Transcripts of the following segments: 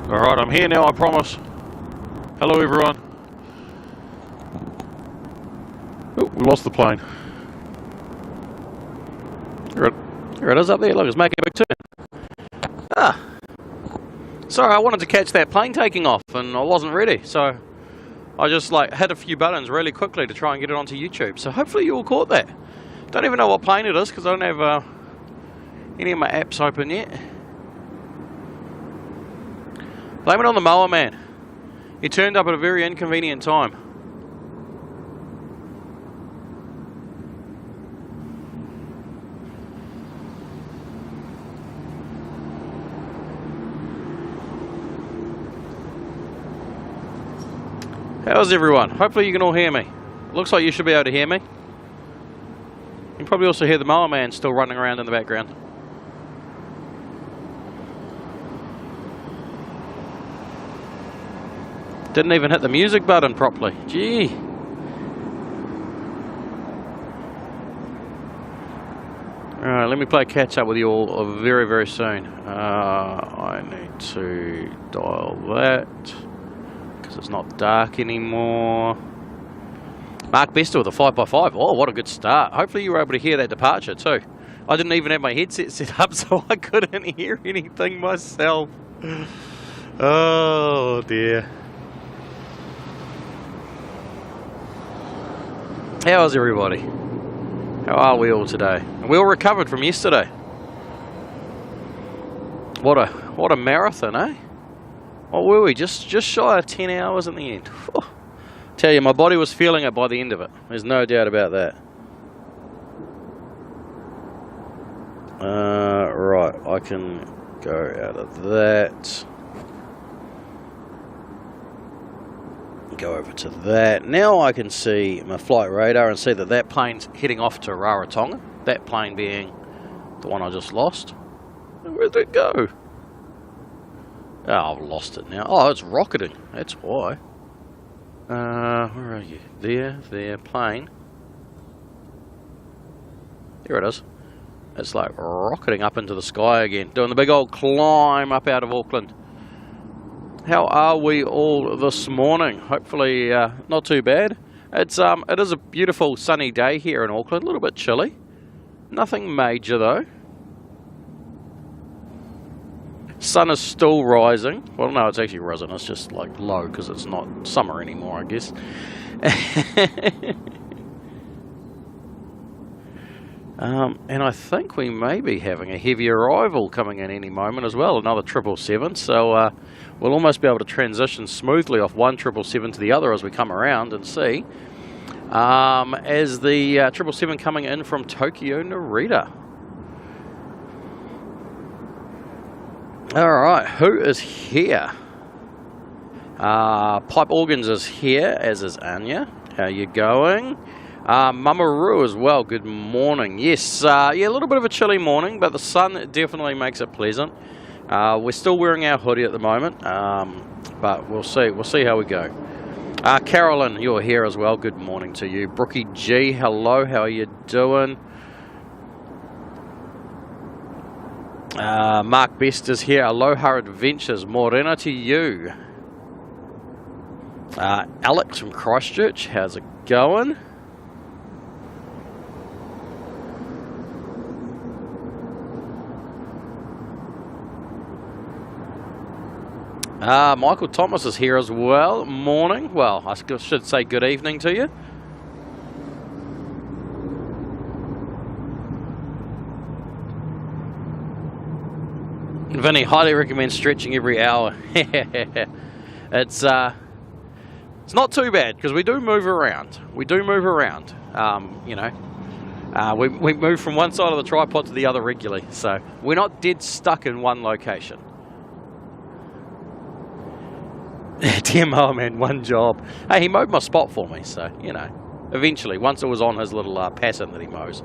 Alright, I'm here now, I promise. Hello everyone. Oh, we lost the plane. Here it is up there, look, it's making a big turn. Ah! Sorry, I wanted to catch that plane taking off and I wasn't ready, so I just like hit a few buttons really quickly to try and get it onto YouTube. So hopefully you all caught that. Don't even know what plane it is because I don't have any of my apps open yet. Blame it on the mower man. He turned up at a very inconvenient time. How's everyone? Hopefully you can all hear me. Looks like you should be able to hear me. You can probably also hear the mower man still running around in the background. Didn't even hit the music button properly. Gee. Alright, let me play catch up with you all very, very soon. I need to dial that because it's not dark anymore. Mark Bester with a 5x5. Oh, what a good start. Hopefully you were able to hear that departure too. I didn't even have my headset set up, so I couldn't hear anything myself. Oh dear. How is everybody? How are we all today? We all recovered from yesterday. What a marathon, eh? What were we? Just shy of 10 hours in the end. Whew. Tell you, my body was feeling it by the end of it. There's no doubt about that. Right, I can go out of that. Go over to that. Now I can see my flight radar and see that that plane's heading off to Rarotonga. That plane being the one I just lost. Where did it go? Oh, I've lost it now. Oh, it's rocketing. That's why. Where are you? There, plane. There it is. It's like rocketing up into the sky again. Doing the big old climb up out of Auckland. How are we all this morning? Hopefully not too bad. It is a beautiful sunny day here in Auckland. A little bit chilly. Nothing major though. Sun is still rising. Well, no, it's actually risen. It's just like low because it's not summer anymore, I guess. And I think we may be having a heavy arrival coming in any moment as well, another 777, so we'll almost be able to transition smoothly off one 777 to the other as we come around and see. As the 777 coming in from Tokyo Narita. Alright, who is here? Pipe Organs is here, as is Anya. How you going? Mamaru as well, good morning. Yes, yeah, a little bit of a chilly morning, but the sun definitely makes it pleasant. We're still wearing our hoodie at the moment, but we'll see how we go. Carolyn, you're here as well, good morning to you. Brookie G, hello, how are you doing? Mark Best is here, Aloha Adventures, Morena to you. Alex from Christchurch, how's it going? Michael Thomas is here as well. Morning. Well, I should say good evening to you. Vinny, highly recommend stretching every hour. It's not too bad because we do move around. We do move around. You know, we move from one side of the tripod to the other regularly, so we're not dead stuck in one location. Damn, oh man, one job. Hey, he mowed my spot for me, so, you know, eventually, once it was on his little pattern that he mows.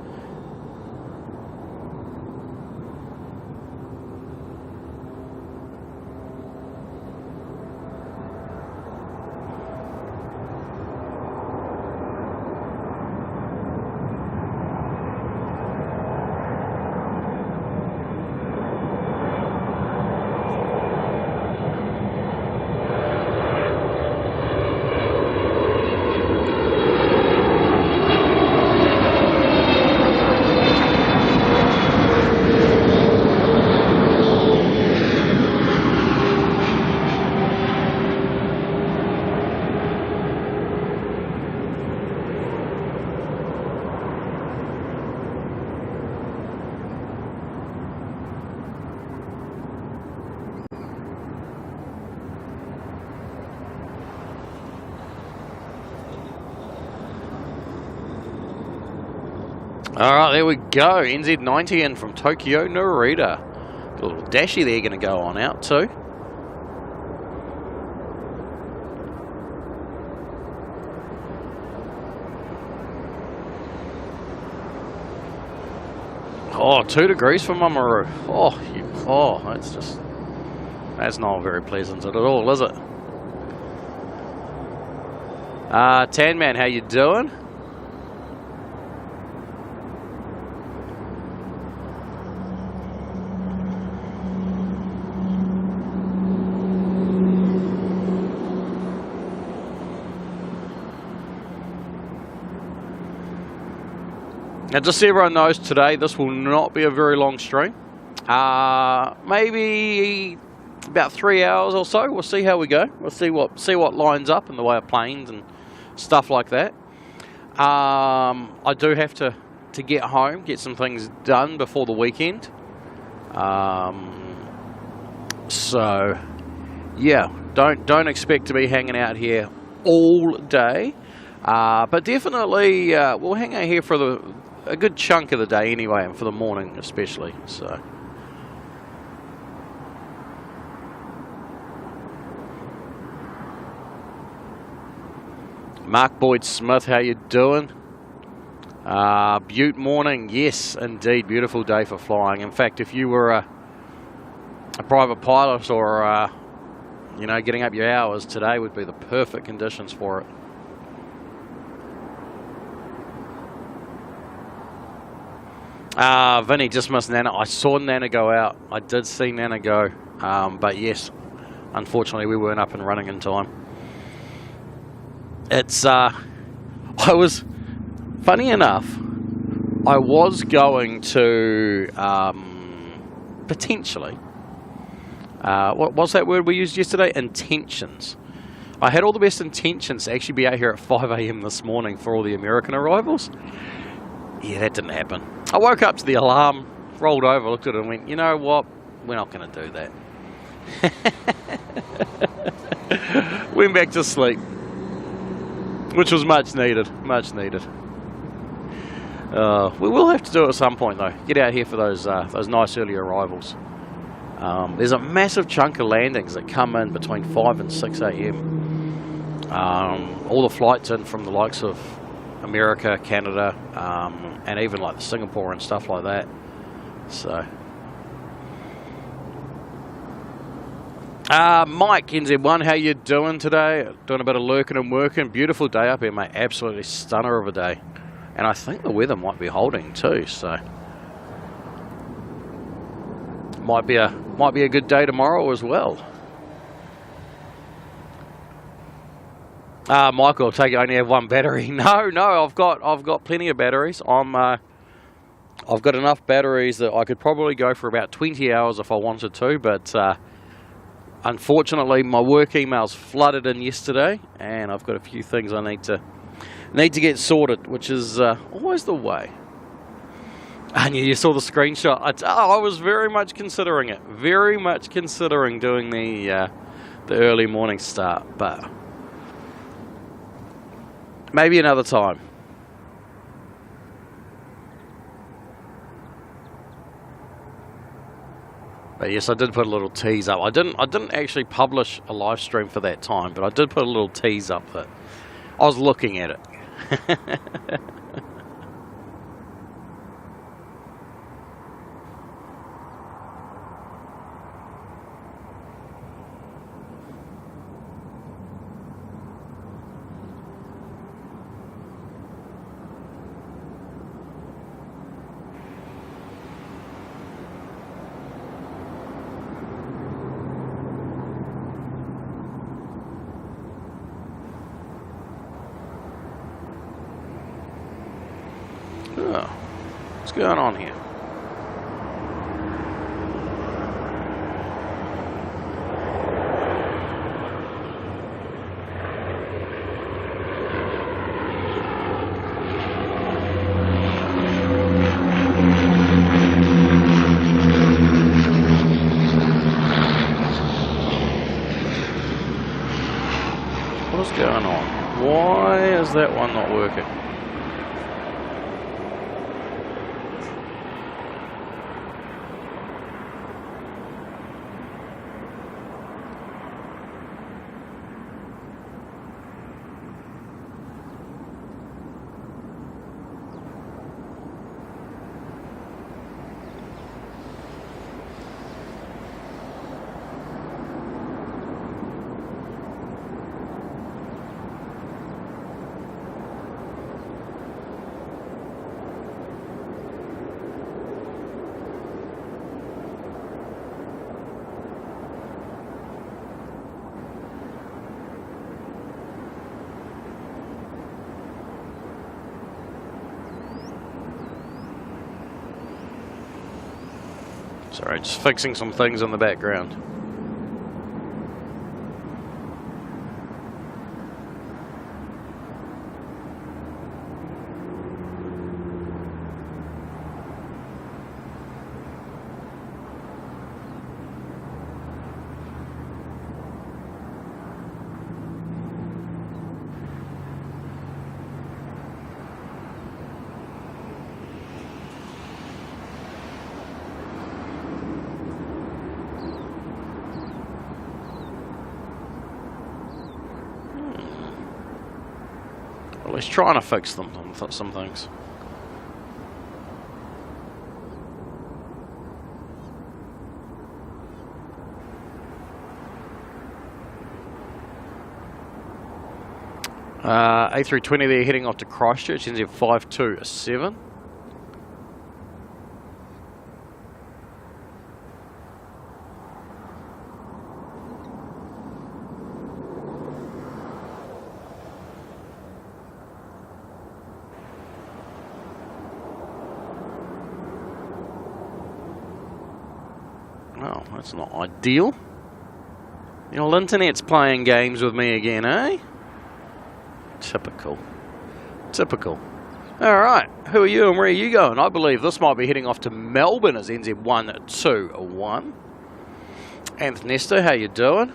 Alright, there we go. NZ90 in from Tokyo Narita. Got a little dashy there going to go on out too. Oh, 2 degrees for Mamaru. That's not very pleasant at all, is it? Tan Man, how you doing? Now, just so everyone knows, today this will not be a very long stream. Maybe about 3 hours or so. We'll see how we go. We'll see what lines up in the way of planes and stuff like that. I do have to get home, get some things done before the weekend. So yeah, don't expect to be hanging out here all day. But definitely we'll hang out here for a good chunk of the day anyway, and for the morning especially. So Mark Boyd Smith, how you doing? Butte morning, yes indeed, beautiful day for flying. In fact, if you were a private pilot or you know, getting up your hours, today would be the perfect conditions for it. Vinny, just missed Nana. I saw Nana go out. I did see Nana go. But yes, unfortunately we weren't up and running in time. It's, funny enough, I was going to, potentially, what was that word we used yesterday? Intentions. I had all the best intentions to actually be out here at 5 AM this morning for all the American arrivals. Yeah, that didn't happen. I woke up to the alarm, rolled over, looked at it and went, you know what, we're not going to do that. Went back to sleep, which was much needed, much needed. We will have to do it at some point though, get out here for those nice early arrivals. There's a massive chunk of landings that come in between 5 and 6 AM. All the flights in from the likes of America, Canada, and even like Singapore and stuff like that. So, Mike, NZ1, how you doing today? Doing a bit of lurking and working. Beautiful day up here, mate. Absolutely stunner of a day. And I think the weather might be holding too, so might be a good day tomorrow as well. Michael, take it, I only have one battery. No, I've got plenty of batteries. I've got enough batteries that I could probably go for about 20 hours if I wanted to, but unfortunately my work emails flooded in yesterday, and I've got a few things I need to get sorted, which is always the way. And you saw the screenshot. I was very much considering it, very much considering doing the early morning start, but maybe another time. But yes, I did put a little tease up. I didn't actually publish a live stream for that time, but I did put a little tease up that I was looking at it. Oh, what's going on here? What's going on? Why is that one not working? Sorry, just fixing some things in the background. Well, he's trying to fix some things. A320 there heading off to Christchurch, NZ 527. Well, that's not ideal. The old internet's playing games with me again, eh? Typical. Typical. Alright, who are you and where are you going? I believe this might be heading off to Melbourne as NZ 121. Anthony Nesto, how you doing?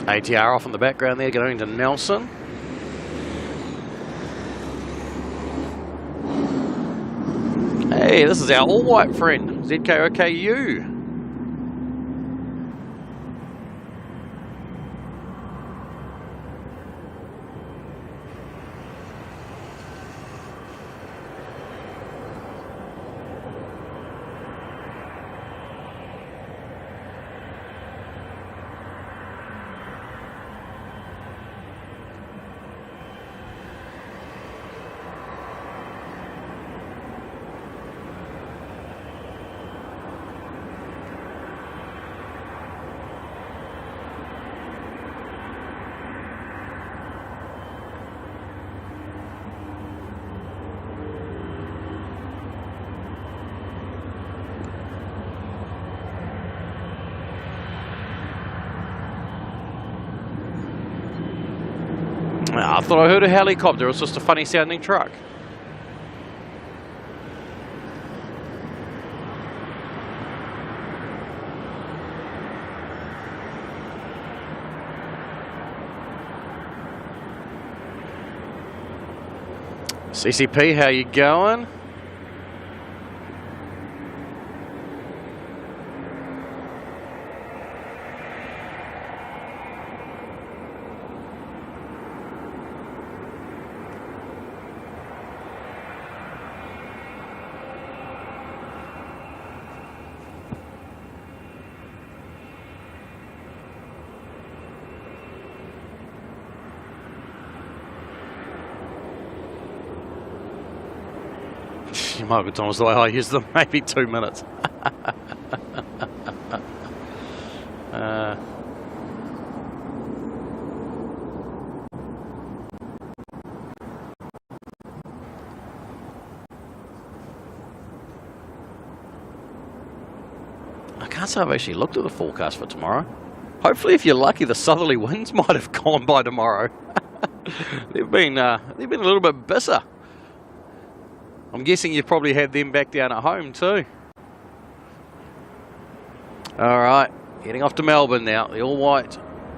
ATR off in the background there, going to Nelson. Hey, this is our all-white friend, ZKOKU. I thought I heard a helicopter. It was just a funny sounding truck. CCP, how you going? Michael Thomas, the way I use them, maybe 2 minutes. I can't say I've actually looked at the forecast for tomorrow. Hopefully, if you're lucky, the southerly winds might have gone by tomorrow. they've been a little bit bisser. I'm guessing you've probably had them back down at home too. All right, heading off to Melbourne now. The all-white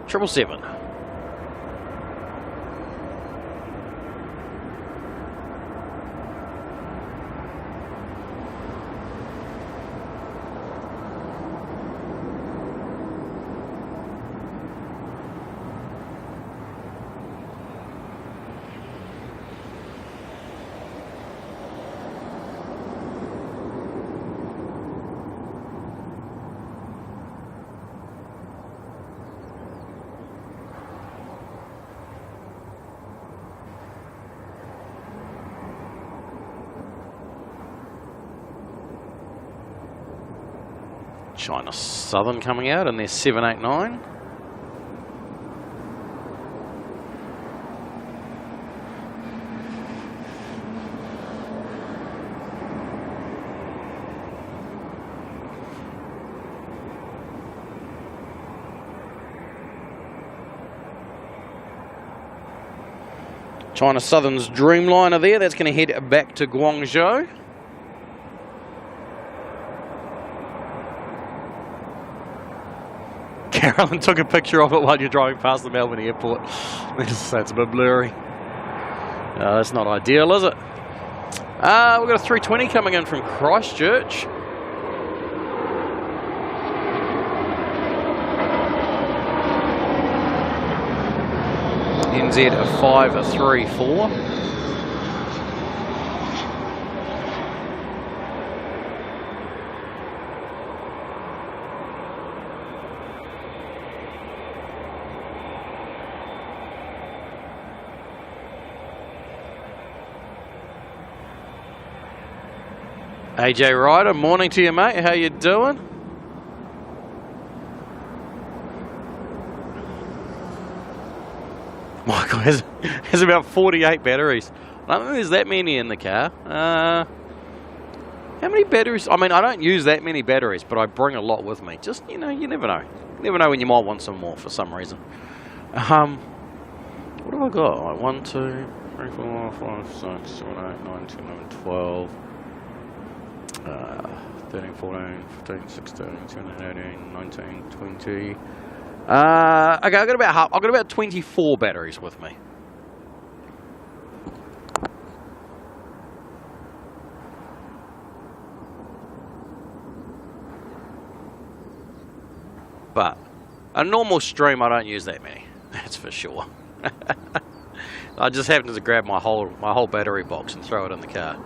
777. China Southern coming out in their 789. China Southern's Dreamliner there, that's going to head back to Guangzhou. Carolyn took a picture of it while you're driving past the Melbourne airport. That's a bit blurry. That's not ideal, is it? We've got a 320 coming in from Christchurch. NZ 534. AJ Ryder, morning to you, mate. How you doing? Michael has about 48 batteries. I don't think there's that many in the car. How many batteries? I mean, I don't use that many batteries, but I bring a lot with me. Just, you know, you never know. You never know when you might want some more for some reason. What have I got? Like 1, 2, 3, 4, 5, 6, 7, 8, 9, 10, 11, 12. 13, 14, 15, 16, 17, 18, 19, 20. Okay, I've got about 24 batteries with me. But a normal stream, I don't use that many. That's for sure. I just happen to grab my whole battery box and throw it in the car.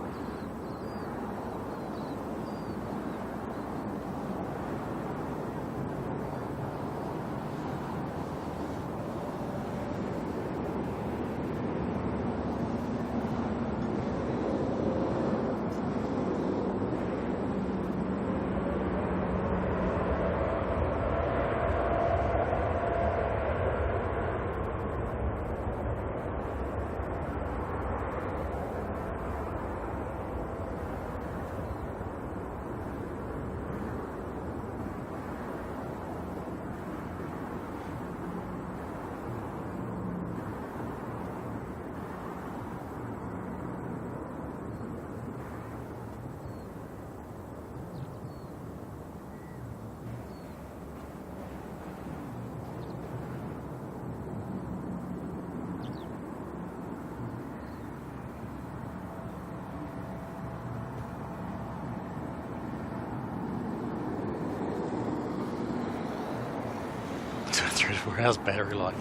How's battery life?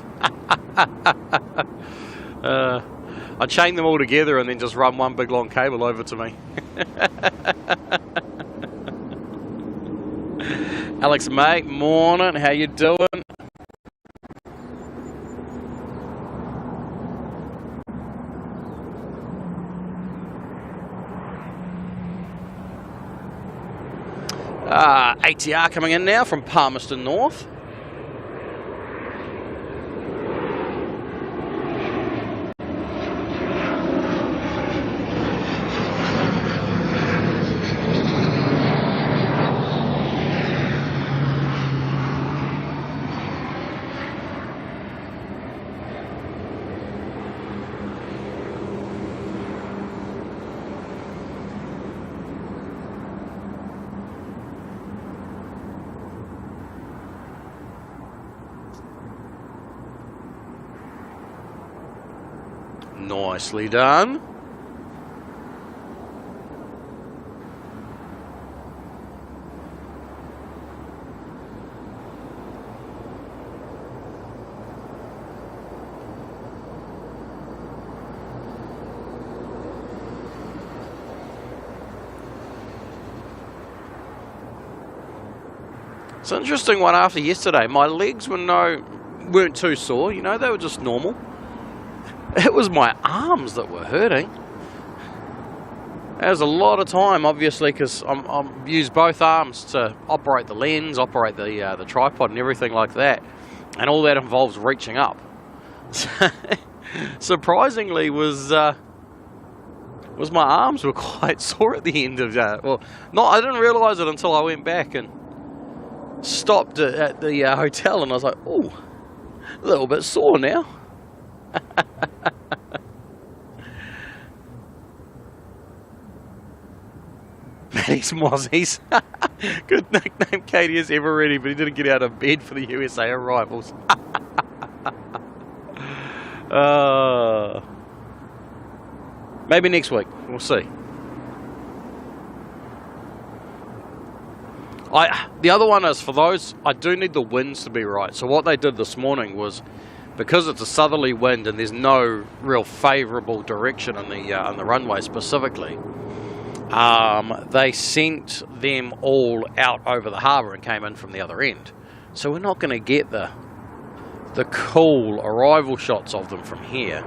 I chain them all together and then just run one big long cable over to me. Alex, mate, morning. How you doing? ATR coming in now from Palmerston North. Nicely done. It's an interesting one after yesterday. My legs weren't too sore, you know, they were just normal. It was my arms that were hurting. That was a lot of time, obviously, because I'm use both arms to operate the lens, operate the tripod and everything like that. And all that involves reaching up. Surprisingly was my arms were quite sore at the end of that. Well, I didn't realise it until I went back and stopped at the hotel, and I was like, ooh, a little bit sore now. Matty's Mozzies. Good nickname Katie is ever ready, but he didn't get out of bed for the USA arrivals. Maybe next week. We'll see. The other one is, for those, I do need the winds to be right. So what they did this morning was, because it's a southerly wind and there's no real favourable direction on the runway specifically, they sent them all out over the harbour and came in from the other end. So we're not going to get the cool arrival shots of them from here.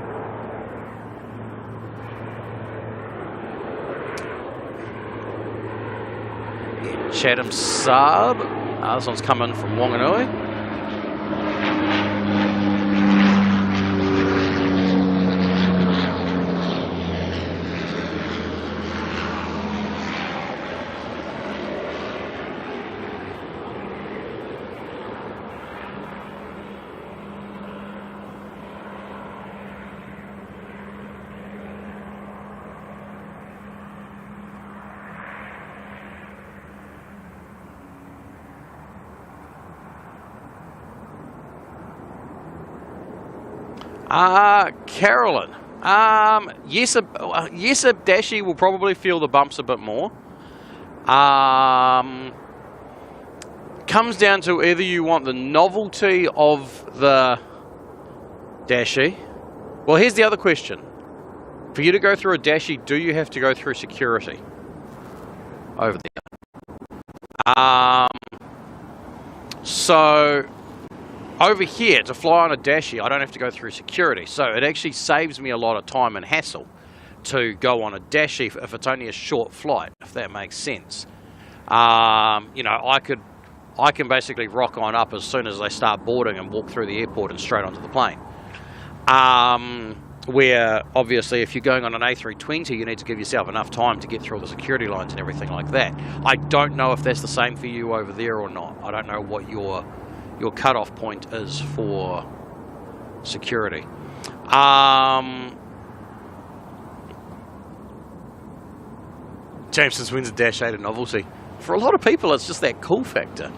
Chatham sub. This one's coming from Wanganui. Carolyn. Yes, a Dashi will probably feel the bumps a bit more. Comes down to either you want the novelty of the Dashi. Well, here's the other question. For you to go through a Dashi, do you have to go through security over there? So over here, to fly on a Dashi, I don't have to go through security. So it actually saves me a lot of time and hassle to go on a Dashi if it's only a short flight, if that makes sense. You know, I can basically rock on up as soon as they start boarding and walk through the airport and straight onto the plane. Where, obviously, if you're going on an A320, you need to give yourself enough time to get through all the security lines and everything like that. I don't know if that's the same for you over there or not. I don't know what your cutoff point is for security. Jameson's wins a Dash 8 a novelty. For a lot of people, it's just that cool factor.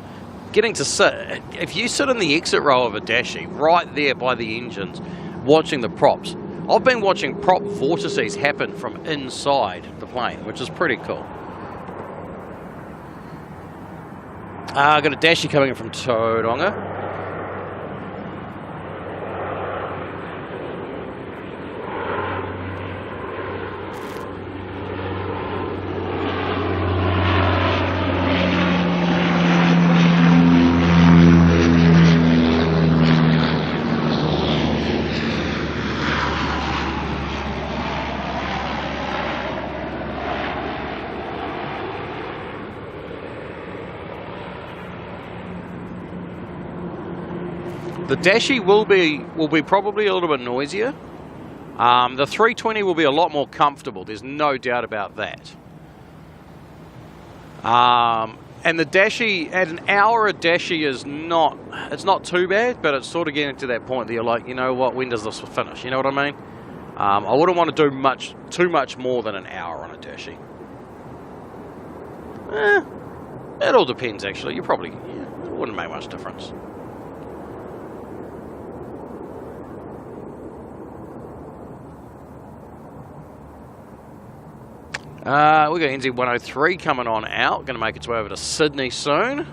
Getting to sit, if you sit in the exit row of a Dashi, right there by the engines, watching the props. I've been watching prop vortices happen from inside the plane, which is pretty cool. I've got a Dashi coming in from Tauranga. The Dashi will be probably a little bit noisier. The 320 will be a lot more comfortable. There's no doubt about that. And the Dashi, at an hour, a Dashi is not too bad, but it's sort of getting to that point that you're like, you know what, when does this finish? You know what I mean? I wouldn't want to do too much more than an hour on a Dashi. It all depends, actually. It wouldn't make much difference. We've got NZ103 coming on out. Going to make its way over to Sydney soon.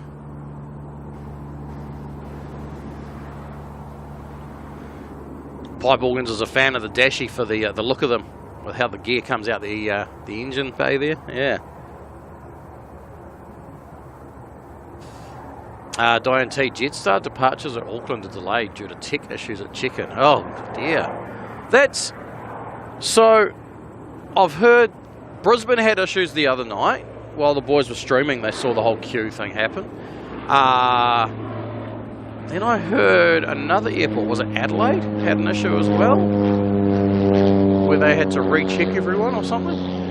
Pipe Organs is a fan of the Dashi for the look of them, with how the gear comes out the engine bay there. Yeah. Diane T. Jetstar departures at Auckland are delayed due to tech issues at check-in. Oh dear. That's so. I've heard Brisbane had issues the other night while the boys were streaming. They saw the whole queue thing happen. Then I heard another airport, was it Adelaide, had an issue as well, where they had to recheck everyone or something.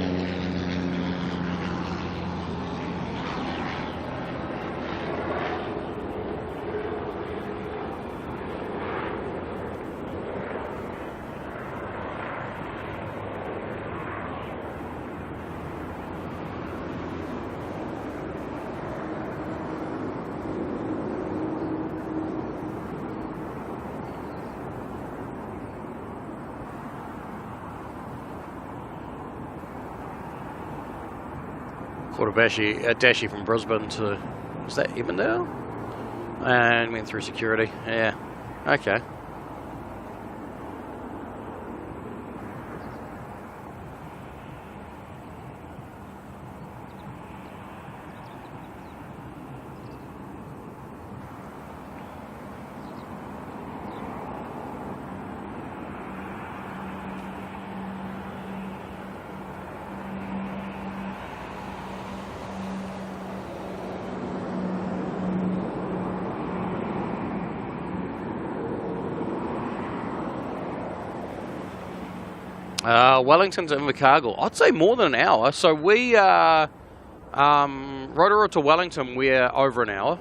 Caught a Dashi from Brisbane to, was that Evandale? And went through security. Yeah. Okay. Wellington's in Invercargill. I'd say more than an hour. So we Rotorua to Wellington, we're over an hour.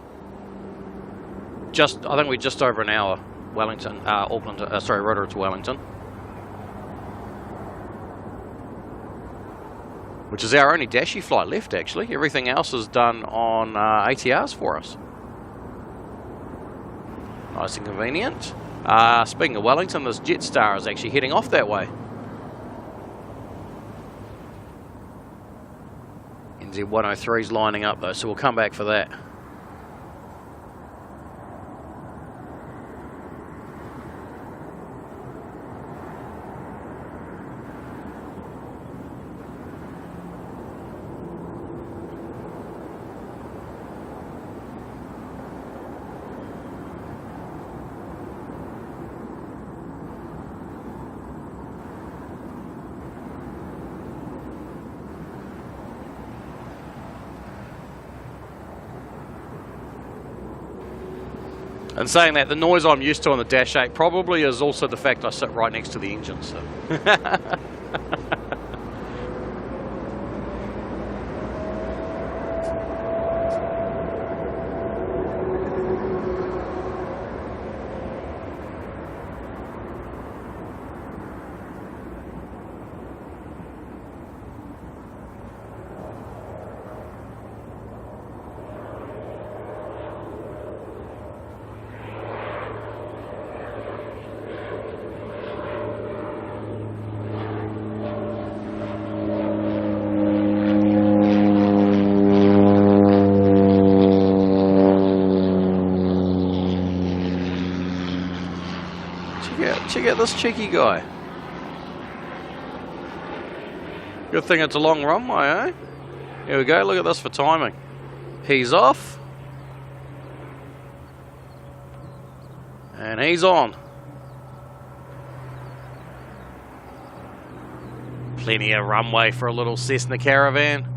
I think we're just over an hour. Wellington, Auckland. Rotorua to Wellington, which is our only Dashi flight left. Actually, everything else is done on ATRs for us. Nice and convenient. Speaking of Wellington, this Jetstar is actually heading off that way. NZ103 is lining up though, so we'll come back for that. And saying that, the noise I'm used to on the Dash 8 probably is also the fact I sit right next to the engine. So. Check out this cheeky guy. Good thing it's a long runway, eh? Here we go, look at this for timing. He's off. And he's on. Plenty of runway for a little Cessna Caravan.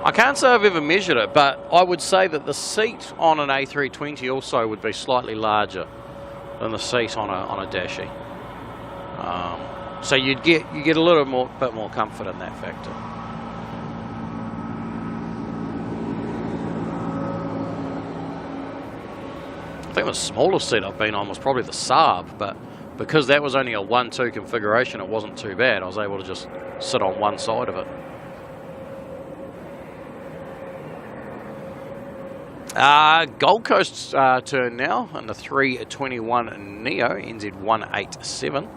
I can't say I've ever measured it, but I would say that the seat on an A320 also would be slightly larger than the seat on a Dashi. So you get a little bit more comfort in that factor. think the smallest seat I've been on was probably the Saab, but because that was only a 1-2 configuration, it wasn't too bad. I was able to just sit on one side of it. Gold Coast turn now in the 321 Neo, NZ187.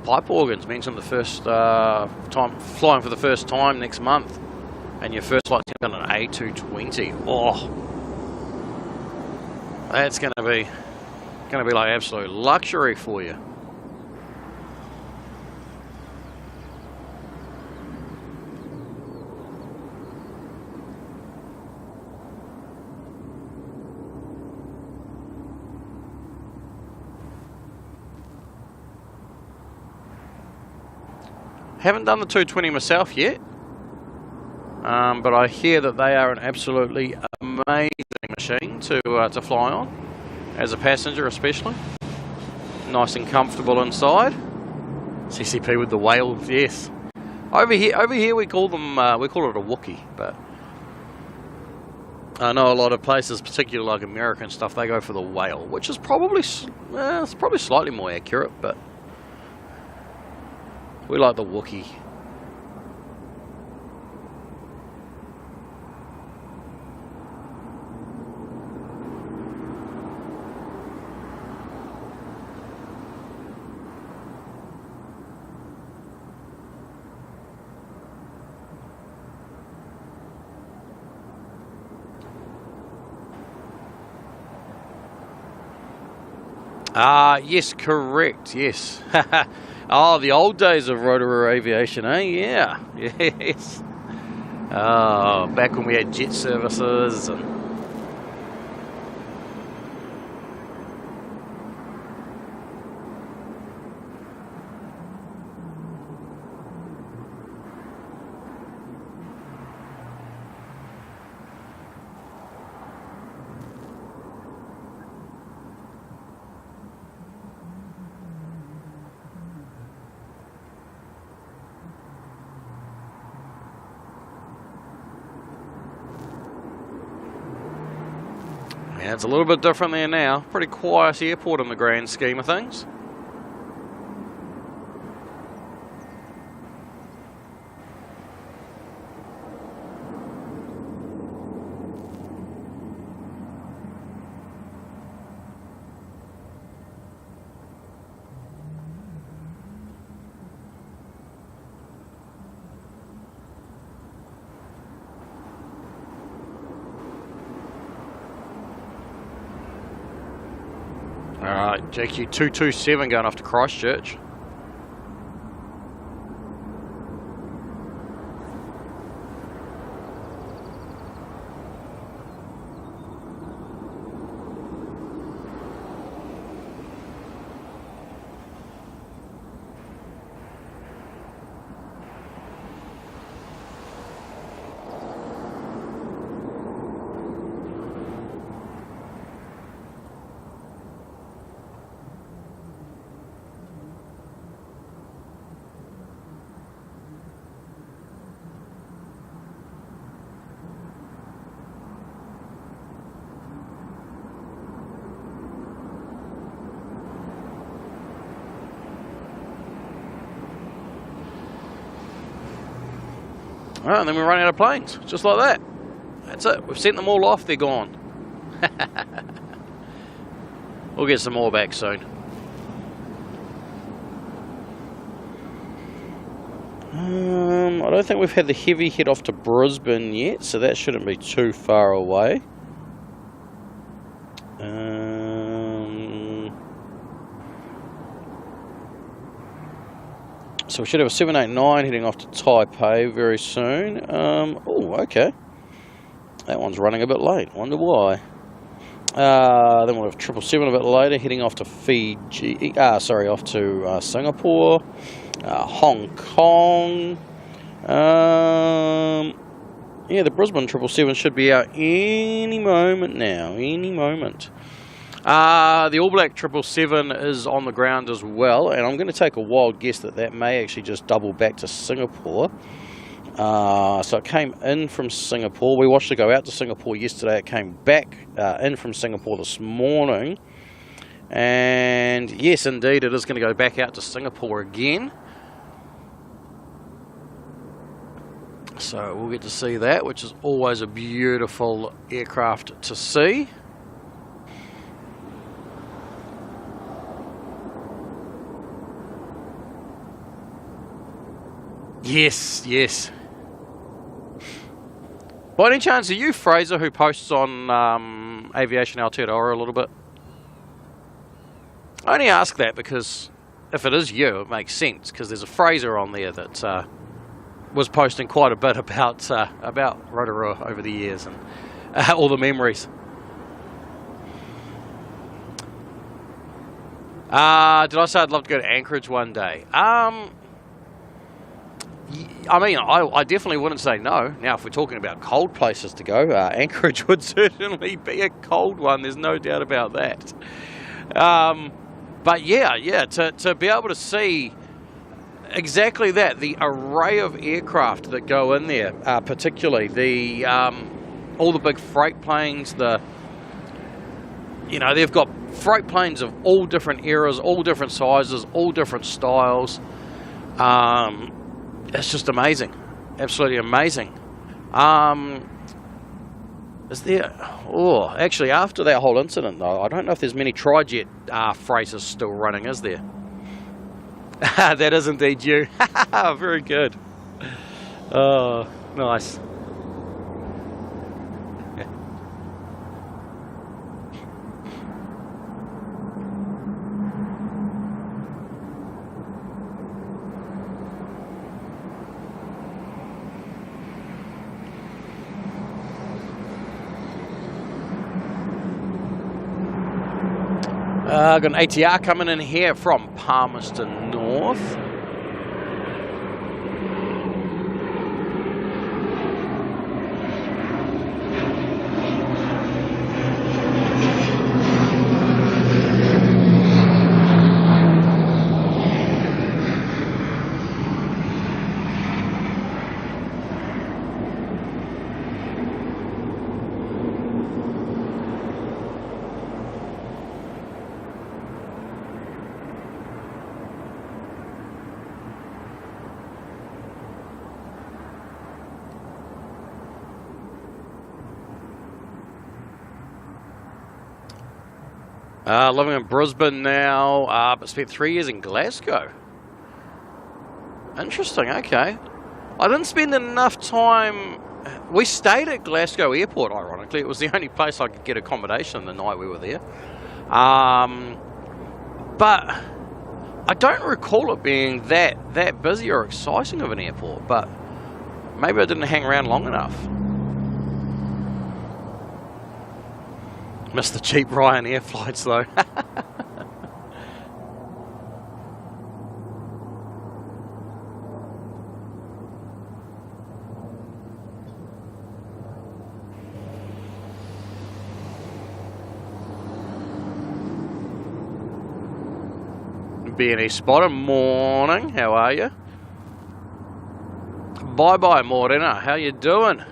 Pipe organs mentioned the first time flying for the first time next month, and your first flight's on an A220. Oh, that's going to be like absolute luxury for you. Haven't done the 220 myself yet, but I hear that they are an absolutely amazing machine to fly on, as a passenger especially. Nice and comfortable inside. CCP with the whales, yes. Over here we call them we call it a Wookie, but I know a lot of places, particularly like American stuff, they go for the whale, which is probably it's probably slightly more accurate, but we like the Wookie. Yes, correct, yes. Oh, the old days of Rotorua Aviation, eh? Yeah, yes. Oh, back when we had jet services and... Yeah, it's a little bit different there now. Pretty quiet airport in the grand scheme of things. Alright, JQ227 going off to Christchurch. Well, and then we run out of planes, just like that. That's it. We've sent them all off. They're gone. We'll get some more back soon. I don't think we've had the heavy head off to Brisbane yet, so that shouldn't be too far away. So we should have a 789 heading off to Taipei very soon. Oh, okay. That one's running a bit late. Wonder why. Then we'll have 777 a bit later, heading off to Fiji. Off to Singapore, Hong Kong. Yeah, the Brisbane 777 should be out any moment now. Any moment. The All Black 777 is on the ground as well, and I'm going to take a wild guess that may actually just double back to Singapore. So it came in from Singapore. We watched it go out to Singapore yesterday. It came back in from Singapore this morning. And yes, indeed, it is going to go back out to Singapore again. So we'll get to see that, which is always a beautiful aircraft to see. Yes, yes. By any chance, are you Fraser who posts on Aviation Aotearoa a little bit? I only ask that because if it is you, it makes sense, because there's a Fraser on there that was posting quite a bit about Rotorua over the years and all the memories. Did I say I'd love to go to Anchorage one day? I mean, I definitely wouldn't say no. Now, if we're talking about cold places to go, Anchorage would certainly be a cold one. There's no doubt about that. But yeah, to be able to see exactly that, the array of aircraft that go in there, particularly the all the big freight planes, they've got freight planes of all different eras, all different sizes, all different styles. It's just amazing, absolutely amazing. Is there? Oh, actually, after that whole incident, though, I don't know if there's many Trijet freighters still running. Is there? That is indeed you. Very good. Oh, nice. Got an ATR coming in here from Palmerston North. Living in Brisbane now, but spent 3 years in Glasgow. Interesting, okay. I didn't spend enough time... We stayed at Glasgow Airport, ironically. It was the only place I could get accommodation the night we were there. But I don't recall it being that busy or exciting of an airport, but maybe I didn't hang around long enough. Missed the cheap Ryanair flights though. B&E Spotter, morning, how are you? Bye bye Morena, how you doing?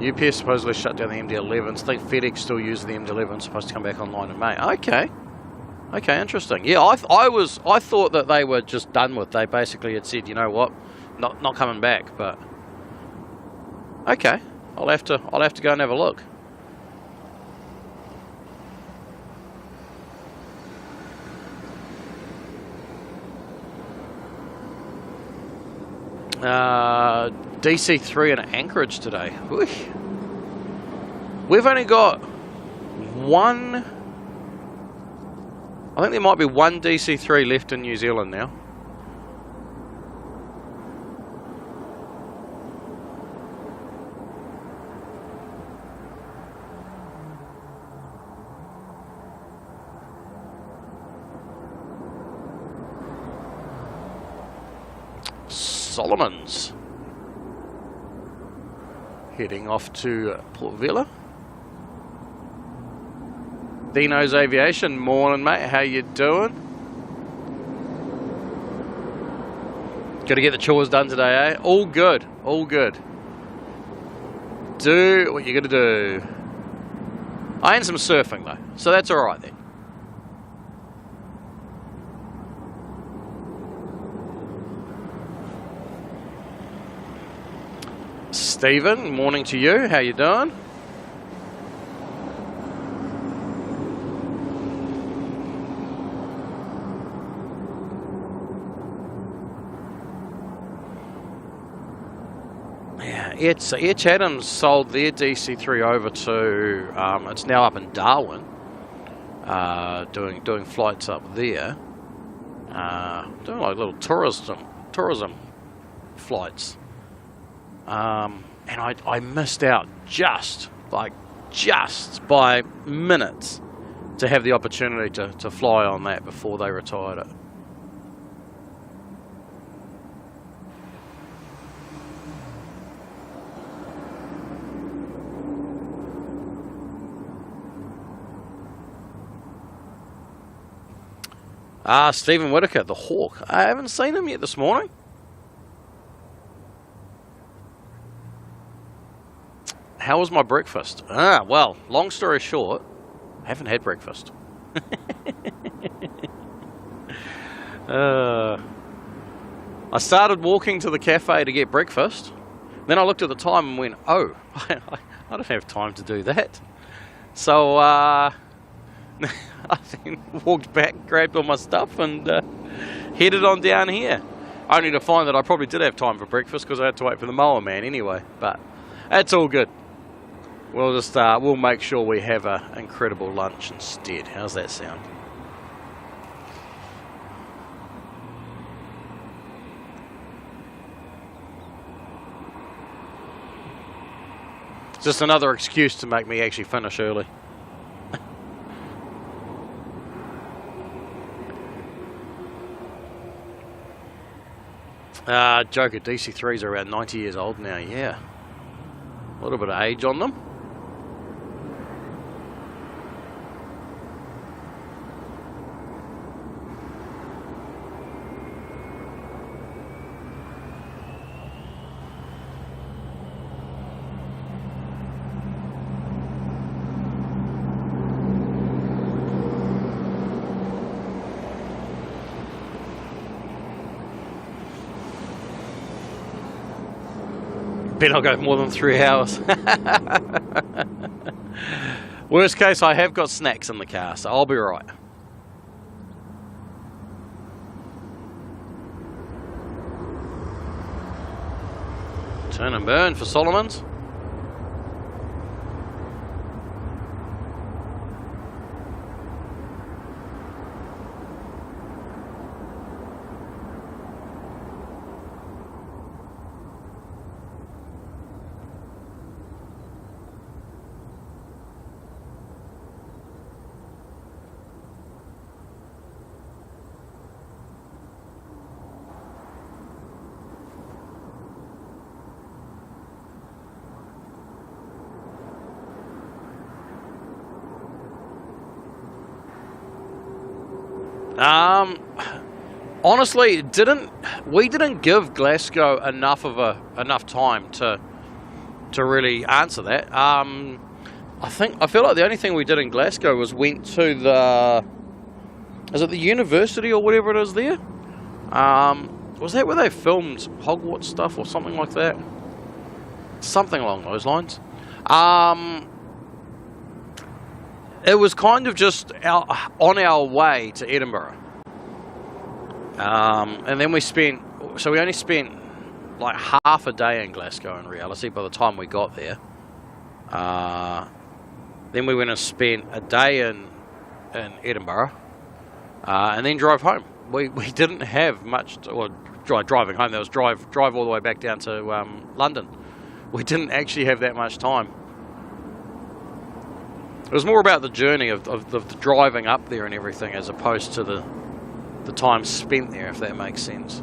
UPS supposedly shut down the MD-11s. I think FedEx still uses the MD-11. Supposed to come back online in May. Okay, interesting. Yeah, I thought that they were just done with. They basically had said, you know what, not coming back. But okay, I'll have to go and have a look. DC3 in Anchorage today. We've only got one... I think there might be one DC-3 left in New Zealand now. Solomons. Heading off to Port Vila. Dino's Aviation, morning mate, how you doing? Got to get the chores done today, eh? All good, all good. Do what you got to do. I am some surfing though, so that's alright then. Stephen, morning to you, how you doing? Yeah, Chatham's sold their DC-3 over to, it's now up in Darwin, doing flights up there, doing like little tourism flights, and I missed out just by minutes to have the opportunity to fly on that before they retired it. Stephen Whitaker, the Hawk. I haven't seen him yet this morning. How was my breakfast? Well, long story short, I haven't had breakfast. I started walking to the cafe to get breakfast. Then I looked at the time and went, oh, I don't have time to do that. So, I then walked back, grabbed all my stuff, and headed on down here. Only to find that I probably did have time for breakfast because I had to wait for the mower man anyway. But that's all good. We'll just we'll make sure we have an incredible lunch instead. How's that sound? Just another excuse to make me actually finish early. Joker DC-3s are around 90 years old now, yeah. A little bit of age on them. Better not go more than 3 hours. Worst case, I have got snacks in the car, so I'll be right. Turn and burn for Solomons. Honestly, we didn't give Glasgow enough time to really answer that. I feel like the only thing we did in Glasgow was went to is it the university or whatever it is there? Was that where they filmed Hogwarts stuff or something like that? Something along those lines. It was kind of just on our way to Edinburgh. And then we only spent like half a day in Glasgow in reality by the time we got there. Then we went and spent a day in Edinburgh, and then drove home. We didn't have much, driving home. That was drive all the way back down to London. We didn't actually have that much time. It was more about the journey of the driving up there and everything, as opposed to the time spent there, if that makes sense.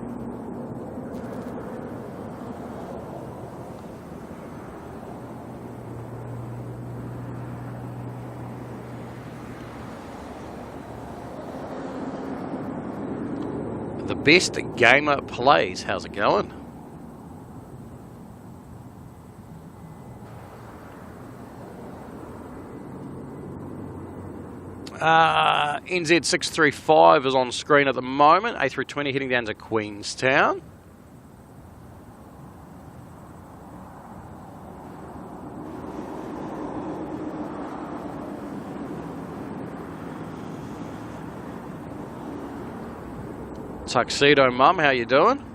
The best gamer plays. How's it going? NZ635 is on screen at the moment. A320 heading down to Queenstown. Tuxedo Mum, how you doing?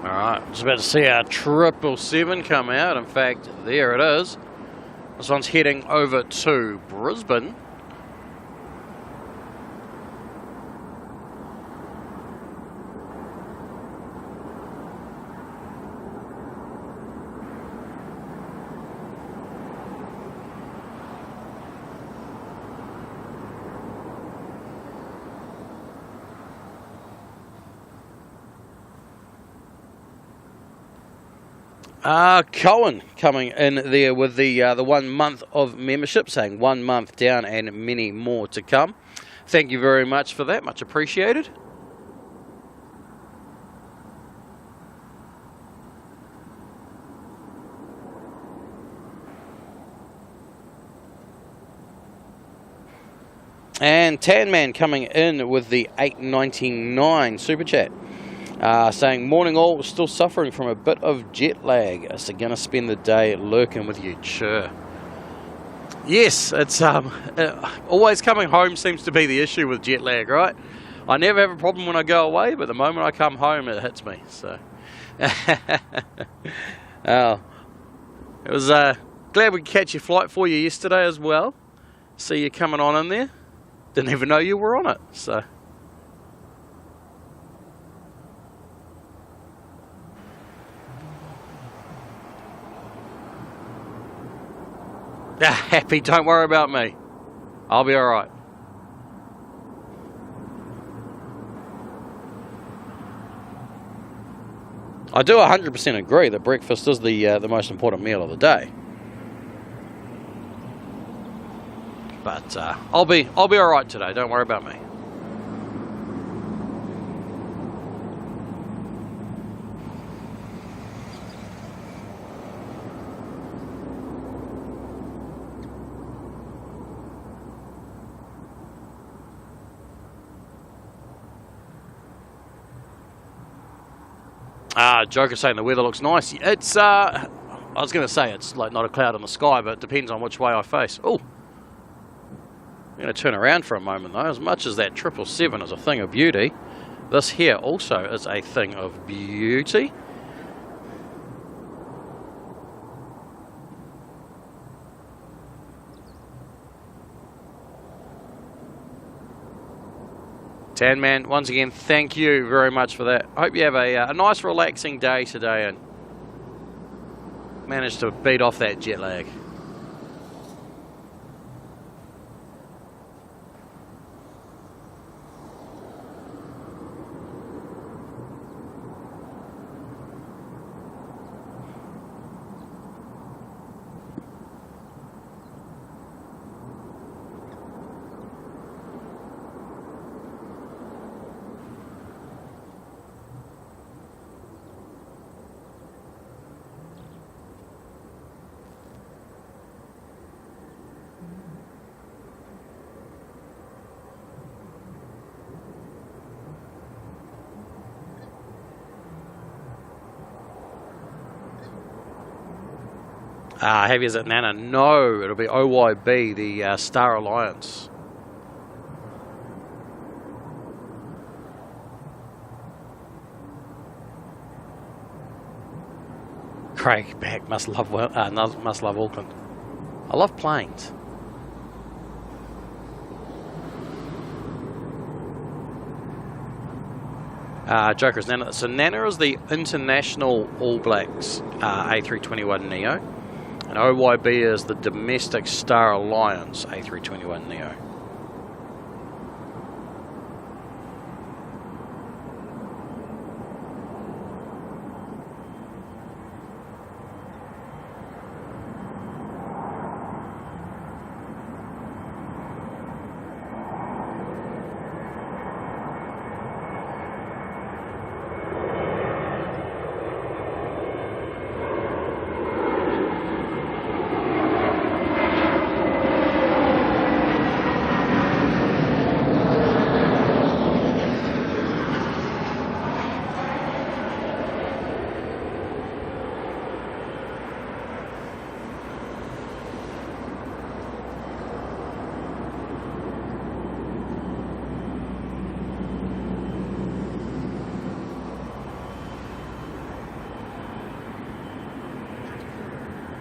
Alright, just about to see our 777 come out. In fact, there it is. This one's heading over to Brisbane. Cohen coming in there with the 1 month of membership, saying 1 month down and many more to come. Thank you very much for that, much appreciated. And Tan Man coming in with the $8.99 super chat. Saying, morning all, still suffering from a bit of jet lag. So gonna spend the day lurking with you. Sure. Yes, it's always coming home seems to be the issue with jet lag, right? I never have a problem when I go away, but the moment I come home, it hits me. So, oh, it was glad we could catch your flight for you yesterday as well. See you coming on in there. Didn't even know you were on it. So. Happy, don't worry about me. I'll be alright. I do 100% agree that breakfast is the most important meal of the day. But I'll be alright today, don't worry about me. Joker saying the weather looks nice. It's, I was going to say it's like not a cloud in the sky, but it depends on which way I face. Oh, I'm going to turn around for a moment though. As much as that 777 is a thing of beauty, this here also is a thing of beauty. Tan Man, once again, thank you very much for that. I hope you have a nice relaxing day today and manage to beat off that jet lag. Heavy as it, Nana? No, it'll be OYB, the Star Alliance. Craig back, must love Auckland. I love planes. Joker's Nana. So Nana is the International All Blacks A321neo, and OYB is the Domestic Star Alliance A321neo.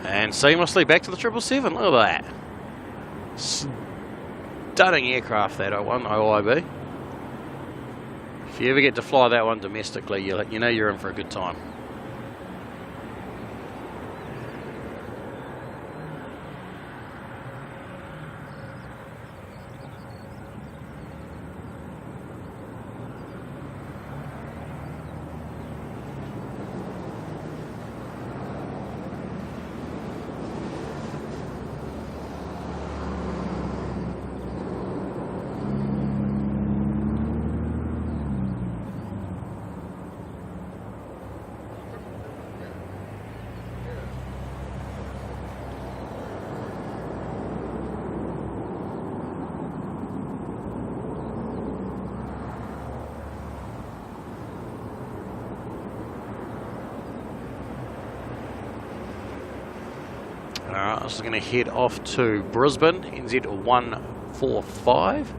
And seamlessly back to the 777. Look at that. Stunning aircraft, that one, OIB. If you ever get to fly that one domestically, you know you're in for a good time. Alright, this is going to head off to Brisbane, NZ 145.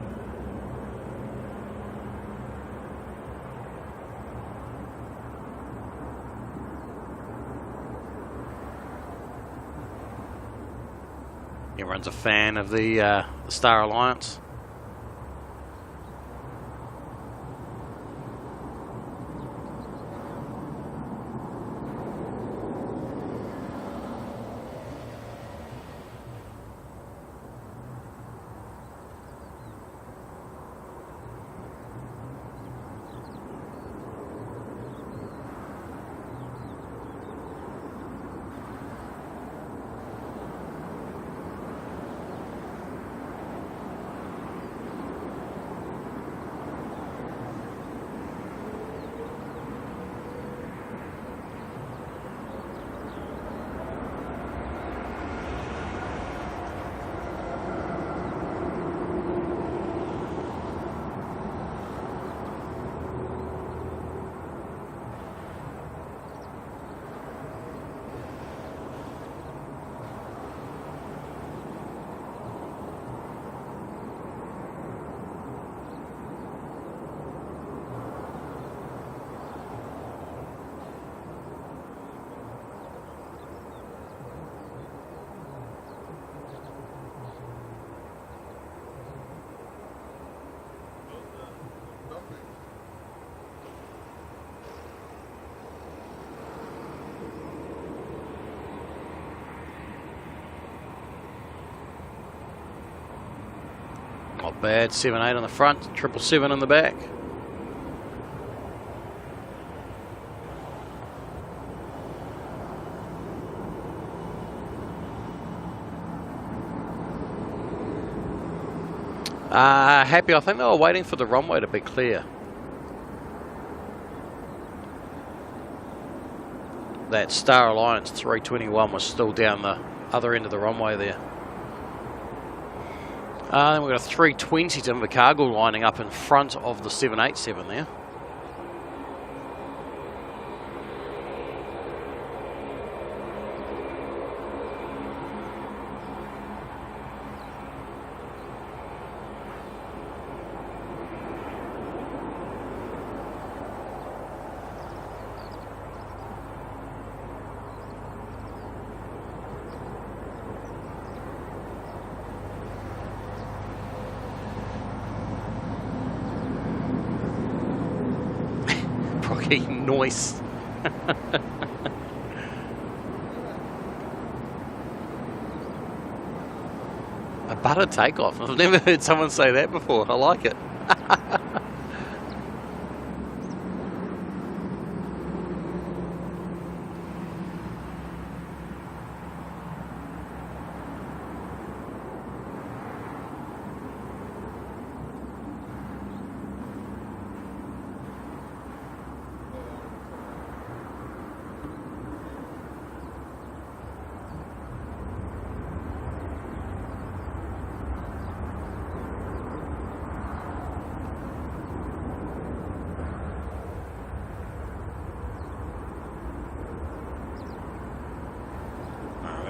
Everyone's a fan of the Star Alliance. Not bad, 7.8 on the front, 777 in the back. Happy, I think they were waiting for the runway to be clear. That Star Alliance 321 was still down the other end of the runway there. Then we've got a 320 to Invercargill lining up in front of the 787 there. Noise. A butter takeoff. I've never heard someone say that before. I like it.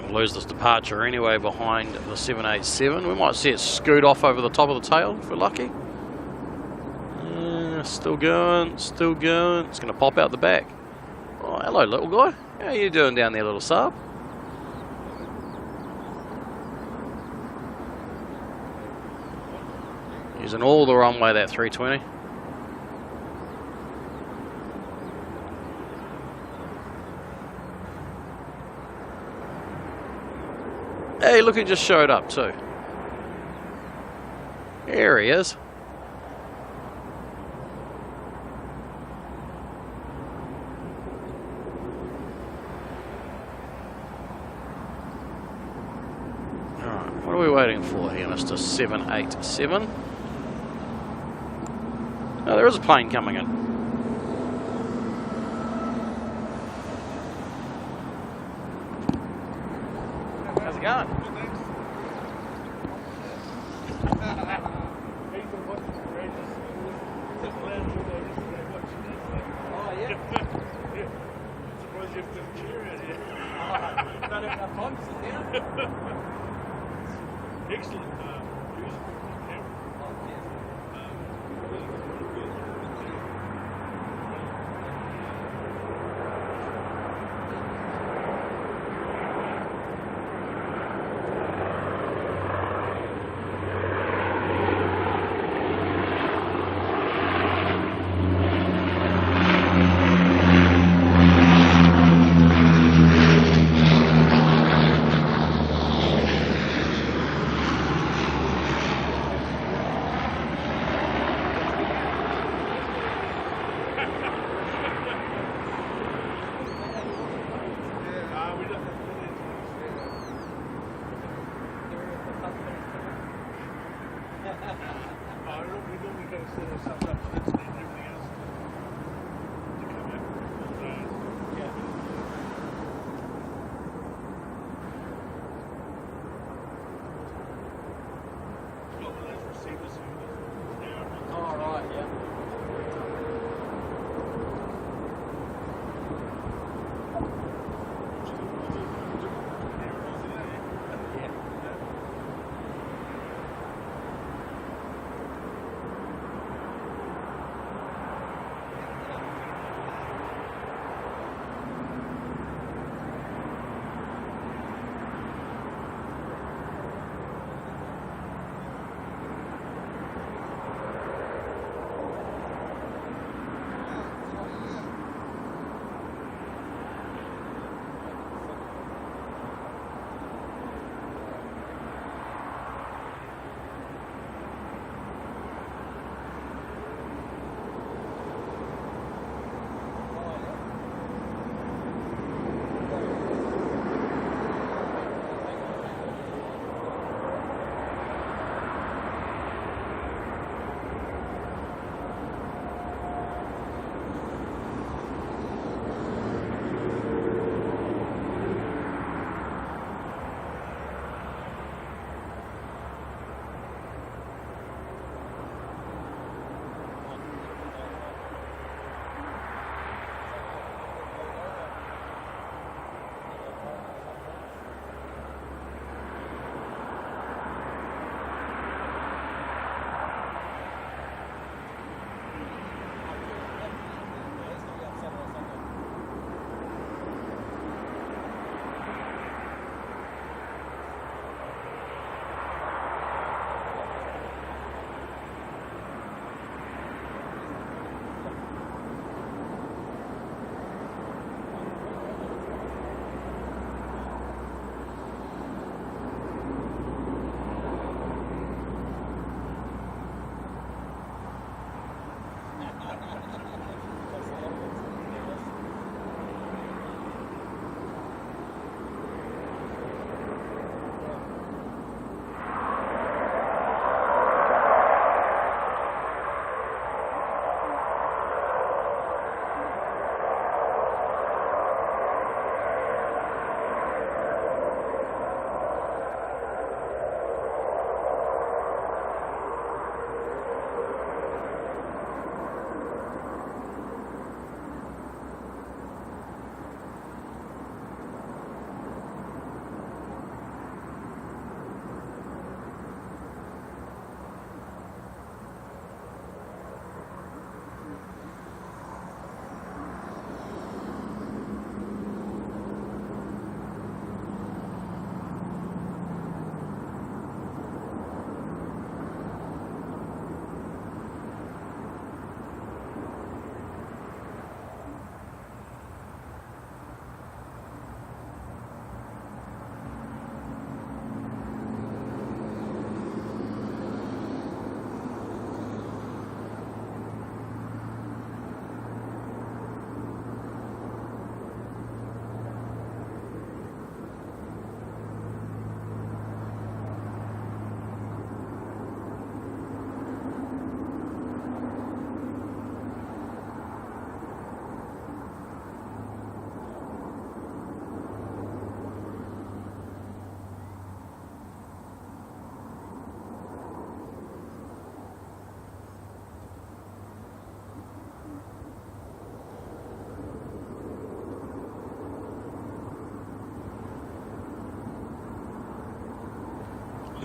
Lose this departure anyway behind the 787. We might see it scoot off over the top of the tail if we're lucky. Still going, still going. It's going to pop out the back. Oh, hello, little guy. How are you doing down there, little sub? Using all the runway, that 320. Hey, look, he just showed up too. There he is. Alright, what are we waiting for here, Mr. 787? Oh, there is a plane coming in. How's it going? Excellent.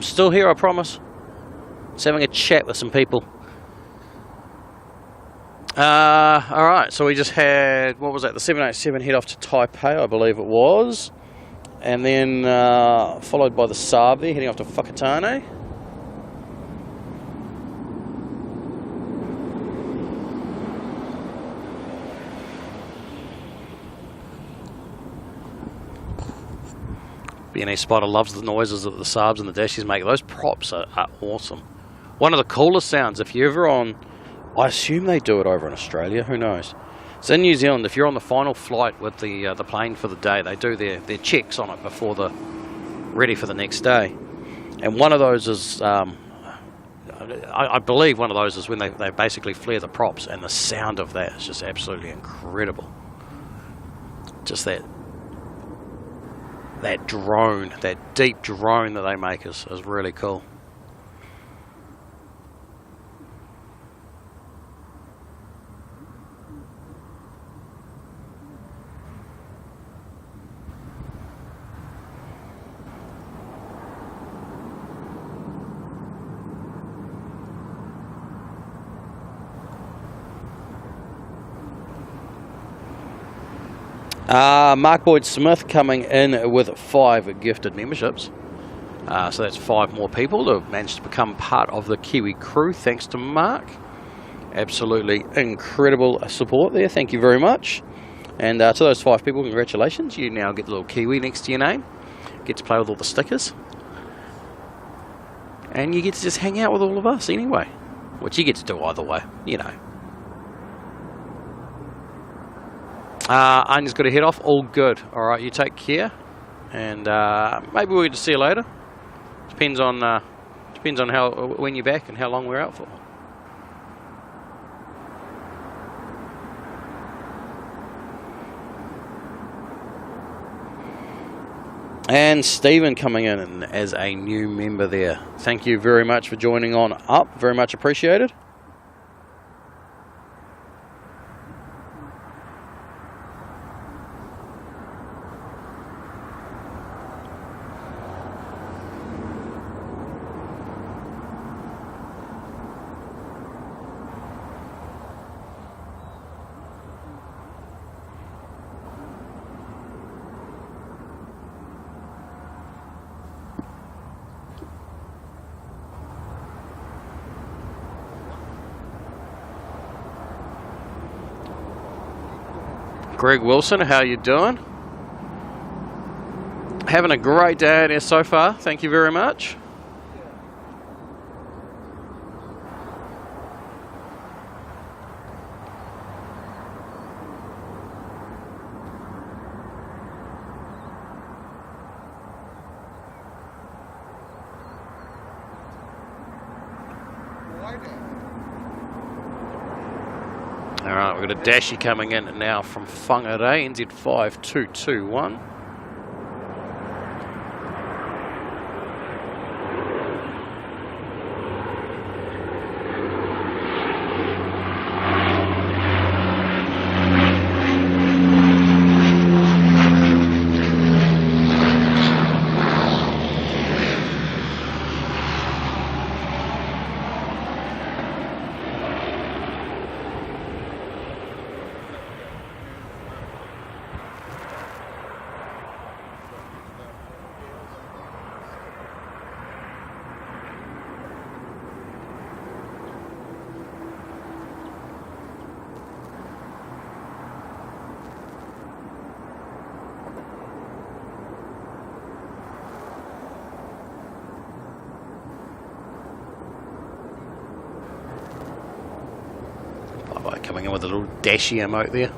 still here, I promise. Just having a chat with some people. Alright, so we just had, what was that, the 787 head off to Taipei, I believe it was. And then followed by the Saab there, heading off to Whakatane. BNA Spider loves the noises that the Saabs and the Dashies make. Those props are awesome. One of the coolest sounds, if you're ever on, I assume they do it over in Australia, who knows. So in New Zealand, if you're on the final flight with the plane for the day, they do their checks on it before they're ready for the next day. And one of those is, I believe one of those is when they basically flare the props, and the sound of that is just absolutely incredible. Just that drone, that deep drone that they make is really cool. Mark Boyd Smith coming in with 5 gifted memberships. So that's 5 more people that have managed to become part of the Kiwi crew, thanks to Mark. Absolutely incredible support there. Thank you very much. And to those 5 people, congratulations. You now get the little Kiwi next to your name. Get to play with all the stickers. And you get to just hang out with all of us anyway. Which you get to do either way, you know. Anya's got to head off. All good. All right, you take care, and maybe we'll get to see you later. Depends on when you're back and how long we're out for. And Stephen coming in as a new member there. Thank you very much for joining on up. Very much appreciated. Greg Wilson, how you doing? Having a great day out here so far. Thank you very much. Alright, we've got a Dashi coming in now from Whangarei, NZ5221. Coming in with a little Dashi emote there.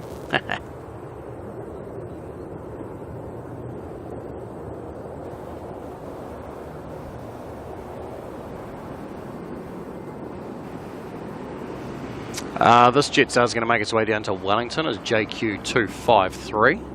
This Jetstar is going to make its way down to Wellington as JQ253.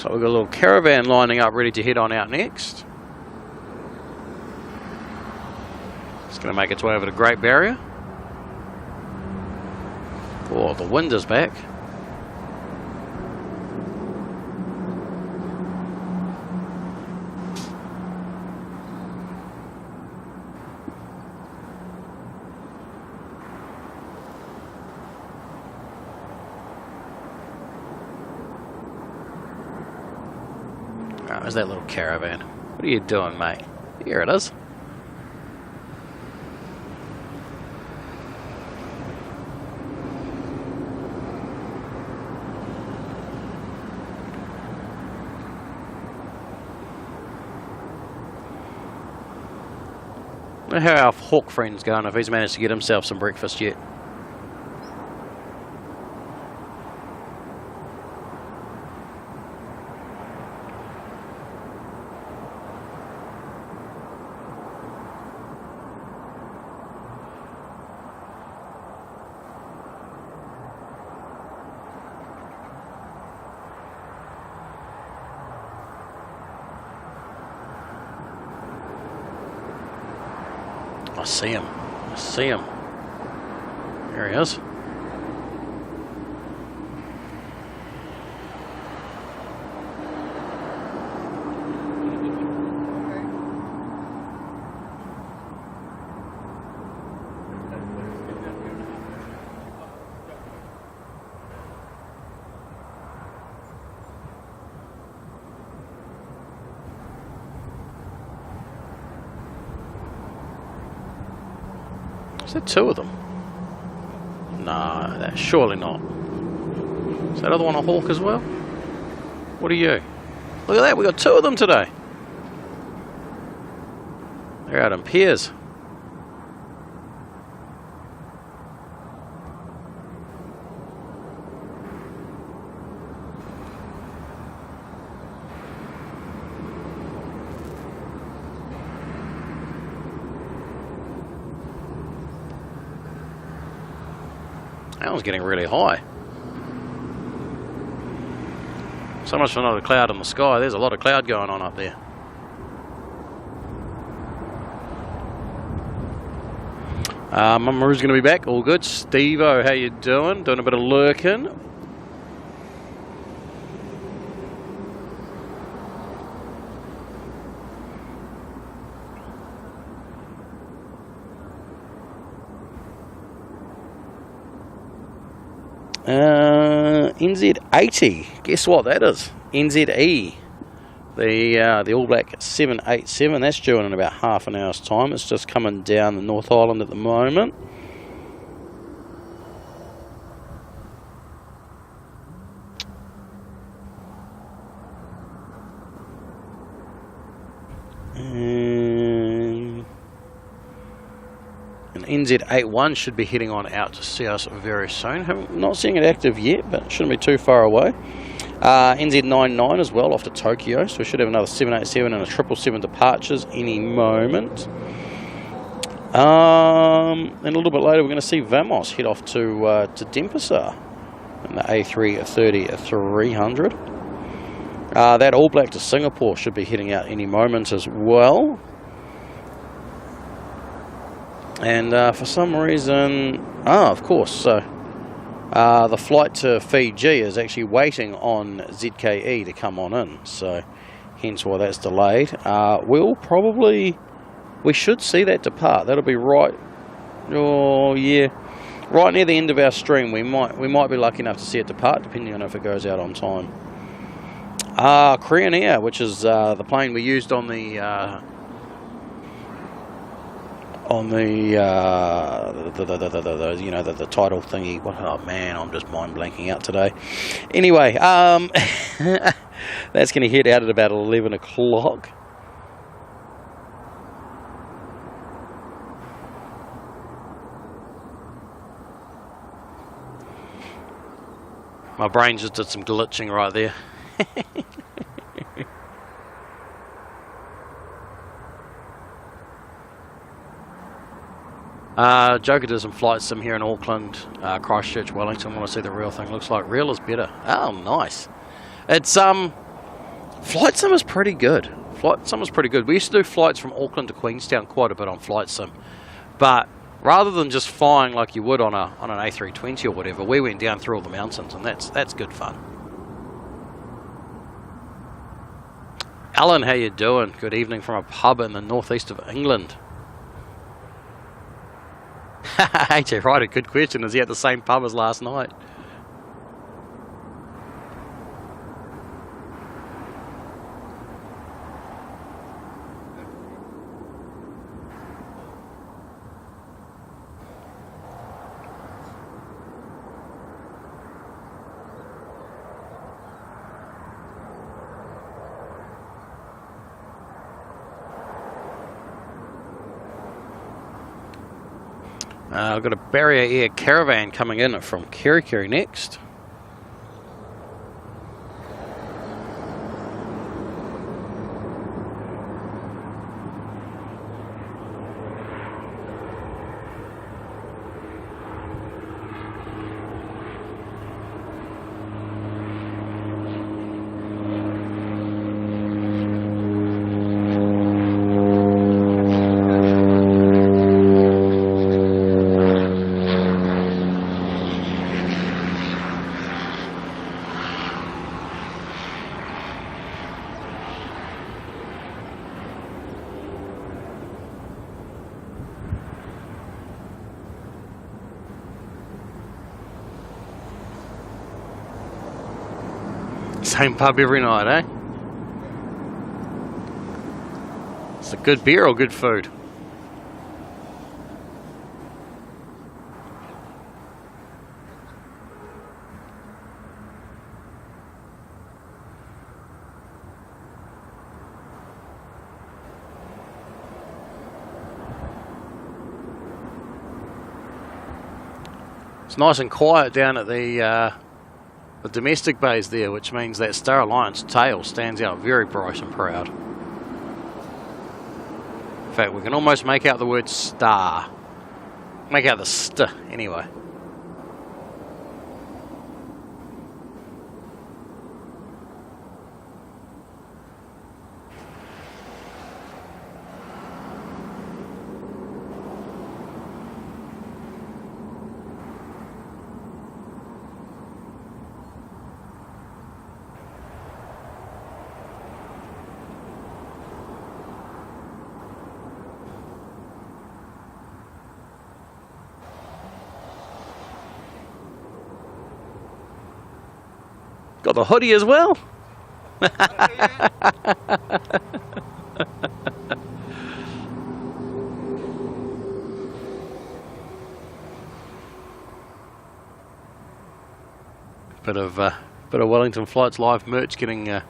So we've got a little caravan lining up ready to head on out next. It's going to make its way over to Great Barrier. Oh, the wind is back. Oh, there's that little caravan. What are you doing, mate? Here it is. I wonder how our hawk friend's going, if he's managed to get himself some breakfast yet. I see him. I see him. There he is. Is there two of them? No, that's surely not. Is that other one a hawk as well? What are you? Look at that, we got two of them today. They're out in pairs. That one's getting really high. So much for not a cloud in the sky. There's a lot of cloud going on up there. Mamaru's going to be back. All good. Steve-O, how you doing? Doing a bit of lurking. NZAA, guess what that is? NZAA, the All Black 787, that's due in about half an hour's time. It's just coming down the North Island at the moment. And NZ81 should be heading on out to see us very soon. Not seeing it active yet, but it shouldn't be too far away. NZ99 as well off to Tokyo, so we should have another 787 and a 777 departures any moment. And a little bit later we're going to see Vamos head off to Denpasar in the A330-300. That All Black to Singapore should be heading out any moment as well. And for some reason, of course, so the flight to Fiji is actually waiting on ZKE to come on in, so hence why that's delayed. We should see that depart. That'll be right, right near the end of our stream. We might be lucky enough to see it depart, depending on if it goes out on time. Korean Air, which is the plane we used on the the title thingy. Oh man, I'm just mind blanking out today. Anyway, that's going to head out at about 11 o'clock. My brain just did some glitching right there. Joker does some flight sim here in Auckland, Christchurch, Wellington. Want to see the real thing looks like? Real is better. Oh, nice. It's Flight Sim is pretty good. Flight Sim is pretty good. We used to do flights from Auckland to Queenstown quite a bit on Flight Sim. But rather than just flying like you would on an A320 or whatever, we went down through all the mountains, and that's good fun. Alan, how you doing? Good evening from a pub in the northeast of England. HJ Ryder, good question. Is he at the same pub as last night? I've got a Barrier Air Caravan coming in from Kerikeri next. Same pub every night, eh? It's a good beer or good food? It's nice and quiet down at the domestic bays there, which means that Star Alliance tail stands out very bright and proud. In fact, we can almost make out the word star. Make out the st anyway. Got the hoodie as well. Bit of Wellington Flights Live merch getting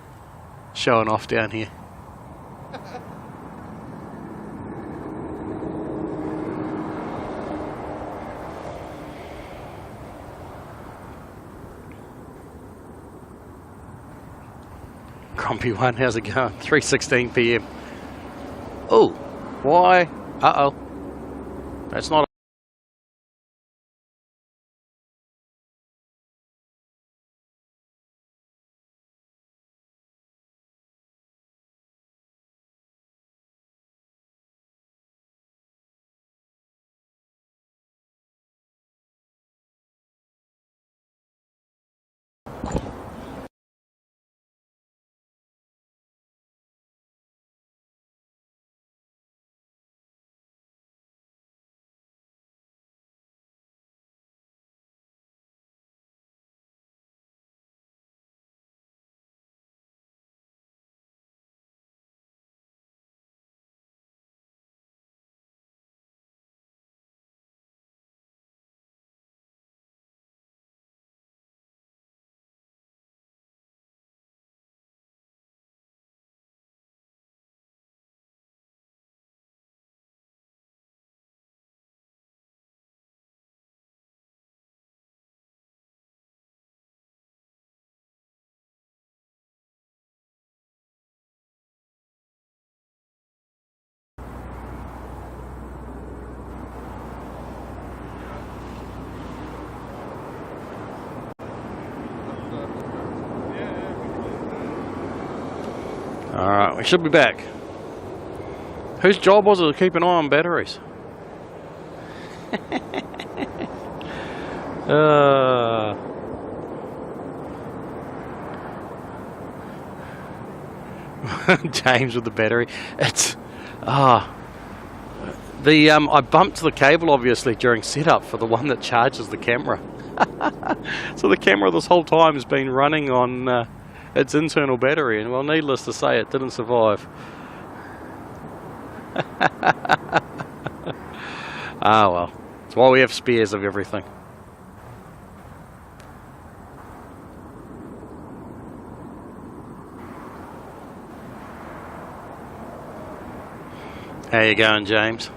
shown off down here. Grumpy one, how's it going? 3:16 PM. Oh, why? Uh-oh. That's not Alright, we should be back. Whose job was it to keep an eye on batteries? James with the battery. It's I bumped the cable obviously during setup for the one that charges the camera. So the camera this whole time has been running on its internal battery, and well, needless to say, it didn't survive. Ah well, it's why we have spares of everything. How you going, James?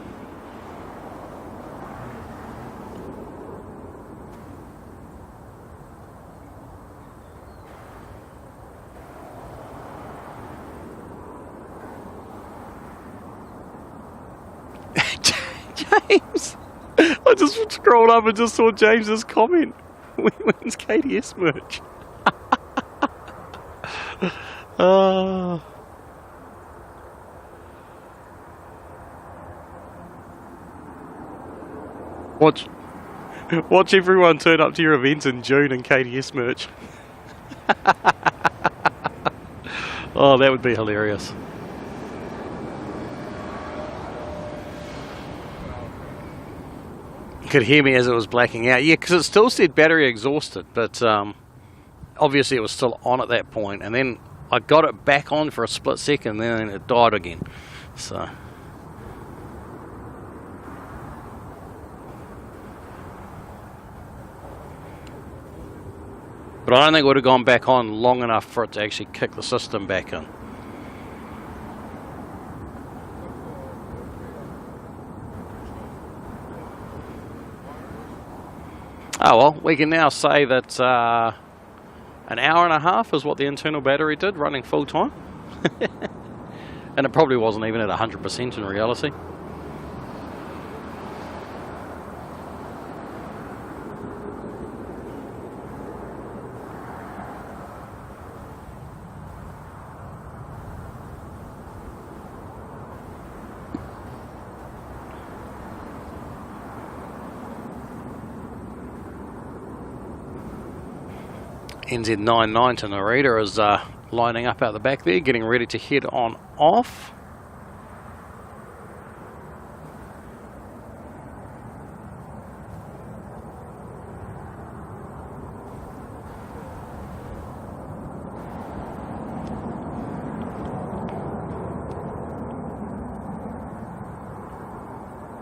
James! I just scrolled up and just saw James's comment. When's KDS merch? Watch everyone turn up to your events in June in KDS merch. Oh, that would be hilarious. You could hear me as it was blacking out. Yeah, because it still said battery exhausted, but obviously it was still on at that point, and then I got it back on for a split second, then it died again. So but I don't think it would have gone back on long enough for it to actually kick the system back in. Oh well, we can now say that an hour and a half is what the internal battery did running full time. And it probably wasn't even at 100% in reality. NZ99 to Narita is lining up out the back there, getting ready to head on off.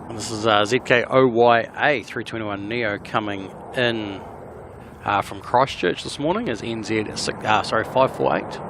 And this is ZKOYA 321 Neo coming in from Christchurch this morning is NZ 548.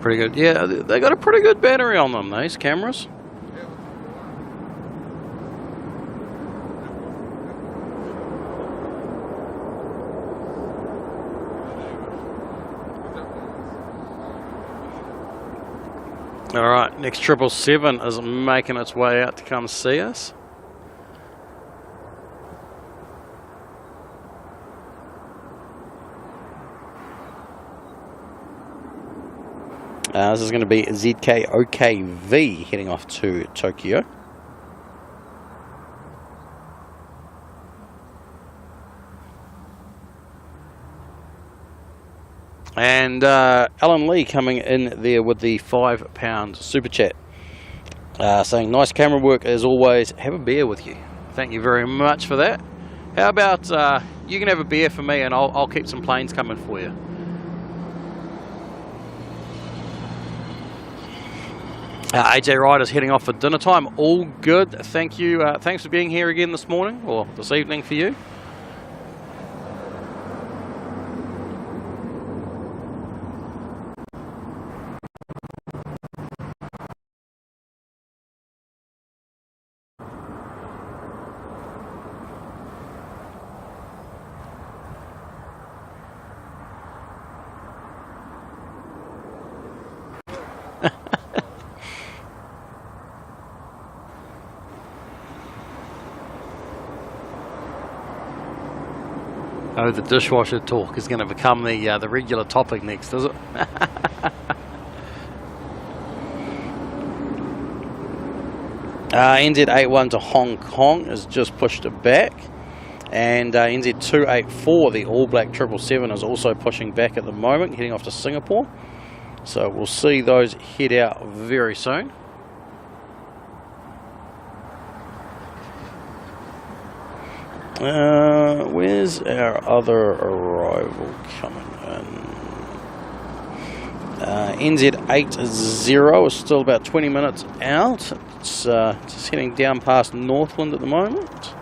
Pretty good. Yeah, they got a pretty good battery on them, these cameras. All right, next 777 is making its way out to come see us. This is going to be ZKOKV heading off to Tokyo. And Alan Lee coming in there with the £5 super chat, saying nice camera work as always. Have a beer with you. Thank you very much for that. How about you can have a beer for me, and I'll keep some planes coming for you. AJ Ryder's heading off for dinner time. All good. Thank you. Thanks for being here again this morning, or this evening for you. Oh, the dishwasher talk is going to become the regular topic next, is it? NZ81 to Hong Kong has just pushed it back, and NZ284, the All Black 777, is also pushing back at the moment, heading off to Singapore. So we'll see those head out very soon. Where's our other arrival coming in? NZ80 is still about 20 minutes out. It's just heading down past Northland at the moment.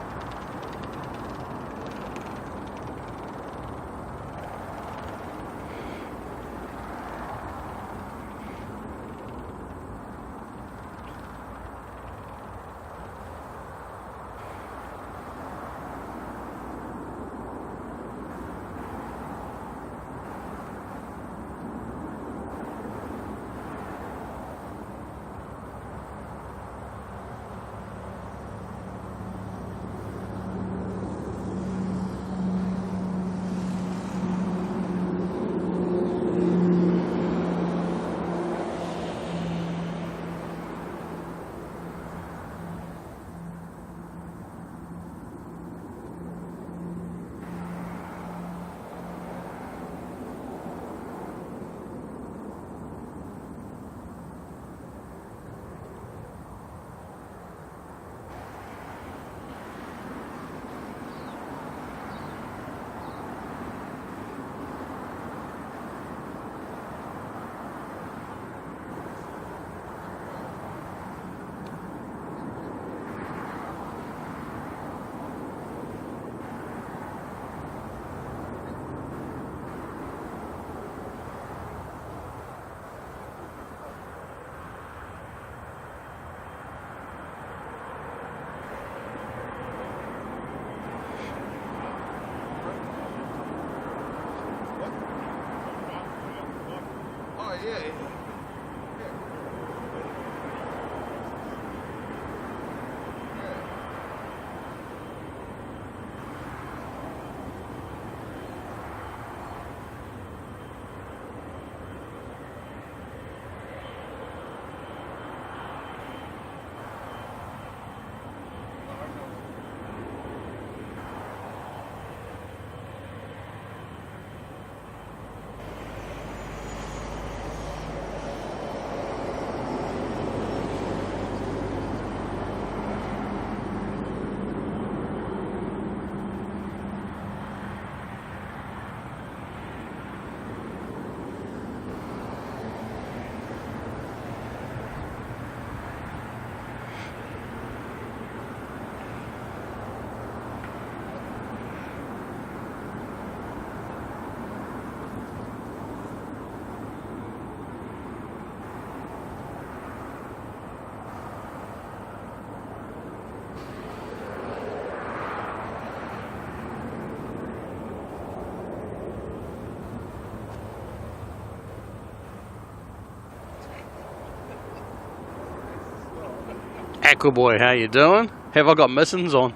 Aqua boy, how you doing? Have I got missins on?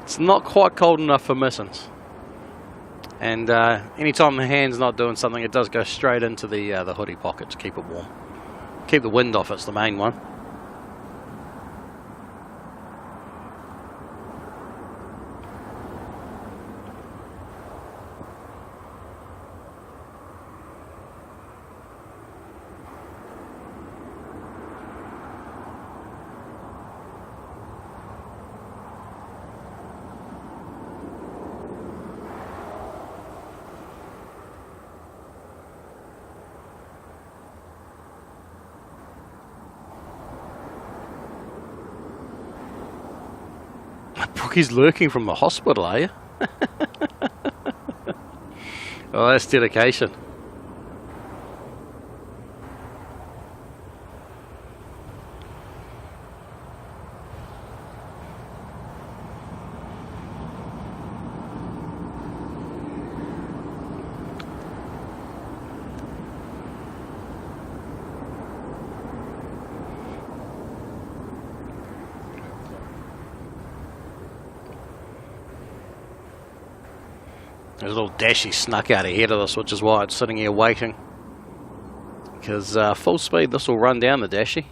It's not quite cold enough for missins. And anytime the hand's not doing something, it does go straight into the hoodie pocket to keep it warm. Keep the wind off, it's the main one. He's lurking from the hospital, are you? Oh, that's dedication. There's a little dashy snuck out ahead of us, which is why it's sitting here waiting. Because full speed, this will run down the dashy.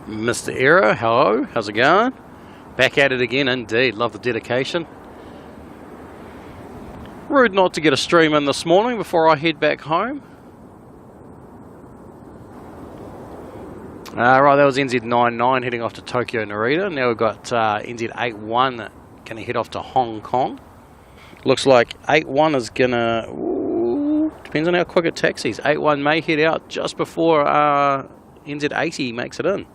Mr. Era, hello, how's it going? Back at it again, indeed. Love the dedication. Rude not to get a stream in this morning before I head back home. Right, that was NZ99 heading off to Tokyo Narita. Now we've got NZ81 going to head off to Hong Kong. Looks like 81 is going to... Depends on how quick it taxis. 81 may head out just before NZ80 makes it in.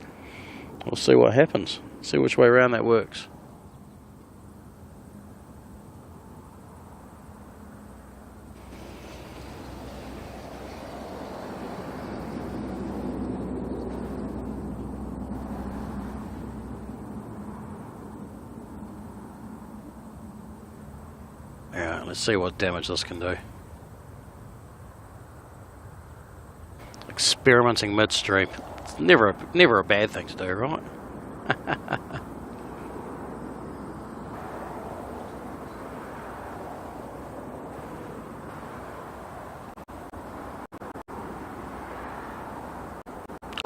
We'll see what happens. See which way around that works. Alright, let's see what damage this can do. Experimenting midstream. It's never a bad thing to do, right?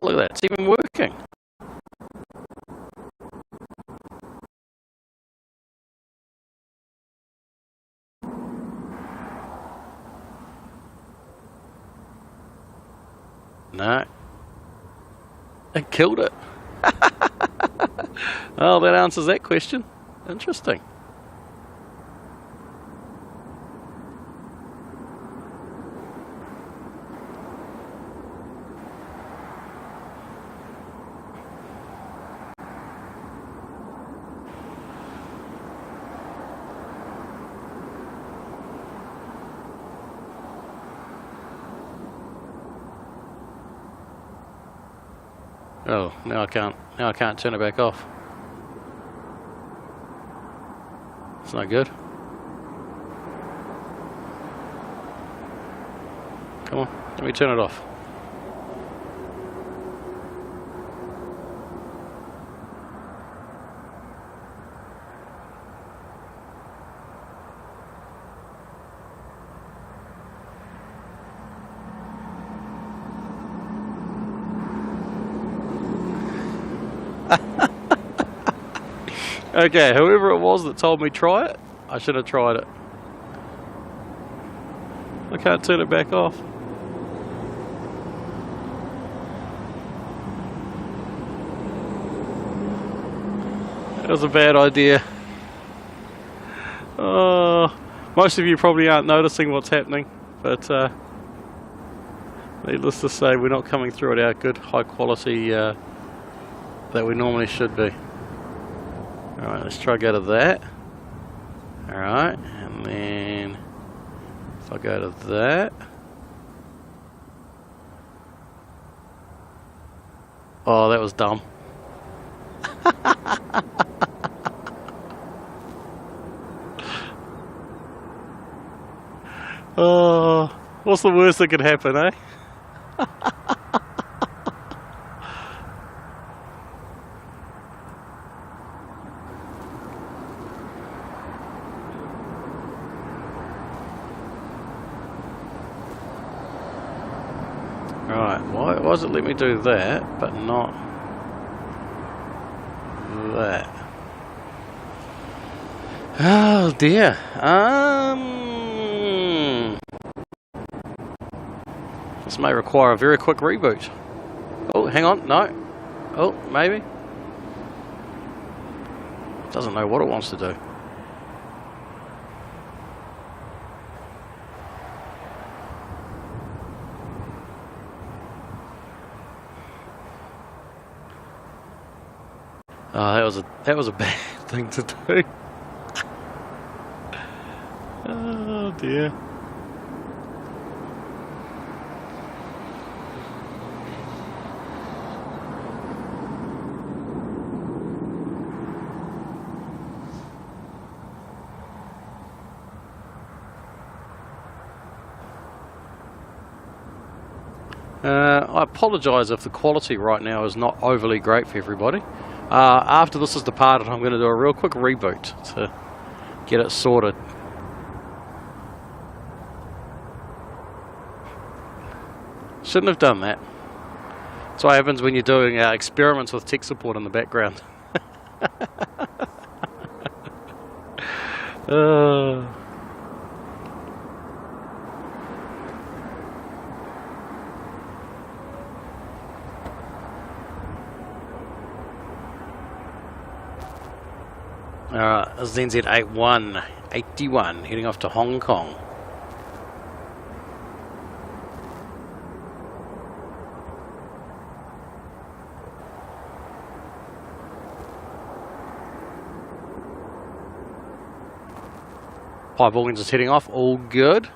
Look at that, it's even working. No. It killed it. Well, that answers that question. Interesting. Oh, now I can't turn it back off. It's not good. Come on, let me turn it off. Okay, whoever it was that told me try it, I should have tried it. I can't turn it back off. That was a bad idea. Oh, most of you probably aren't noticing what's happening, but needless to say, we're not coming through at our good high quality that we normally should be. Alright, let's try go to that. Alright, and then if I go to that. Oh, that was dumb. Oh, what's the worst that could happen, eh? Right, why does it let me do that, but not that? Oh dear. This may require a very quick reboot. Oh, hang on, no. Oh, maybe. Doesn't know what it wants to do. Oh, that was a bad thing to do. Oh dear. I apologise if the quality right now is not overly great for everybody. After this is departed, I'm going to do a real quick reboot to get it sorted. Shouldn't have done that. That's what happens when you're doing experiments with tech support in the background. Alright, this is NZAA 81 heading off to Hong Kong. Pipe organs is heading off, all good.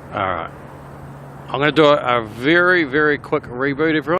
Alright, I'm going to do a very, very quick reboot, everyone.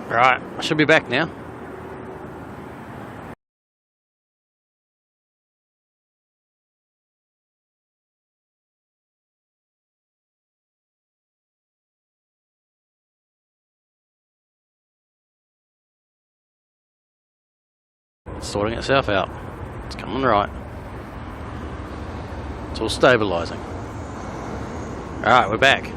Right, I should be back now. It's sorting itself out. It's coming right. It's all stabilising. Alright, we're back.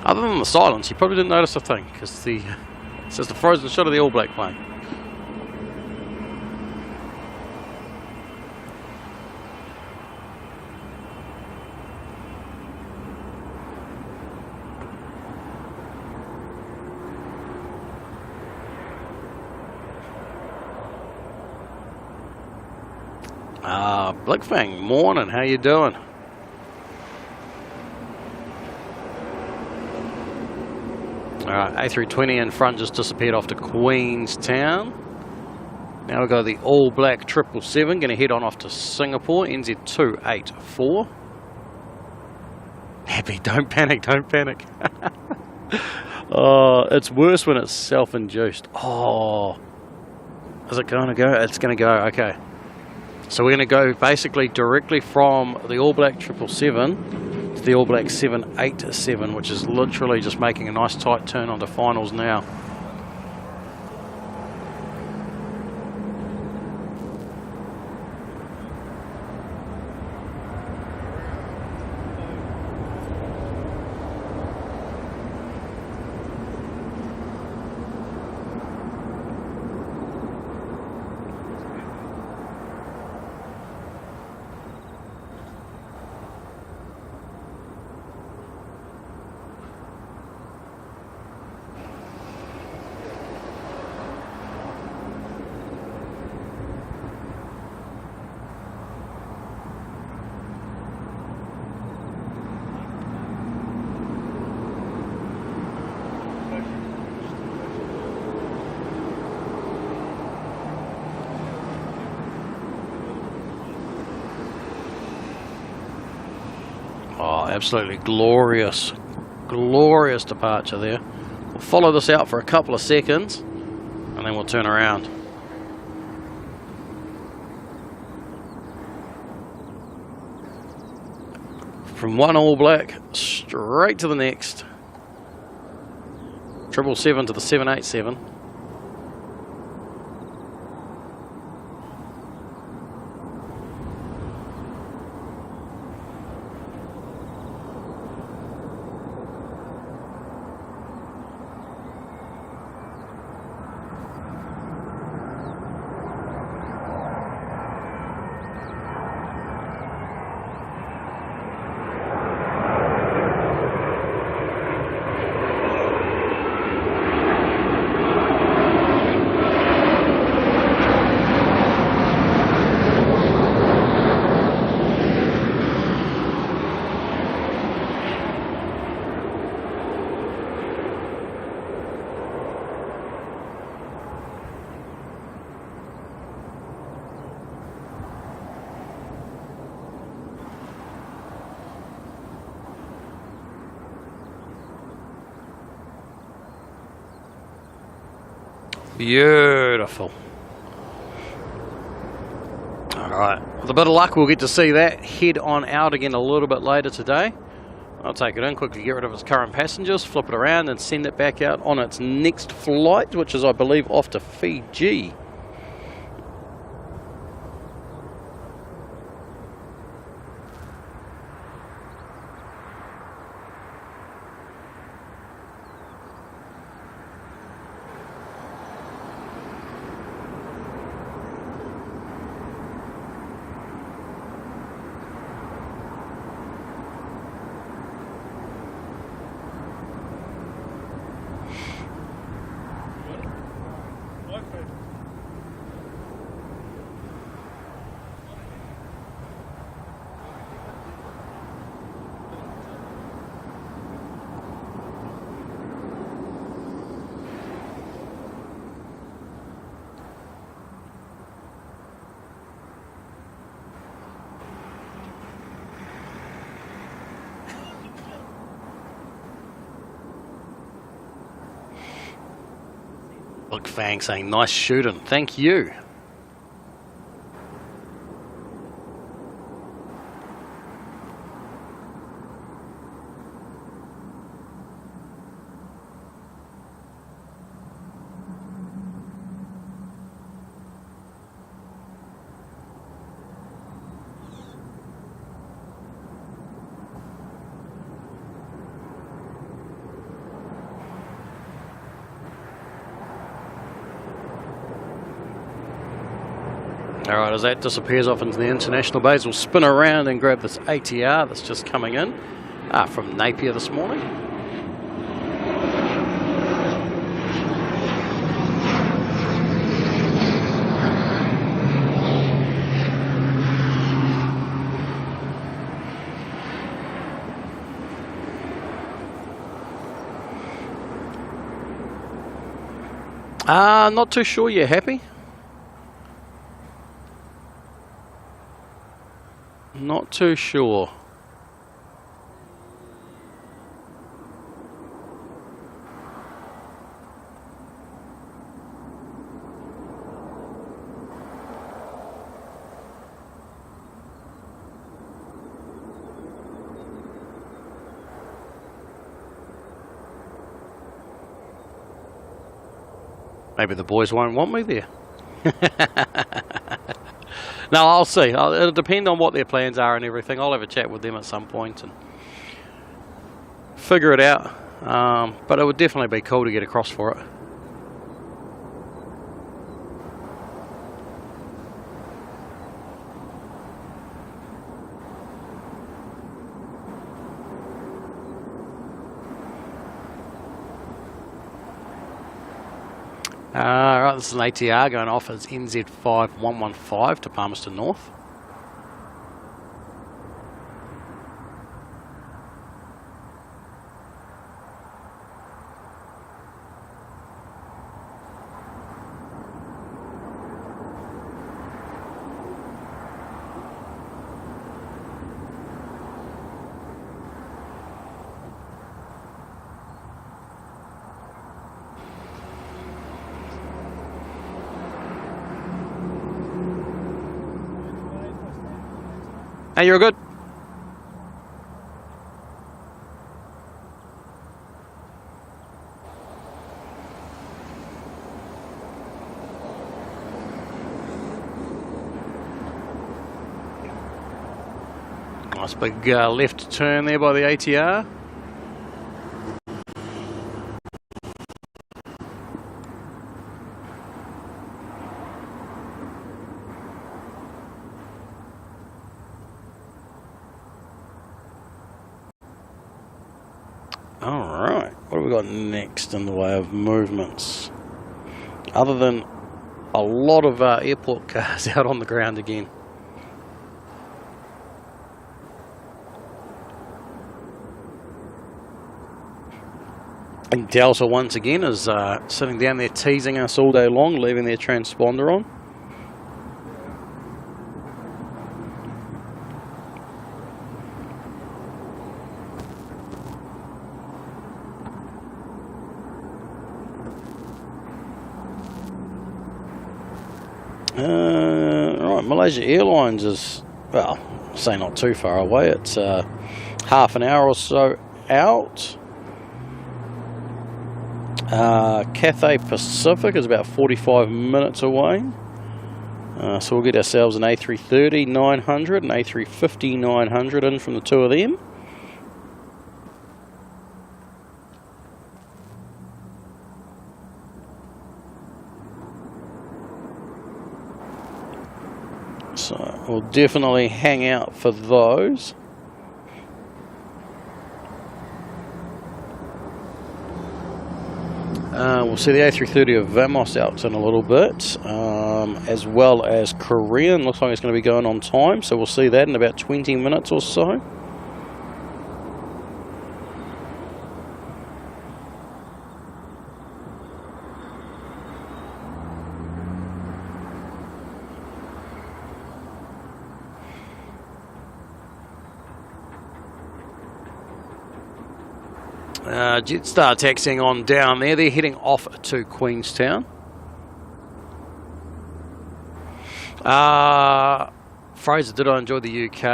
Other than the silence, you probably didn't notice a thing, because it's just a frozen shot of the All Black plane. Blickfang, morning, how you doing? Alright, A320 in front just disappeared off to Queenstown. Now we've got the All Black 777, going to head on off to Singapore, NZ284. Happy, don't panic, don't panic. Oh, it's worse when it's self-induced. Oh, is it going to go? It's going to go, okay. So we're going to go basically directly from the All Black 777 to the All Black 787, which is literally just making a nice tight turn onto finals now. Oh, absolutely glorious, glorious departure there. We'll follow this out for a couple of seconds and then we'll turn around. From one All Black straight to the next. 777 to the 787. Beautiful. Alright, with a bit of luck we'll get to see that head on out again a little bit later today. I'll take it in, quickly get rid of its current passengers, flip it around and send it back out on its next flight, which is I believe off to Fiji. Look, Fang saying nice shooting, thank you. Alright, as that disappears off into the international bays, we'll spin around and grab this ATR that's just coming in from Napier this morning. Not too sure you're happy. Not too sure. Maybe the boys won't want me there. No, I'll see. It'll depend on what their plans are and everything. I'll have a chat with them at some point and figure it out. But it would definitely be cool to get across for it. Right, this is an ATR going off as NZ5115 to Palmerston North. Hey, you're good. Nice big left turn there by the ATR. Alright, what have we got next in the way of movements? Other than a lot of airport cars out on the ground again. And Delta once again is sitting down there teasing us all day long, leaving their transponder on. Right, Malaysia Airlines is, well, say not too far away. It's half an hour or so out. Cathay Pacific is about 45 minutes away. So we'll get ourselves an A330-900 and A350-900 in from the two of them. So we'll definitely hang out for those. We'll see the A330 of Vamos out in a little bit, as well as Korean. Looks like it's going to be going on time, so we'll see that in about 20 minutes or so. Jetstar taxiing on down there. They're heading off to Queenstown. Fraser, did I enjoy the UK?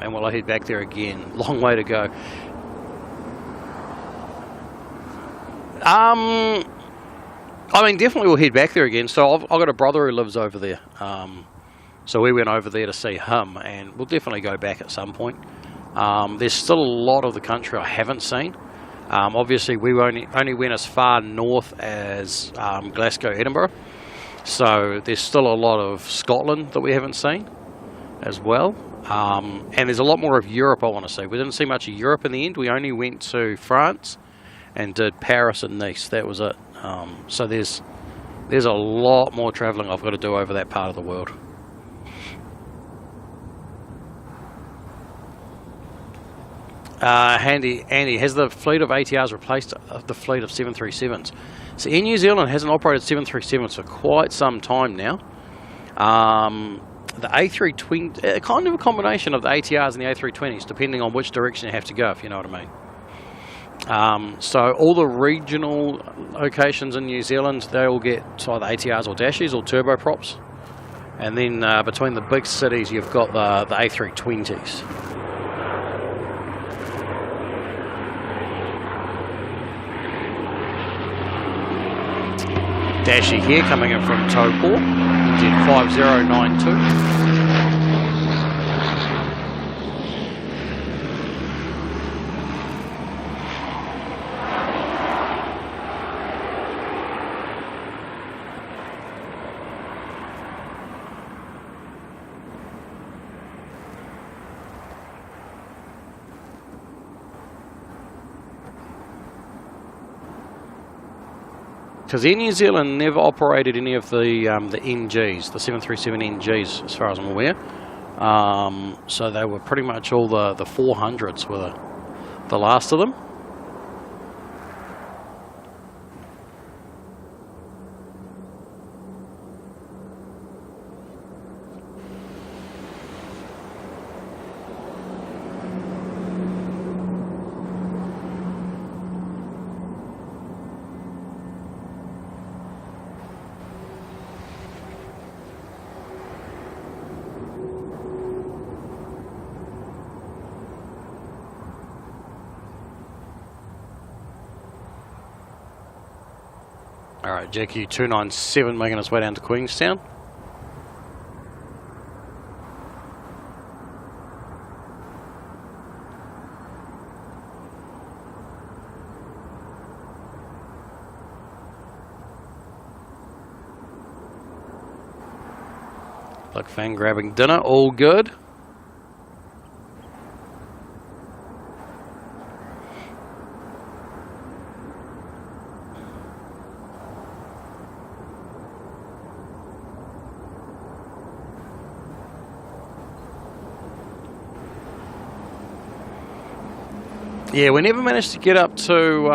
And will I head back there again? Long way to go. I mean, definitely we'll head back there again. So I've got a brother who lives over there. So we went over there to see him, and we'll definitely go back at some point. There's still a lot of the country I haven't seen. Obviously, we only went as far north as Glasgow, Edinburgh. So there's still a lot of Scotland that we haven't seen as well. And there's a lot more of Europe I want to see. We didn't see much of Europe in the end. We only went to France and did Paris and Nice. That was it. So there's a lot more travelling I've got to do over that part of the world. Andy, has the fleet of ATRs replaced the fleet of 737s? So Air New Zealand hasn't operated 737s for quite some time now. The A320, kind of a combination of the ATRs and the A320s, depending on which direction you have to go, if you know what I mean. So all the regional locations in New Zealand, they all get either ATRs or dashes or turboprops. And then between the big cities, you've got the A320s. Dashy here coming in from Taupo, NZ5092. Because Air New Zealand never operated any of the NGs, the 737 NGs, as far as I'm aware. So they were pretty much all the 400s were the last of them. Alright, JQ 297 making its way down to Queenstown. Plug fan grabbing dinner, all good. Yeah, we never managed to get up to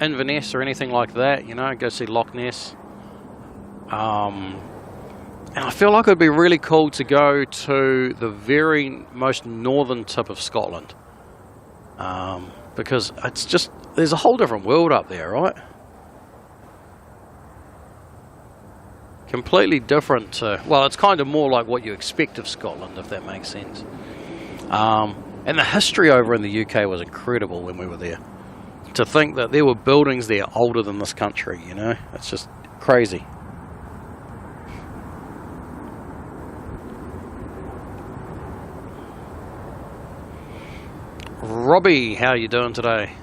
Inverness or anything like that, you know, go see Loch Ness. And I feel like it would be really cool to go to the very most northern tip of Scotland. Because it's just, there's a whole different world up there, right? Completely different to, well, it's kind of more like what you expect of Scotland, if that makes sense. And the history over in the UK was incredible when we were there. To think that there were buildings there older than this country, you know, it's just crazy. Robbie, how are you doing today?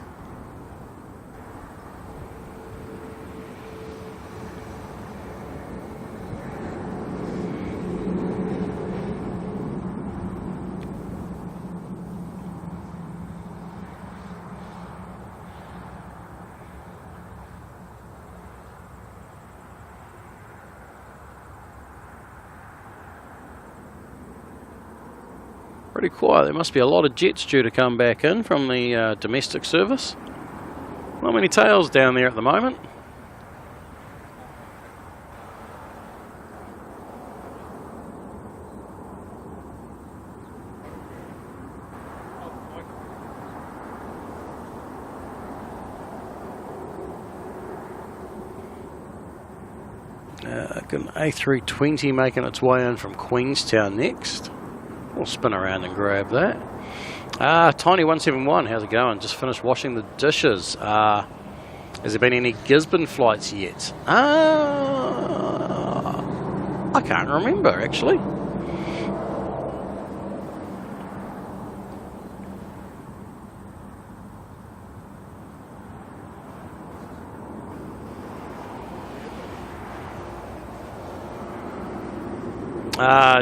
Pretty quiet. There must be a lot of jets due to come back in from the domestic service. Not many tails down there at the moment. Got an A320 making its way in from Queenstown next. We'll spin around and grab that. Tiny171, how's it going? Just finished washing the dishes. Has there been any Gisborne flights yet? I can't remember, actually.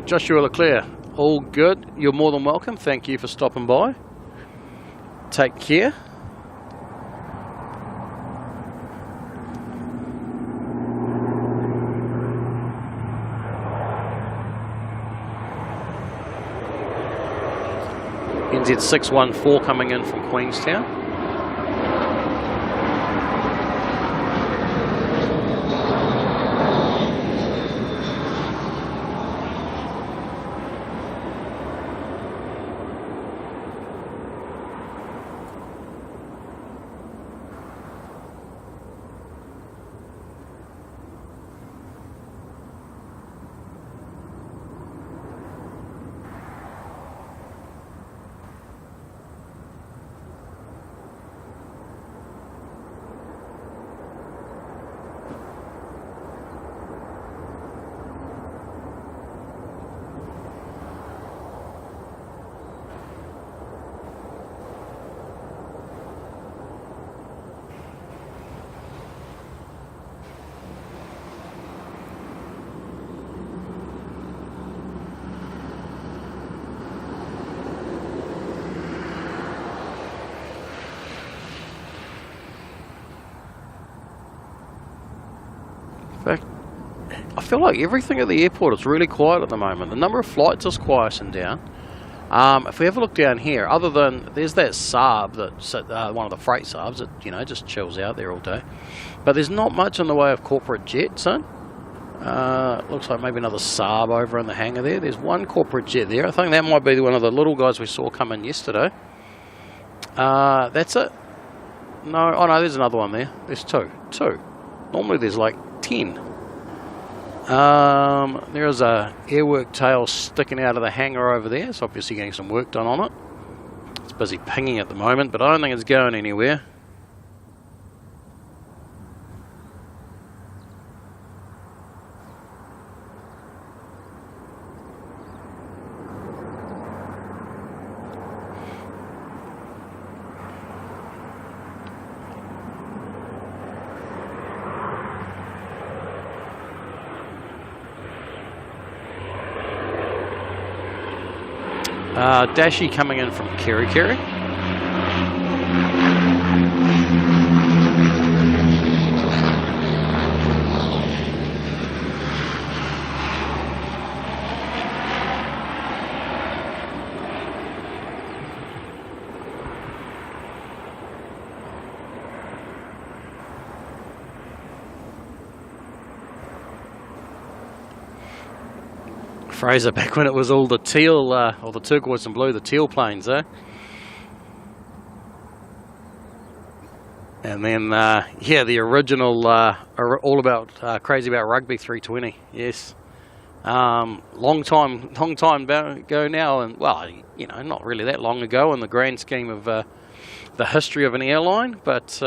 Joshua Leclerc. All good. You're more than welcome. Thank you for stopping by. Take care. NZ614 coming in from Queenstown. fact, I feel like everything at the airport is really quiet at the moment. The number of flights is quieting down. If we have a look down here, other than there's that Saab that's one of the freight Saabs that, you know, just chills out there all day. But there's not much in the way of corporate jets in. Looks like maybe another Saab over in the hangar there. There's one corporate jet there. I think that might be one of the little guys we saw come in yesterday. That's it. No, oh no, there's another one there. There's two. Normally there's like 10. There is a airwork tail sticking out of the hangar over there. It's obviously getting some work done on it. It's busy pinging at the moment, but I don't think it's going anywhere. Dashi coming in from Kiri. Fraser, back when it was all the teal, or the turquoise and blue, the teal planes, eh? And then, yeah, the original, all about, crazy about rugby 320, yes. Long time ago now, and, well, you know, not really that long ago in the grand scheme of the history of an airline, but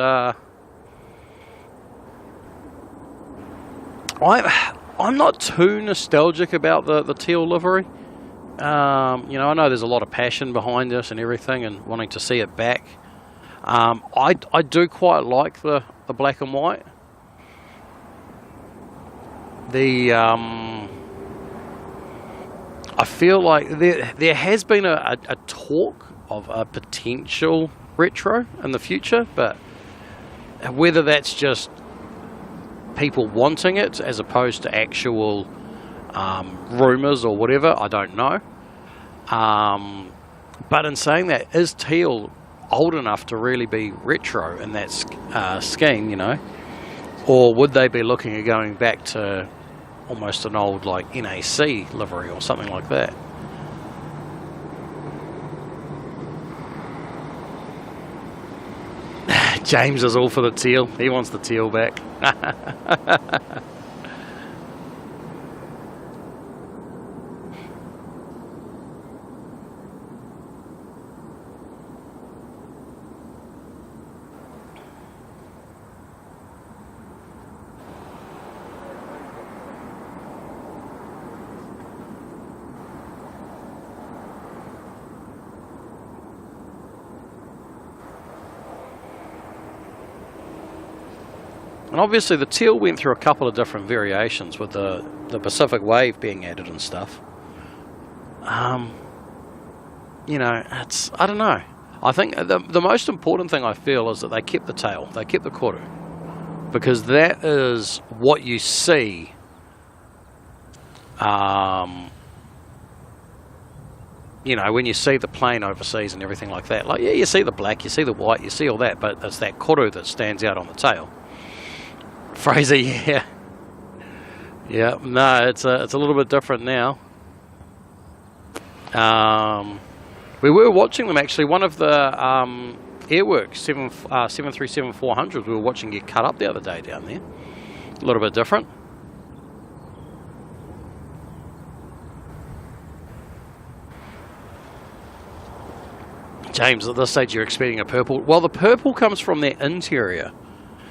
I'm not too nostalgic about the teal livery. You know, I know there's a lot of passion behind this and everything and wanting to see it back. I do quite like the black and white. I feel like there has been a talk of a potential retro in the future, but whether that's just people wanting it as opposed to actual rumours or whatever, I don't know. But in saying that, is teal old enough to really be retro in that scheme, you know? Or would they be looking at going back to almost an old like NAC livery or something like that? James is all for the teal. He wants the teal back. And obviously the teal went through a couple of different variations with the Pacific Wave being added and stuff. You know, I don't know. I think the most important thing I feel is that they kept the tail, they kept the koru, because that is what you see. You know, when you see the plane overseas and everything like that, like, yeah, you see the black, you see the white, you see all that, but it's that koru that stands out on the tail. Fraser, yeah. Yeah, no, it's a little bit different now. We were watching them actually. One of the Airworks 737-400s we were watching get cut up the other day down there. A little bit different. James, at this stage you're expecting a purple. Well, the purple comes from their interior.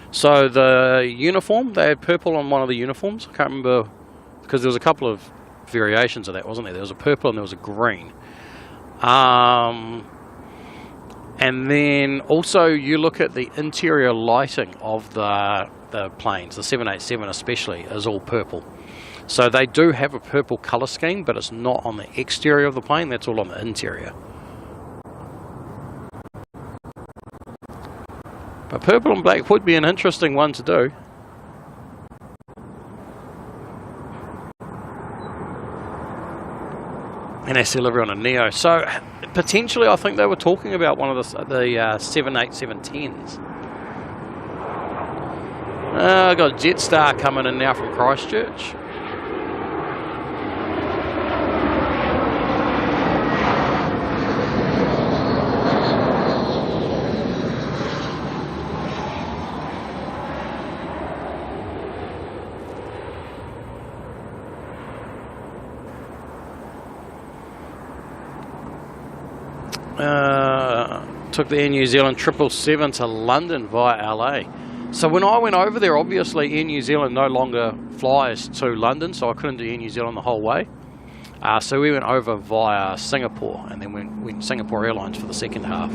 So the uniform, they had purple on one of the uniforms. I can't remember, because there was a couple of variations of that, wasn't there? There was a purple and there was a green. And then also you look at the interior lighting of the planes, the 787 especially, is all purple. So they do have a purple colour scheme, but it's not on the exterior of the plane, that's all on the interior. But purple and black would be an interesting one to do. And that's delivery on a Neo. So potentially, I think they were talking about one of the 787-10s. I've got Jetstar coming in now from Christchurch. Took the Air New Zealand 777 to London via LA. So when I went over there, obviously Air New Zealand no longer flies to London, so I couldn't do Air New Zealand the whole way. So we went over via Singapore, and then went Singapore Airlines for the second half.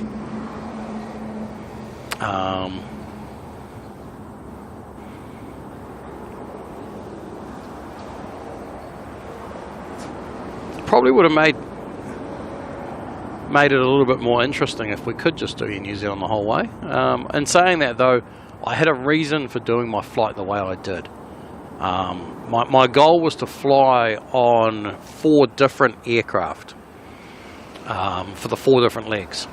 Probably would have made it a little bit more interesting if we could just do Air New Zealand the whole way. In saying that though, I had a reason for doing my flight the way I did. My goal was to fly on 4 different aircraft for the 4 different legs.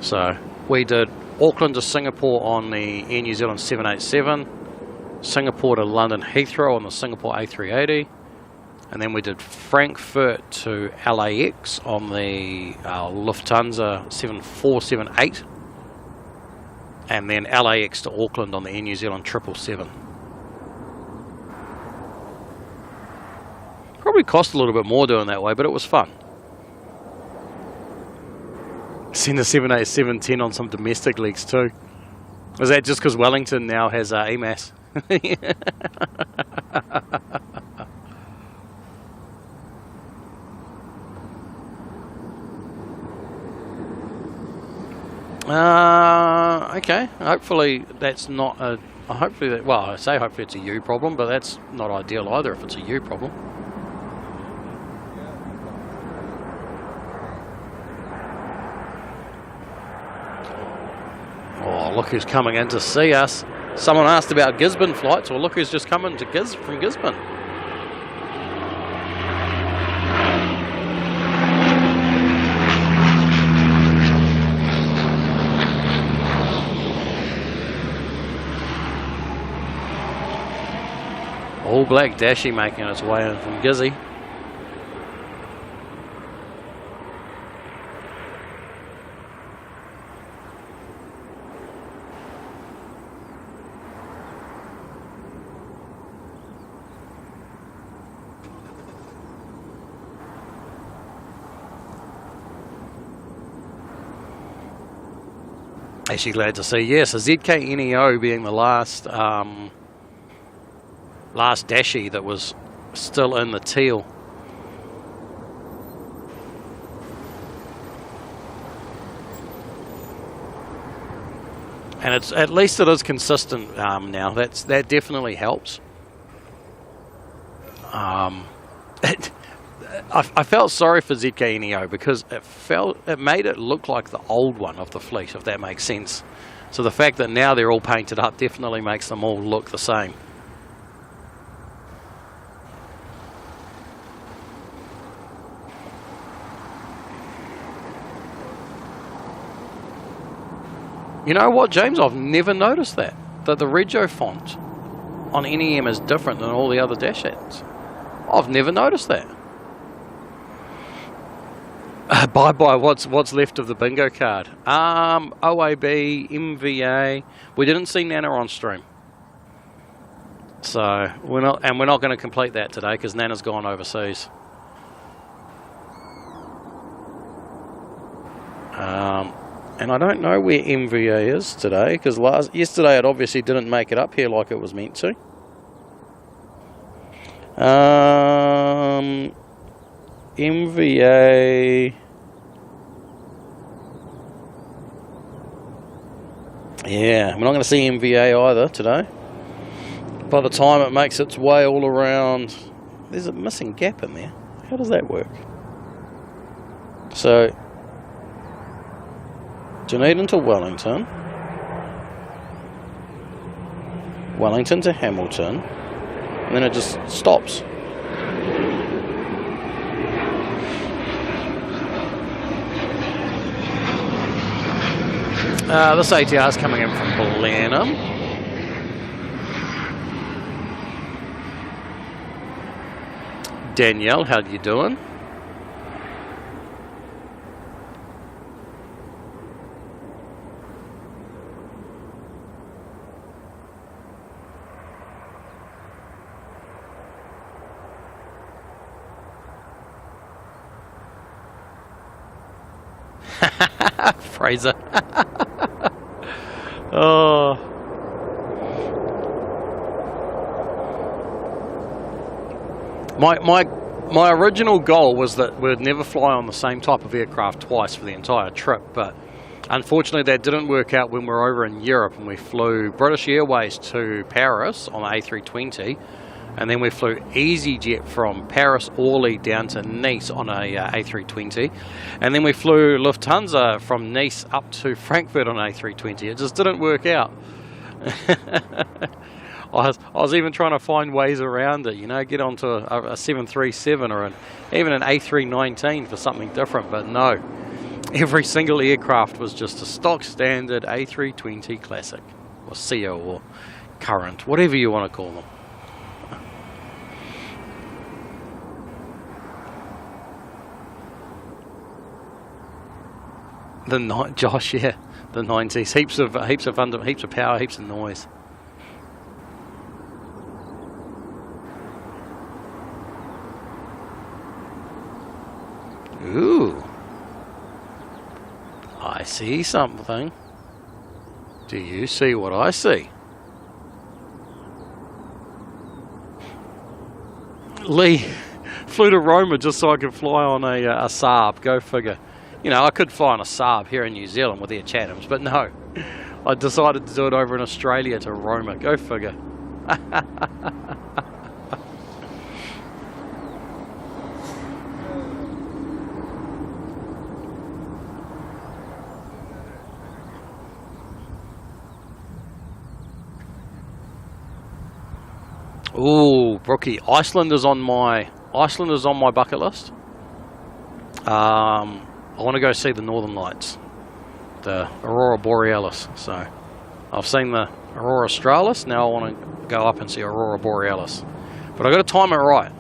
So we did Auckland to Singapore on the Air New Zealand 787, Singapore to London Heathrow on the Singapore A380, and then we did Frankfurt to LAX on the Lufthansa 7478, and then LAX to Auckland on the Air New Zealand 777. Probably cost a little bit more doing that way, but it was fun. Send the 787-10 on some domestic legs too. Is that just because Wellington now has EMAS? Okay. Hopefully that's not a. Hopefully that. Well, I say hopefully it's a you problem, but that's not ideal either if it's a you problem. Oh, look who's coming in to see us. Someone asked about Gisborne flights. Well, look who's just coming to from Gisborne. All black Dashi making its way in from Gizzy. Actually glad to see, yes, a ZK-NEO being the last last Dashi that was still in the teal. And it's at least it is consistent now. That definitely helps. I felt sorry for ZK-NEO because it made it look like the old one of the fleet, if that makes sense. So the fact that now they're all painted up definitely makes them all look the same. You know what, James? I've never noticed that the Regio font on NEM is different than all the other dash ads. I've never noticed that. Bye-bye, what's left of the bingo card? OAB, MVA. We didn't see Nana on stream. So, we're not going to complete that today because Nana's gone overseas. And I don't know where MVA is today because yesterday it obviously didn't make it up here like it was meant to. MVA. Yeah, we're not going to see MVA either today. By the time it makes its way all around, there's a missing gap in there. How does that work? So, Dunedin to Wellington. Wellington to Hamilton. And then it just stops. This ATR is coming in from Blenheim. Danielle, how you doing? Fraser. Oh. My original goal was that we'd never fly on the same type of aircraft twice for the entire trip, but unfortunately that didn't work out when we were over in Europe, and we flew British Airways to Paris on the A320, and then we flew EasyJet from Paris Orly down to Nice on a A320, and then we flew Lufthansa from Nice up to Frankfurt on A320. It just didn't work out. I was even trying to find ways around it, you know, get onto a 737 or even an A319 for something different, but no. Every single aircraft was just a stock standard A320 Classic, or CO, or Current, whatever you want to call them. Josh, yeah, the 90s, heaps of power, heaps of noise. Ooh, I see something. Do you see what I see? Lee flew to Roma just so I could fly on a Saab. Go figure. You know, I could fly on a Saab here in New Zealand with Air Chathams, but no. I decided to do it over in Australia to Roma. Go figure. Ooh, Brookie, Iceland is on my bucket list. I want to go see the Northern Lights, the Aurora Borealis. So I've seen the Aurora Australis, now I want to go up and see Aurora Borealis. But I've got to time it right.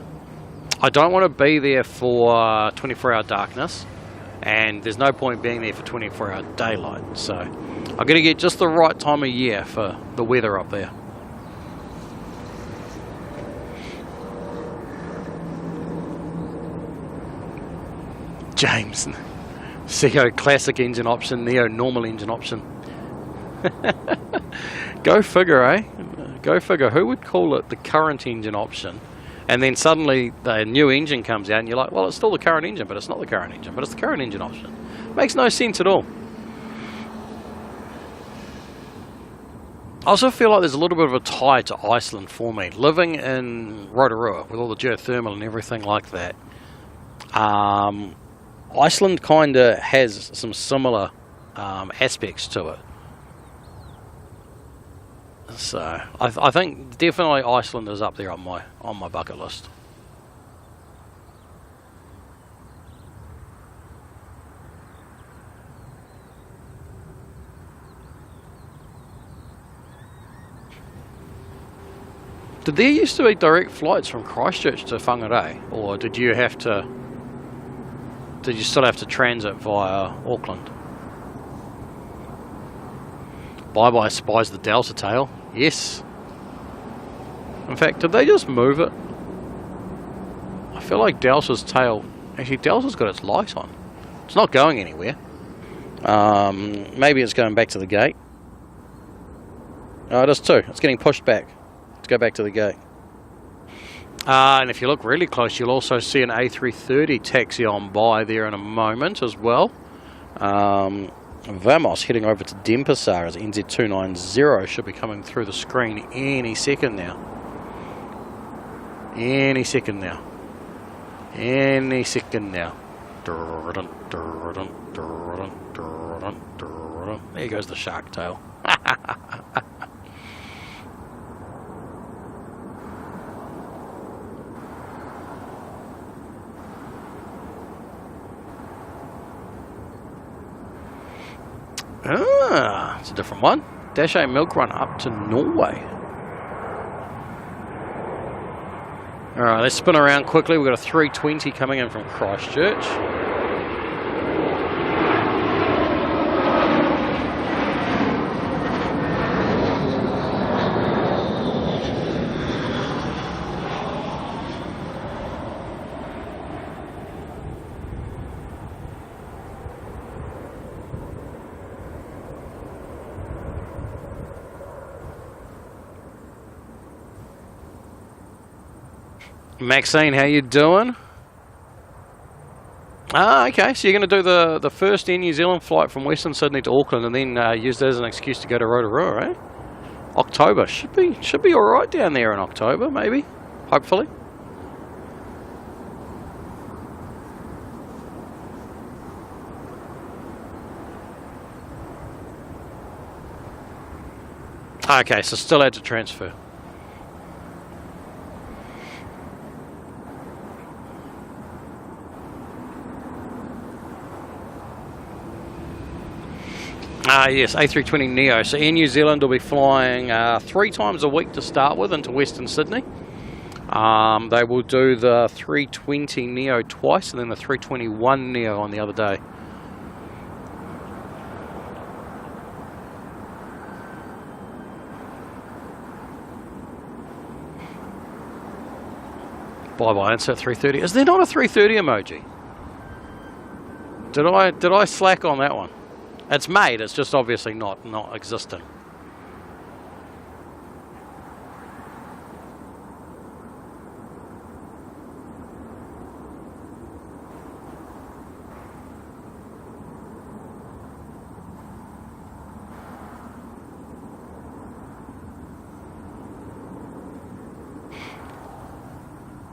I don't want to be there for 24-hour darkness, and there's no point being there for 24-hour daylight. So I've got to get just the right time of year for the weather up there. James, CO classic engine option, Neo normal engine option. Go figure, eh? Go figure. Who would call it the current engine option? And then suddenly the new engine comes out and you're like, well, it's still the current engine, but it's not the current engine, but it's the current engine option. Makes no sense at all. I also feel like there's a little bit of a tie to Iceland for me. Living in Rotorua with all the geothermal and everything like that. Iceland kind of has some similar aspects to it. So I think definitely Iceland is up there on my bucket list. Did there used to be direct flights from Christchurch to Whangarei, or did you still have to transit via Auckland? Bye-bye spies the Delta tail. Yes. In fact, did they just move it? I feel like Delta's tail... Actually, Delta's got its light on. It's not going anywhere. Maybe it's going back to the gate. Oh, it is too. It's getting pushed back. Let's go back to the gate. And if you look really close, you'll also see an A330 taxi on by there in a moment as well. Vamos heading over to Denpasar as NZ290 should be coming through the screen any second now. Any second now. Any second now. There goes the shark tail. Ah, it's a different one. Dash 8 milk run up to Norway. Alright, let's spin around quickly. We've got a 320 coming in from Christchurch. Maxine, how you doing? Ah, okay. So you're going to do the first Air New Zealand flight from Western Sydney to Auckland, and then use that as an excuse to go to Rotorua, eh? October should be all right down there in October, maybe, hopefully. Okay, so still had to transfer. Yes, A320neo. So Air New Zealand will be flying 3 times a week to start with into Western Sydney. They will do the 320neo twice and then the 321neo on the other day. Bye-bye, insert 330. Is there not a 330 emoji? Did I slack on that one? It's made, it's just obviously not existing.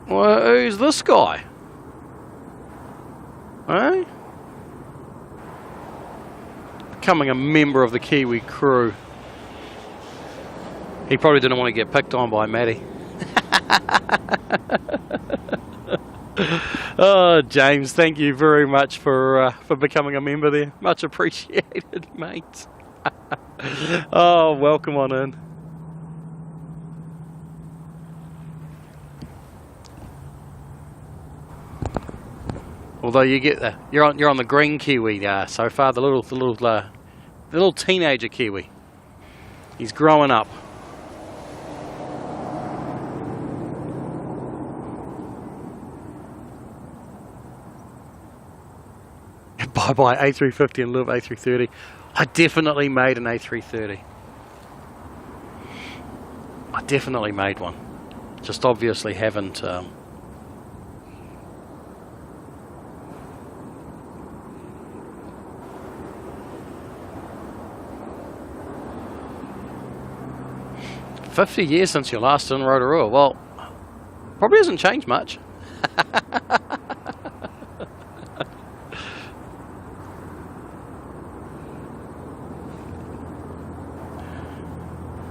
Well, who's this guy? Eh? Becoming a member of the Kiwi crew. He probably didn't want to get picked on by Maddie. Oh, James, thank you very much for becoming a member there. Much appreciated, mate. Oh, welcome on in. Although you get you're on the green Kiwi so far, the little teenager Kiwi. He's growing up. Bye A350 and live A330. I definitely made an A330. I definitely made one. Just obviously haven't. 50 years since you last in Rotorua. Well, probably hasn't changed much.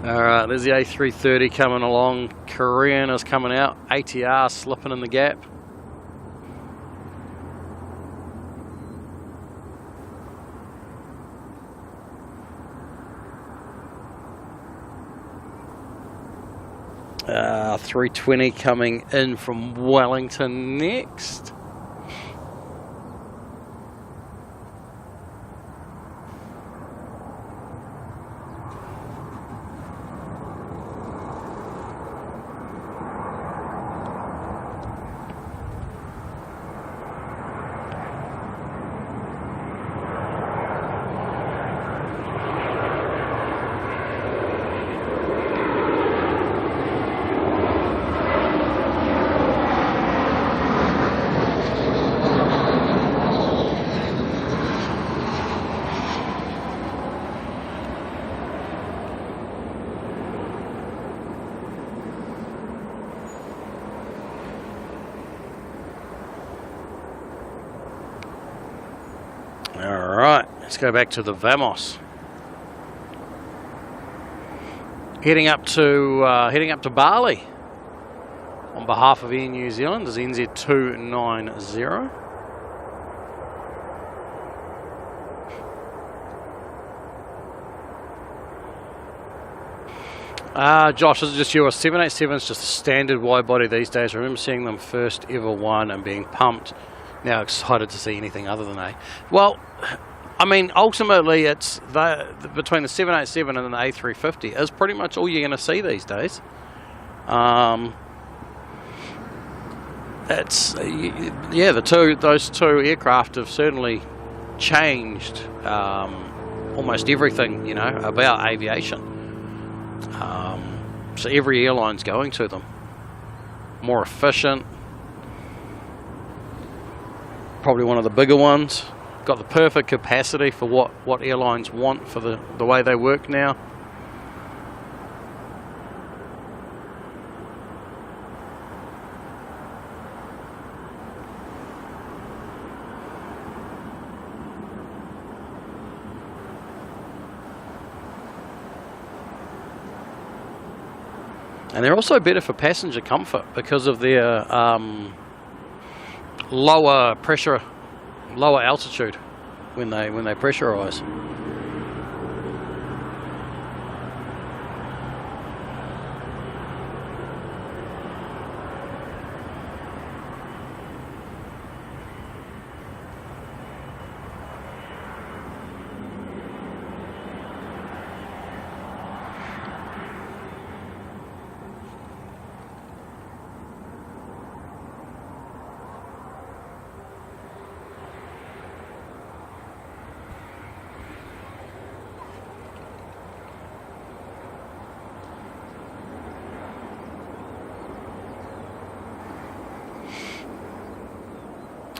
Alright, there's the A330 coming along. Korean is coming out. ATR slipping in the gap. Uh, 320 coming in from Wellington next. Alright, let's go back to the Vamos. Heading up to Bali on behalf of Air New Zealand is NZ290. Josh, is it just yours? 787 is just a standard wide body these days. I remember seeing them first ever one and being pumped. Now excited to see anything other than A. Well, I mean, ultimately, it's between the 787 and the A350 is pretty much all you're going to see these days. Those two aircraft have certainly changed almost everything, about aviation. So every airline's going to them. More efficient. Probably one of the bigger ones. Got the perfect capacity for what airlines want for the way they work now. And they're also better for passenger comfort because of their lower pressure, lower altitude when they pressurize.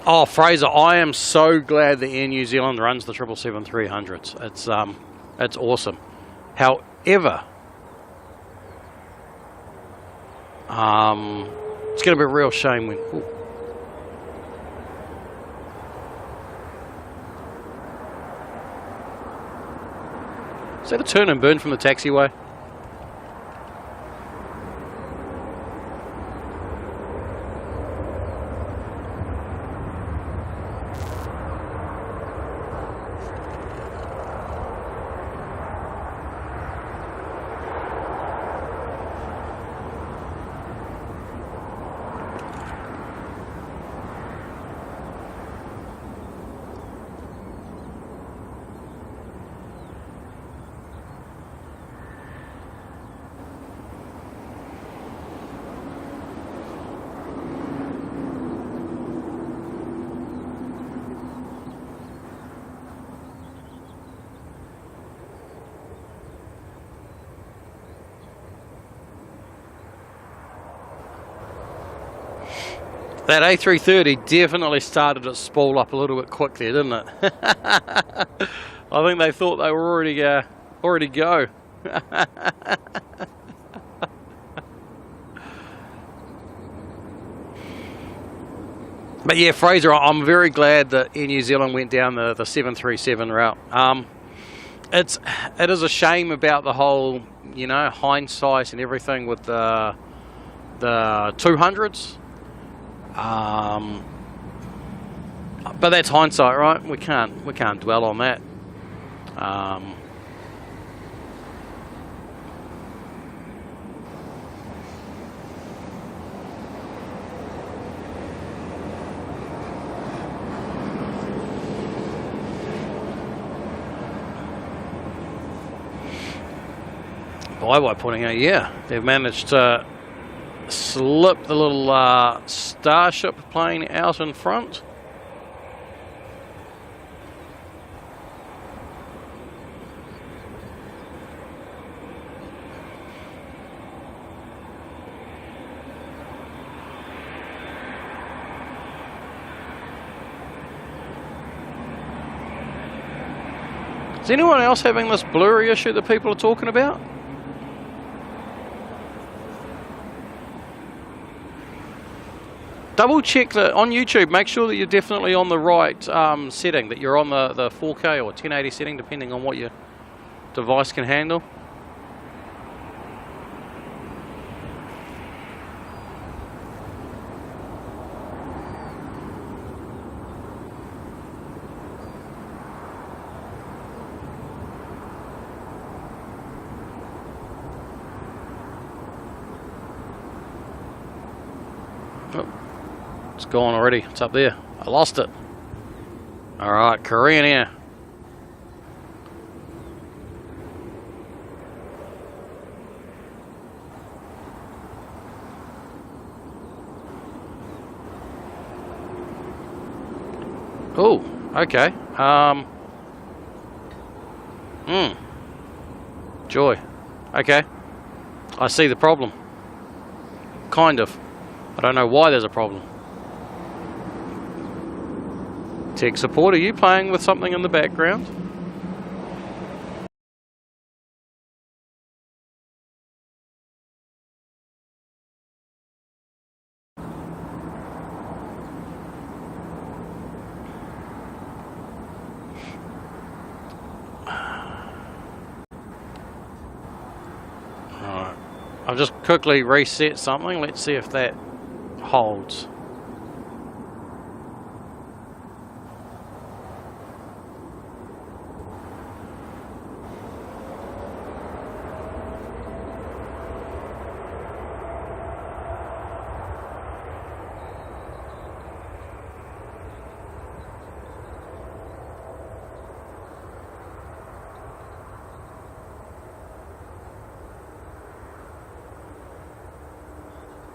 Oh, Fraser, I am so glad that Air New Zealand runs the 777-300s. It's awesome. However, it's going to be a real shame when... Ooh. Is that a turn and burn from the taxiway? That A330 definitely started its spool up a little bit quick there, didn't it? I think they thought they were already go. But yeah, Fraser, I'm very glad that Air New Zealand went down the 737 route. It is a shame about the whole, hindsight and everything with the 200s. But that's hindsight, right? We can't dwell on that. By pointing out, yeah, they've managed to slip the little Starship plane out in front. Is anyone else having this blurry issue that people are talking about? Double check that on YouTube, make sure that you're definitely on the right setting, that you're on the 4K or 1080 setting, depending on what your device can handle. It's gone already. It's up there. I lost it. Alright, Korean Air. Oh, okay. Joy. Okay. I see the problem. Kind of. I don't know why there's a problem. Tech support, are you playing with something in the background? Alright. I'll just quickly reset something. Let's see if that holds.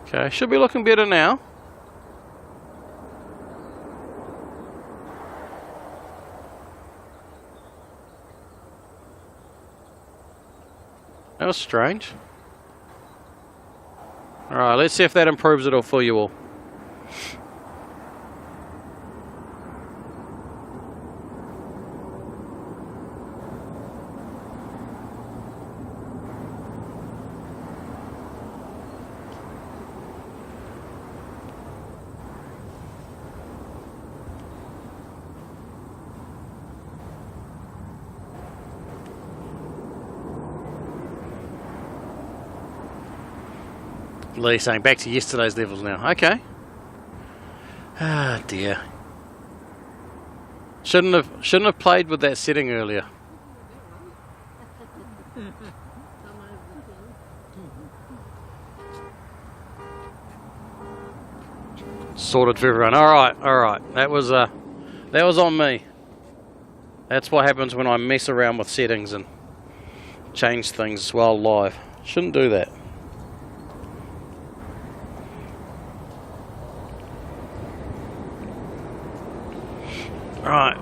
Okay, should be looking better now. That was strange. Alright, let's see if that improves it all for you all. Lee saying back to yesterday's levels now. Okay. Ah dear. Shouldn't have played with that setting earlier. Sorted for everyone. Alright. That was on me. That's what happens when I mess around with settings and change things while live. Shouldn't do that. Right,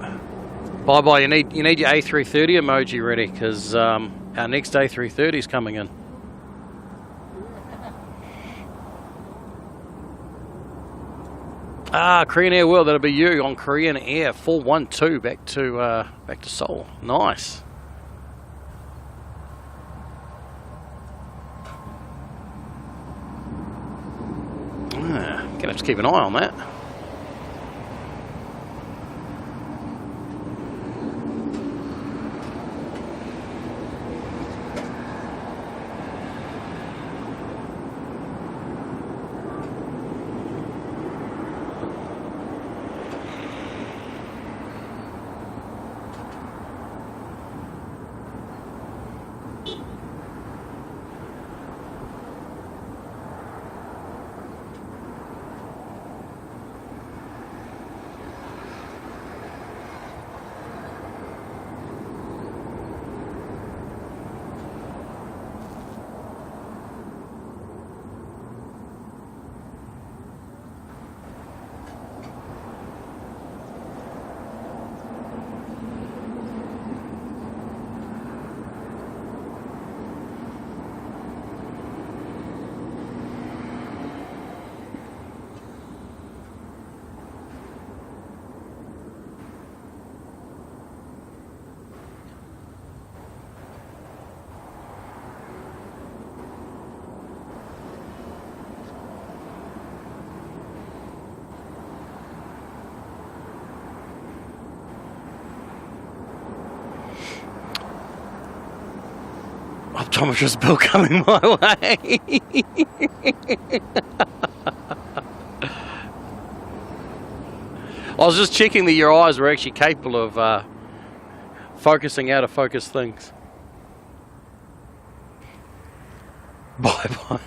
bye. You need your A330 emoji ready because our next A330 is coming in. Korean Air World. That'll be you on Korean Air 412 back to Seoul. Nice. Gonna have to keep an eye on that. Optometrist bill coming my way. I was just checking that your eyes were actually capable of focusing out of focus things. Bye-bye.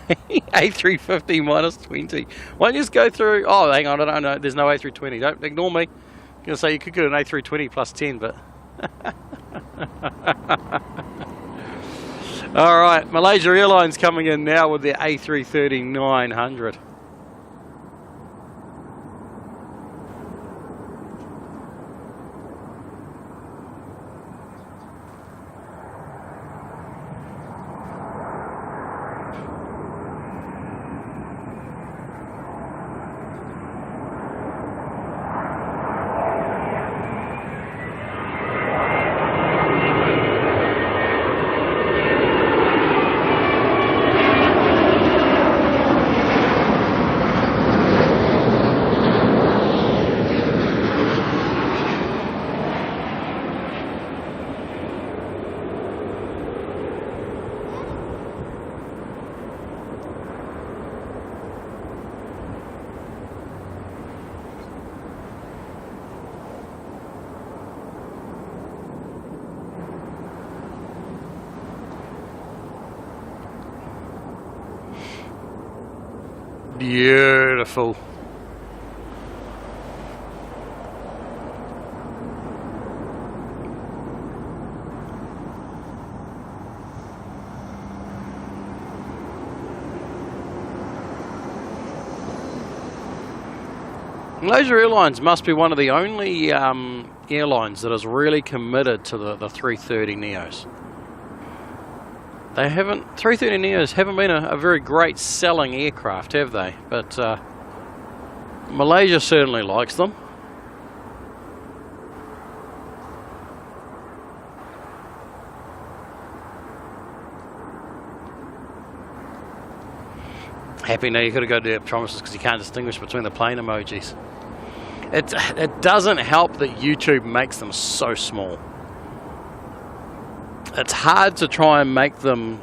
A350 minus 20. Why don't you just go through... Oh, hang on, I don't know. There's no A320. Don't ignore me. I'm going to say you could get an A320 plus 10, but... Alright, Malaysia Airlines coming in now with their A330-900. Beautiful. Malaysia Airlines must be one of the only airlines that is really committed to the 330 Neos. They haven't, 330 Neos haven't been a very great selling aircraft, have they? But Malaysia certainly likes them. Happy now you could have got to promises because you can't distinguish between the plane emojis. It doesn't help that YouTube makes them so small. It's hard to try and make them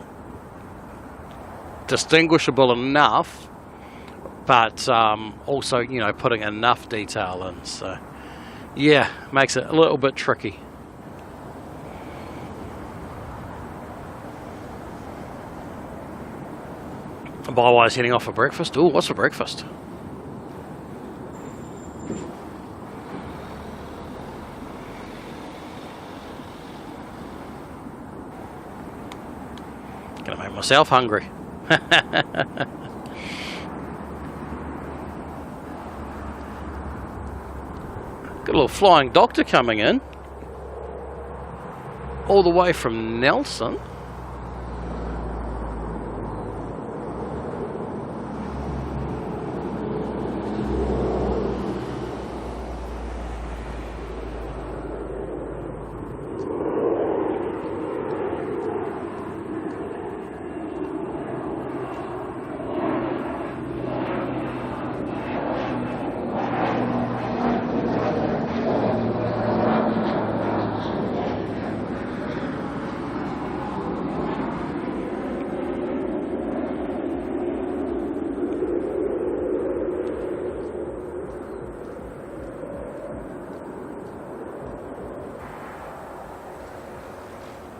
distinguishable enough, but also, you know, putting enough detail in. So, yeah, makes it a little bit tricky. Bywise heading off for breakfast. Ooh, what's for breakfast? Gonna make myself hungry. Got a little flying doctor coming in. All the way from Nelson.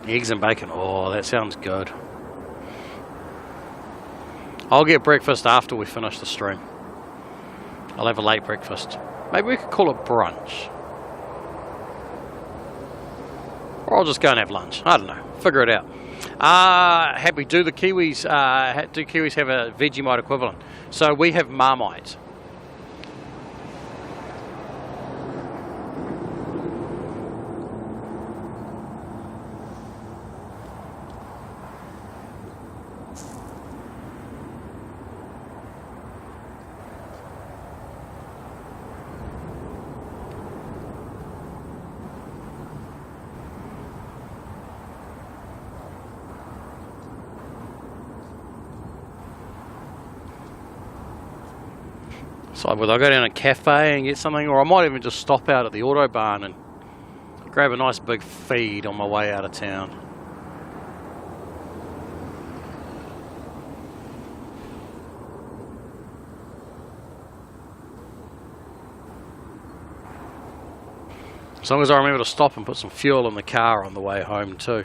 Eggs and bacon. Oh, that sounds good. I'll get breakfast after we finish the stream. I'll have a late breakfast. Maybe we could call it brunch. Or I'll just go and have lunch. I don't know. Figure it out. Happy. Do the Kiwis, do Kiwis have a Vegemite equivalent? So we have Marmite. So whether I go down a cafe and get something, or I might even just stop out at the Autobahn and grab a nice big feed on my way out of town. As long as I remember to stop and put some fuel in the car on the way home too.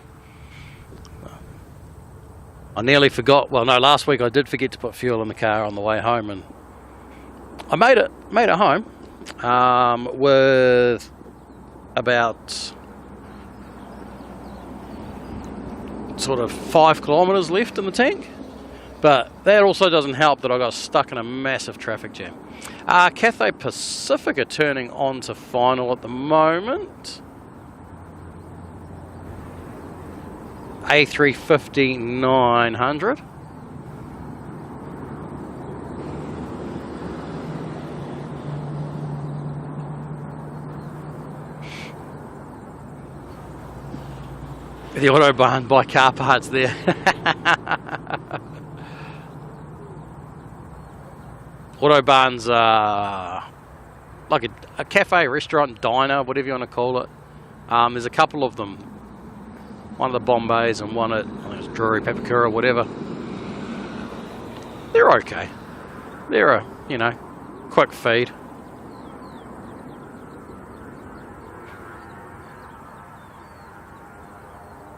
I nearly forgot. Well, no, last week I did forget to put fuel in the car on the way home, and I made it home with about sort of 5 kilometres left in the tank. But that also doesn't help that I got stuck in a massive traffic jam. Cathay Pacific are turning on to final at the moment. A350 900. The Autobahn by car parts there. Autobahn's like a cafe, restaurant, diner, whatever you want to call it. There's a couple of them. One at the Bombays and one at, I think it's Drury, Papakura, whatever. They're okay. They're a, you know, quick feed.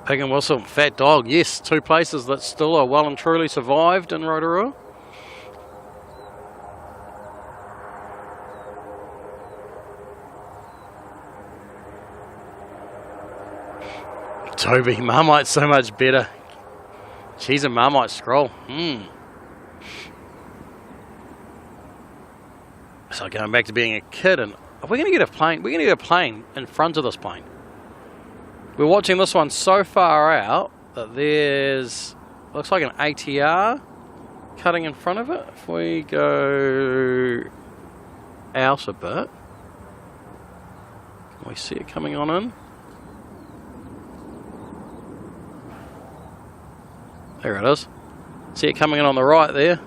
Pig and Whistle, Fat Dog, yes, 2 places that still are well and truly survived in Rotorua. Toby, Marmite's so much better. Cheese and Marmite scroll. So going back to being a kid, and are we going to get a plane? We're going to get a plane in front of this plane. We're watching this one so far out that there's, looks like an ATR cutting in front of it. If we go out a bit, can we see it coming on in? There it is. See it coming in on the right there.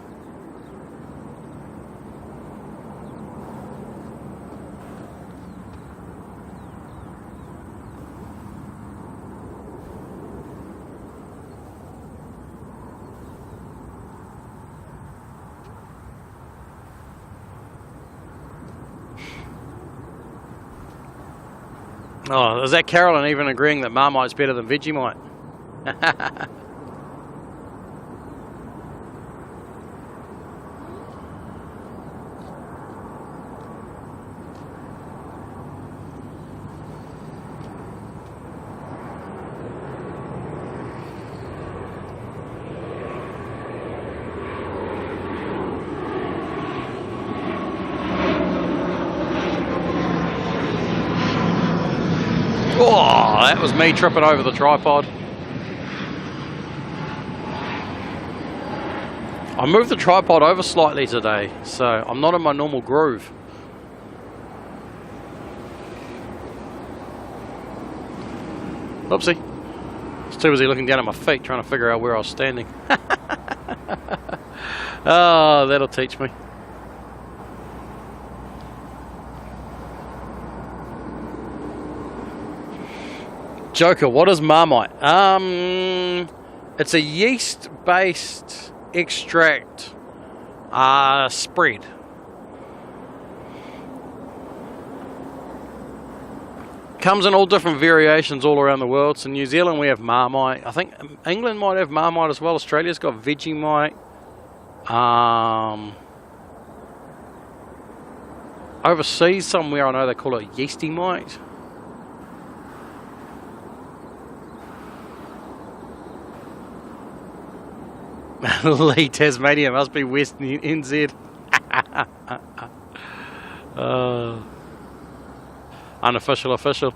Oh, is that Carolyn even agreeing that Marmite's better than Vegemite? Oh, that was me tripping over the tripod. I moved the tripod over slightly today, so I'm not in my normal groove. Oopsie. I was too busy looking down at my feet trying to figure out where I was standing. Oh, that'll teach me. Joker, what is Marmite? It's a yeast-based extract spread. Comes in all different variations all around the world. So New Zealand we have Marmite. I think England might have Marmite as well. Australia's got Vegemite. Overseas somewhere I know they call it Yeasty-mite. Lee, Tasmania must be West NZ. Unofficial, official.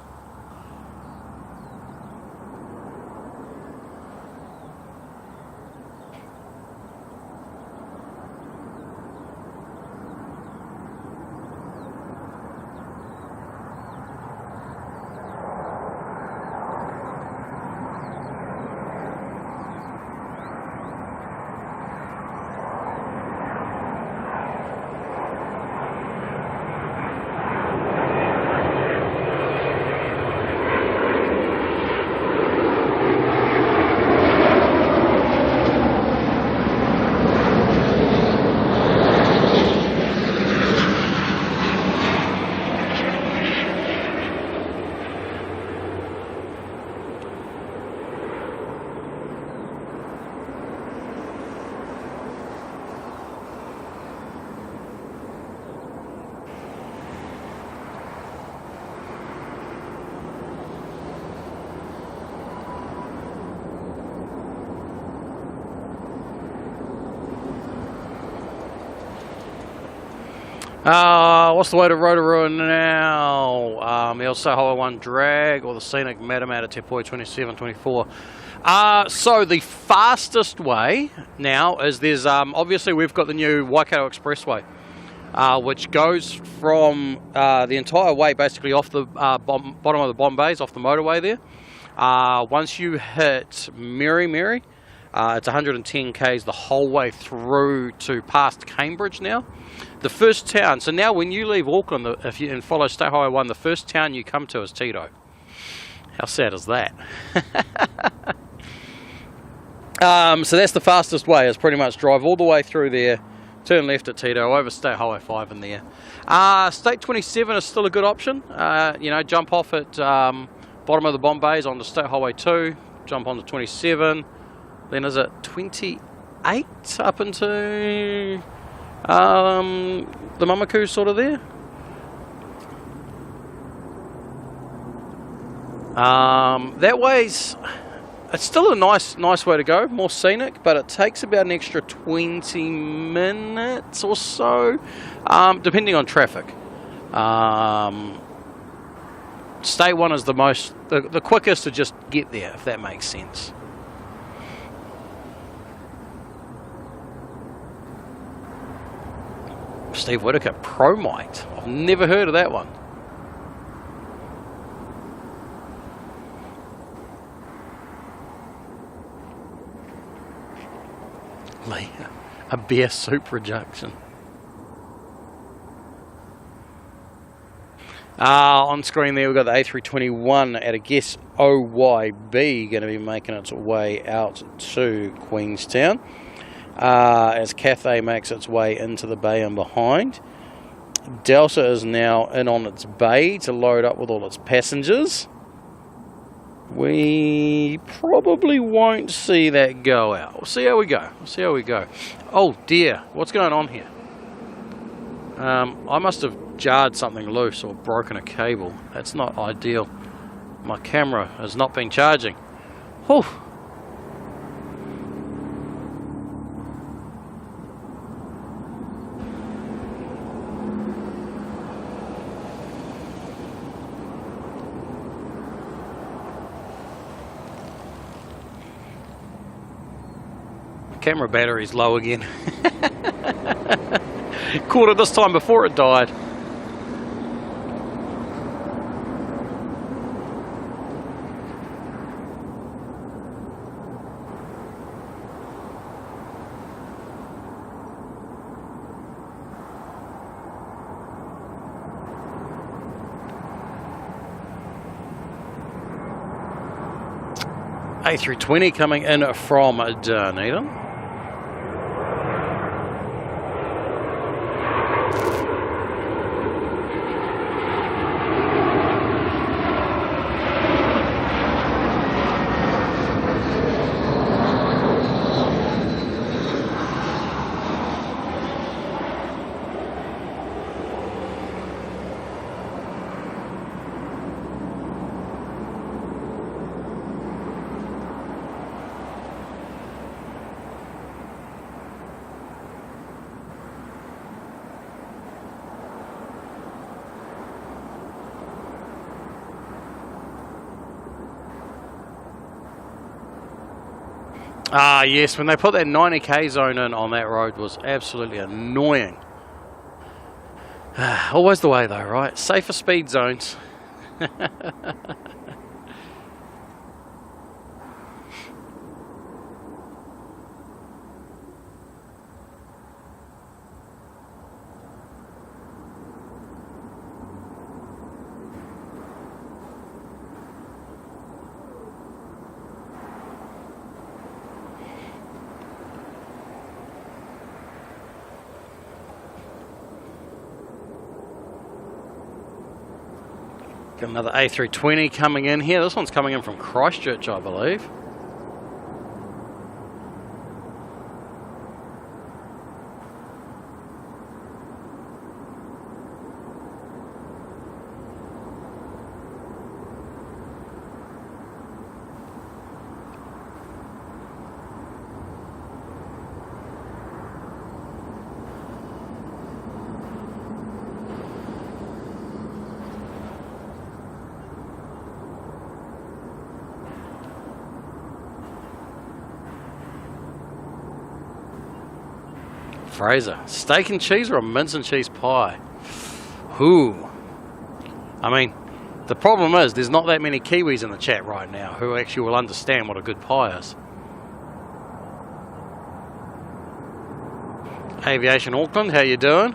What's the way to Rotorua now? The also Highway 1 drag or the scenic Matamata Te Poi 2724. So the fastest way now is there's obviously we've got the new Waikato Expressway, which goes from the entire way basically off the bottom of the Bombays, off the motorway there. Once you hit Mary, it's 110 k's the whole way through to past Cambridge now. The first town, so now when you leave Auckland, if you and follow State Highway 1, the first town you come to is Tito. How sad is that? So that's the fastest way, is pretty much drive all the way through there, turn left at Tito, over State Highway 5 in there. State 27 is still a good option. Jump off at bottom of the Bombays onto State Highway 2, jump onto 27, then is it 28 up into the Mamaku sort of there? That way's, it's still a nice way to go, more scenic, but it takes about an extra 20 minutes or so, depending on traffic. State 1 is the quickest to just get there, if that makes sense. Steve Whitaker, Promite. I've never heard of that one. A beer soup rejection. On screen there we've got the A321 at a guess OYB going to be making its way out to Queenstown. As Cathay makes its way into the bay and behind. Delta is now in on its bay to load up with all its passengers. We probably won't see that go out. We'll see how we go. Oh dear, what's going on here? I must have jarred something loose or broken a cable. That's not ideal. My camera has not been charging. Whew. Camera battery's low again. Caught it this time before it died. A320 coming in from Dunedin. Yes, when they put that 90k zone in on that road was absolutely annoying. Always the way though, right? Safer speed zones. Got another A320 coming in here. This one's coming in from Christchurch, I believe. Fraser. Steak and cheese or a mince and cheese pie? Ooh. I mean, the problem is there's not that many Kiwis in the chat right now who actually will understand what a good pie is. Aviation Auckland, how you doing?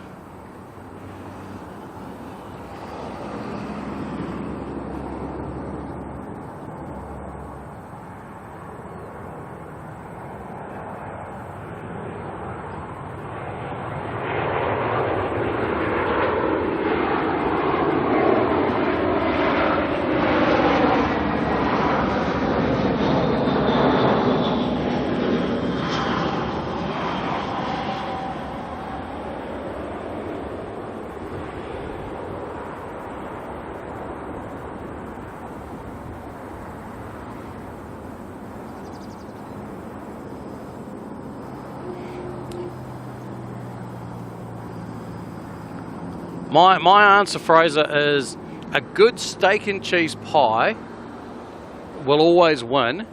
My answer, Fraser, is a good steak and cheese pie will always win,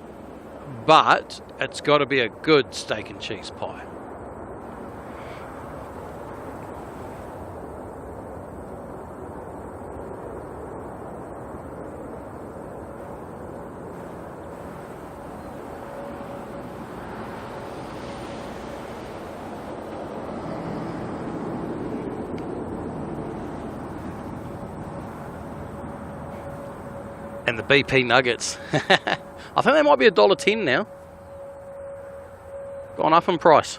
but it's got to be a good steak and cheese pie. And the BP nuggets. I think they might be $1.10 now. Gone up in price.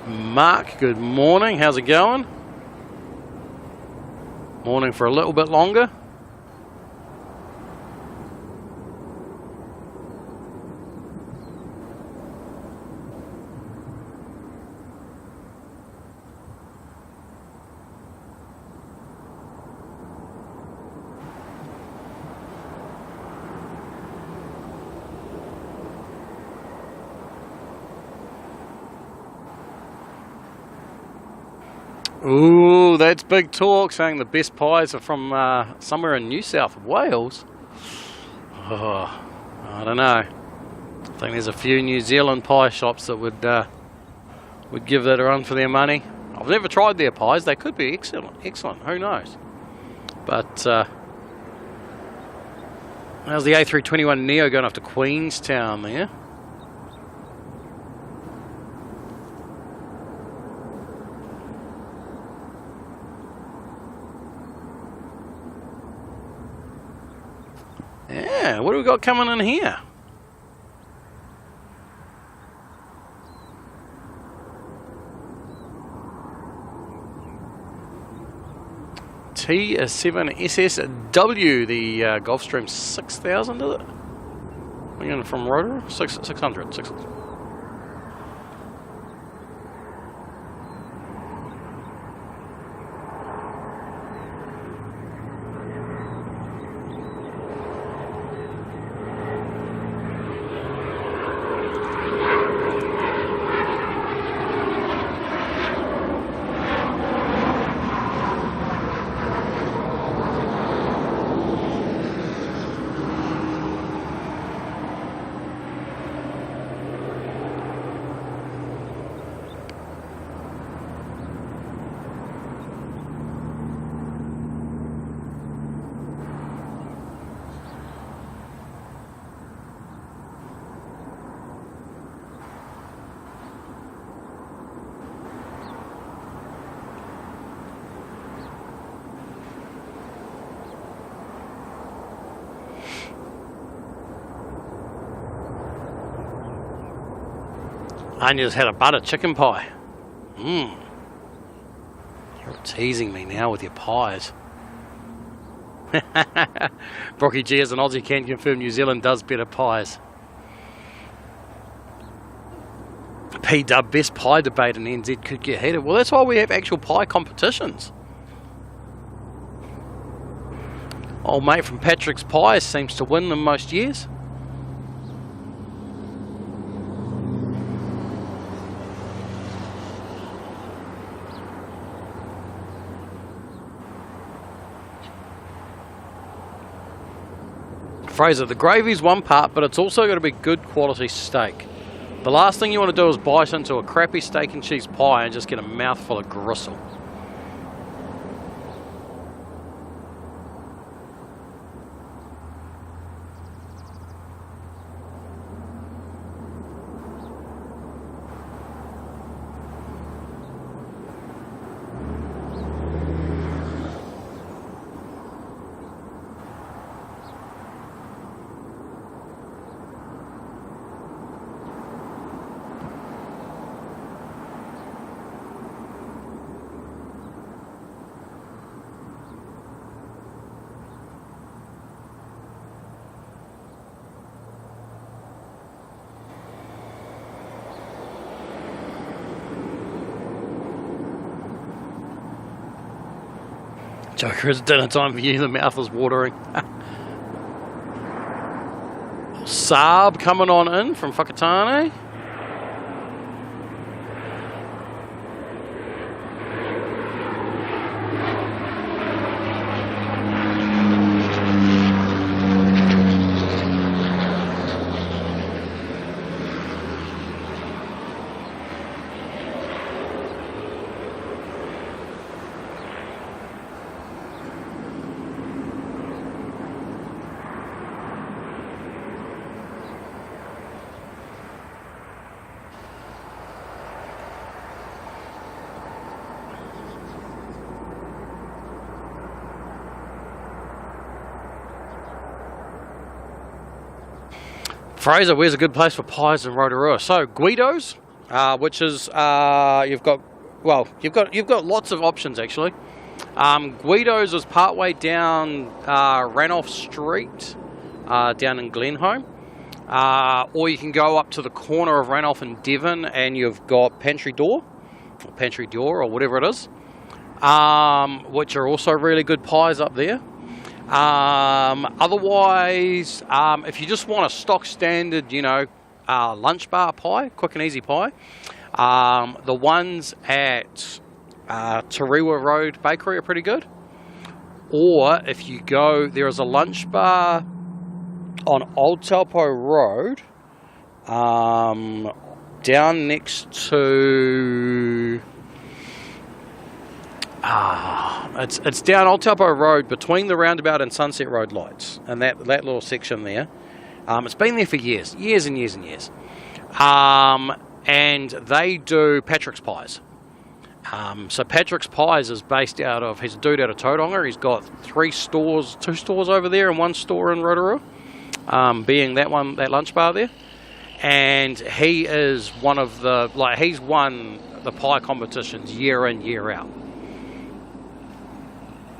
Mark, good morning. How's it going? Morning for a little bit longer. Ooh, that's big talk, saying the best pies are from somewhere in New South Wales. Oh, I don't know. I think there's a few New Zealand pie shops that would give that a run for their money. I've never tried their pies. They could be excellent. Who knows? But how's the A321 Neo going off to Queenstown there? Yeah, what do we got coming in here? T7SSW, the Gulfstream 6000, is it? We're from Rotorua? 600. Anya's had a butter chicken pie. You're teasing me now with your pies. Brocky G, as an Aussie, can confirm New Zealand does better pies. P-Dub, best pie debate in NZ could get heated. Well, that's why we have actual pie competitions. Old mate from Patrick's Pies seems to win them most years. Fraser, the gravy's one part, but it's also got to be good quality steak. The last thing you want to do is bite into a crappy steak and cheese pie and just get a mouthful of gristle. Joker, it's dinner time for you, the mouth is watering. Saab coming on in from Whakatane. Fraser, where's a good place for pies in Rotorua? So Guido's, which is you've got lots of options actually. Guido's is partway down Ranulph Street, down in Glenholme, or you can go up to the corner of Ranulph and Devon, and you've got Pantry Door, or whatever it is, which are also really good pies up there. Otherwise, if you just want a stock standard, lunch bar pie, quick and easy pie, the ones at Tarewa Road Bakery are pretty good. Or if you go, there is a lunch bar on Old Taupo Road, down next to... it's down Old Taupo Road between the roundabout and Sunset Road lights, and that little section there. It's been there for years and years and years. And they do Patrick's Pies. So Patrick's Pies is based out of, he's a dude out of Tauranga. He's got 2 stores over there and 1 store in Rotorua, being that lunch bar there. And he is one of the, he's won the pie competitions year in, year out.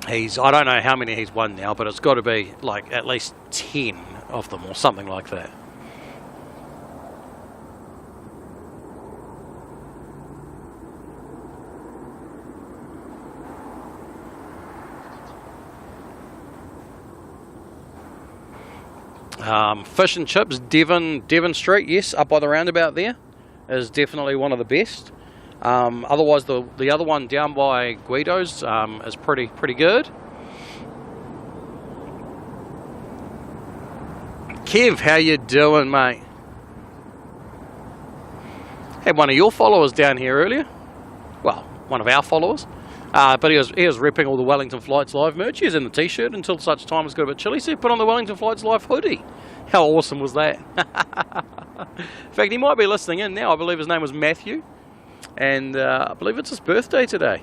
I don't know how many he's won now, but it's got to be at least 10 of them or something like that. Fish and chips, Devon Street, yes, up by the roundabout there, is definitely one of the best. Otherwise, the other one down by Guido's is pretty good. Kev, how you doing, mate? Had one of your followers down here earlier. Well, one of our followers. But he was repping all the Wellington Flights Live merch. He was in the t-shirt until such time as got a bit chilly, so he put on the Wellington Flights Live hoodie. How awesome was that? In fact, he might be listening in now. I believe his name was Matthew. And I believe it's his birthday today.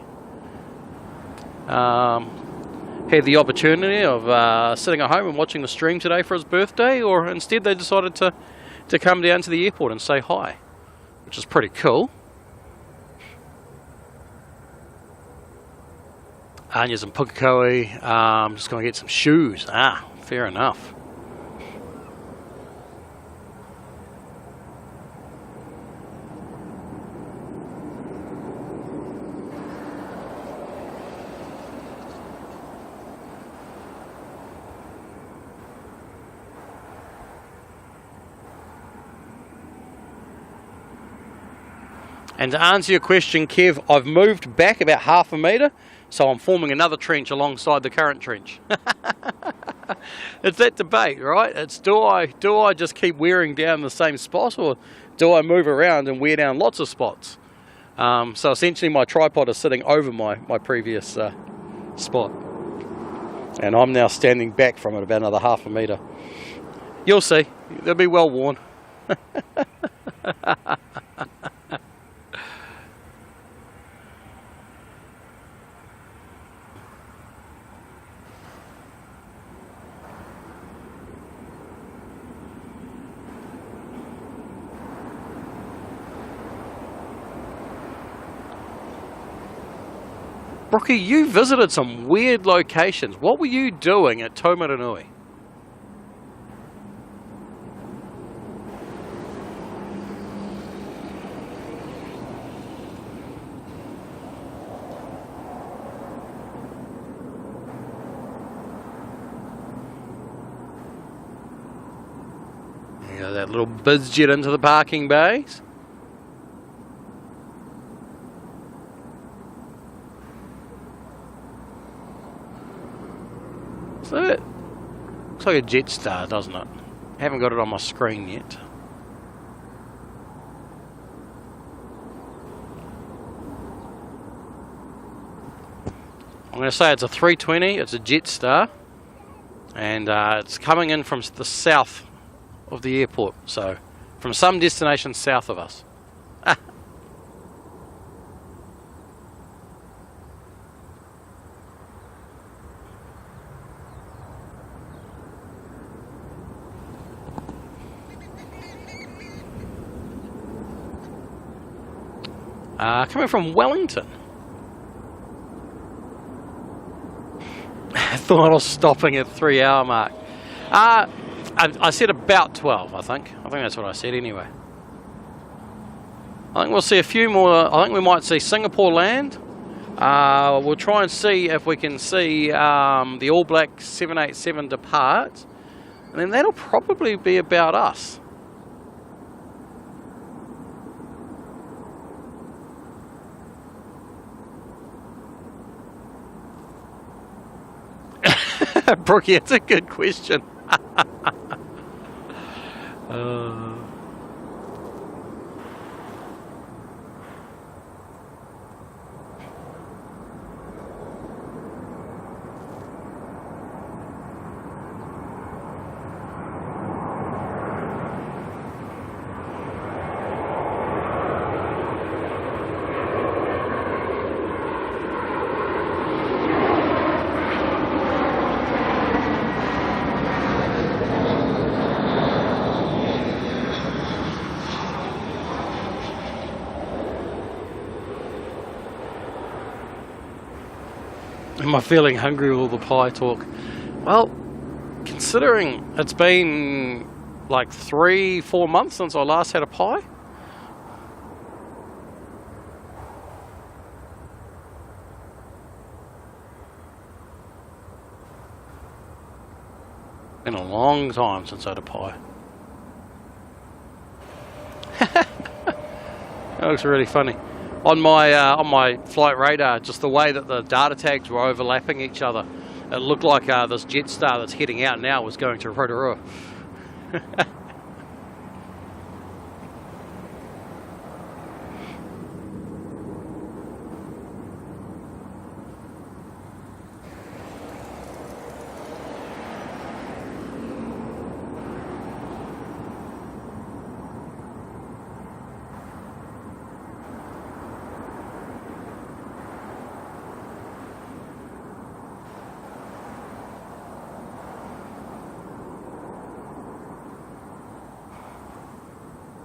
Had the opportunity of sitting at home and watching the stream today for his birthday, or instead they decided to come down to the airport and say hi, which is pretty cool. Anya's in Pukekohe. I'm just going to get some shoes. Fair enough. And to answer your question, Kev, I've moved back about 1/2 metre, so I'm forming another trench alongside the current trench. It's that debate, right? It's do I just keep wearing down the same spot, or do I move around and wear down lots of spots? So essentially my tripod is sitting over my previous spot. And I'm now standing back from it about another half a metre. You'll see. They'll be well worn. Brookie, you visited some weird locations. What were you doing at Taumaranui? You know, that little biz jet into the parking bays. So it looks like a Jetstar, doesn't it? Haven't got it on my screen yet. I'm going to say it's a 320, it's a Jetstar, and it's coming in from the south of the airport, so from some destination south of us. Coming from Wellington. I thought I was stopping at 3 hour mark. I said about 12, I think. I think that's what I said anyway. I think we'll see a few more. I think we might see Singapore land. We'll try and see if we can see the All Black 787 depart. And then that'll probably be about us. Brookie, it's a good question. Am I feeling hungry with all the pie talk? Well, considering it's been like 3-4 months since I last had a pie. Been a long time since I had a pie. That looks really funny. On my flight radar, just the way that the data tags were overlapping each other, it looked like this Jetstar that's heading out now was going to Rotorua.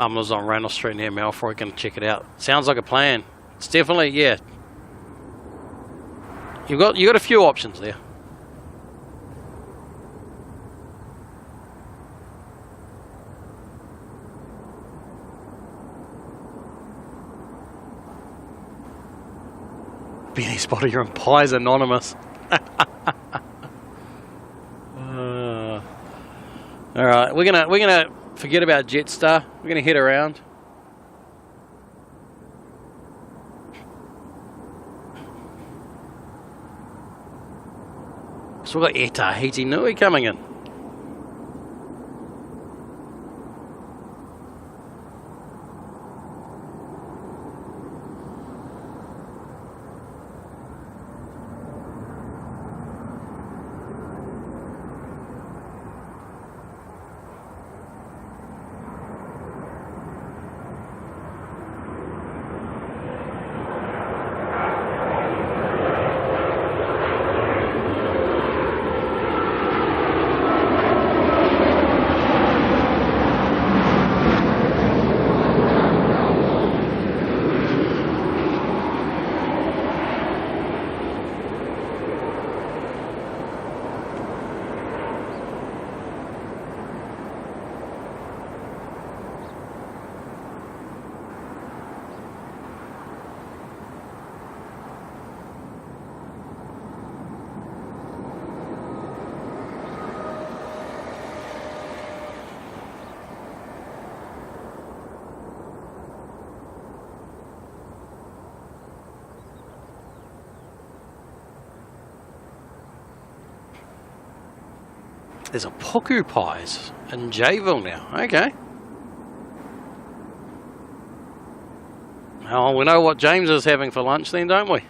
Lives on Randall Street near Malfoy. Can check it out. Sounds like a plan. It's definitely, yeah. You got a few options there. Beanie Spotter, you're in Pies Anonymous. All right, we're gonna forget about Jetstar. We're gonna head around. So we've got E Tahiti Nui coming in. There's a Puku Pies in Jayville now. Okay. Oh, we know what James is having for lunch then, don't we?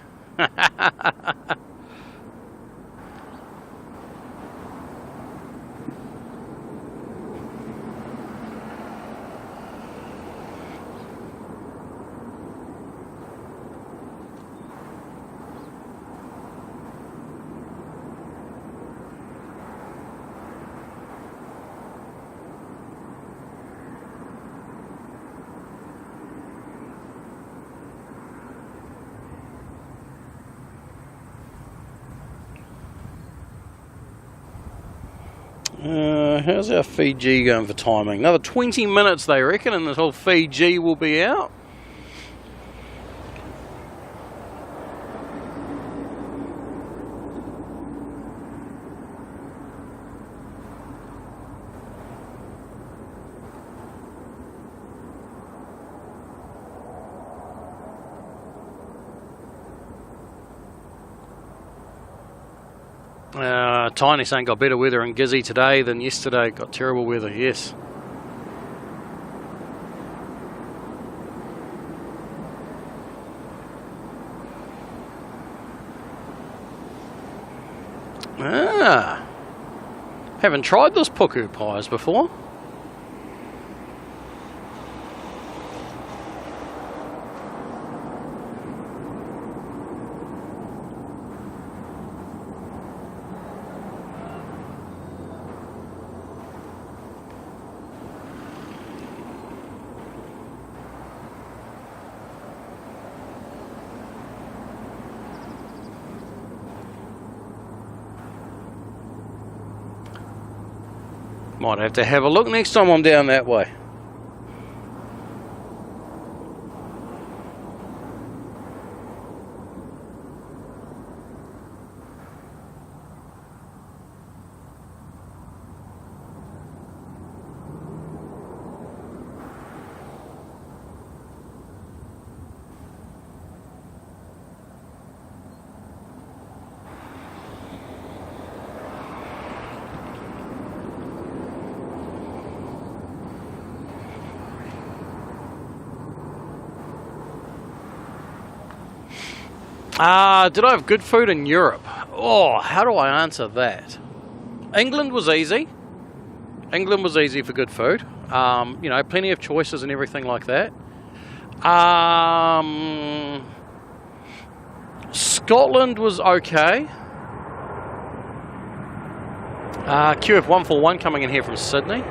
How's our Fiji going for timing? Another 20 minutes, they reckon, and this whole Fiji will be out. Tiny saying got better weather in Gizzy today than yesterday. Got terrible weather, yes. Haven't tried this Puku Pies before. Might have to have a look next time I'm down that way. Did I have good food in Europe? Oh, how do I answer that? England was easy. England was easy for good food. You know, plenty of choices and everything like that. Scotland was okay. QF141 coming in here from Sydney.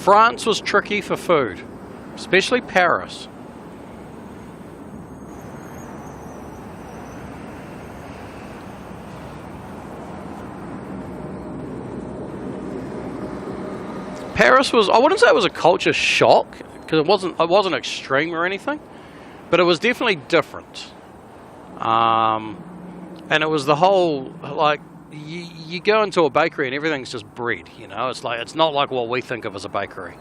France was tricky for food, especially Paris. Paris was, I wouldn't say it was a culture shock, because it wasn't extreme or anything, But it was definitely different. And it was the whole, like, you go into a bakery and everything's just bread, you know. It's not like what we think of as a bakery.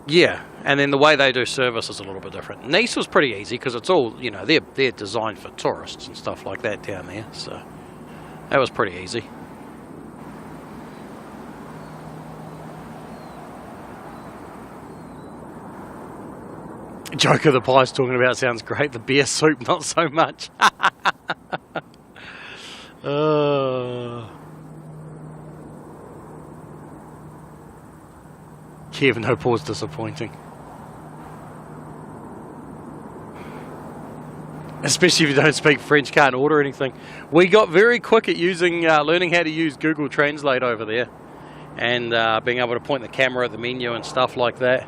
Yeah, and then the way they do service is a little bit different. Nice was pretty easy because it's all, you know, they're designed for tourists and stuff like that down there, so that was pretty easy. Joker the Pie's talking about sounds great. The beer soup, not so much. Kev, no pause, disappointing. Especially if you don't speak French, can't order anything. We got very quick at learning how to use Google Translate over there. And being able to point the camera at the menu and stuff like that.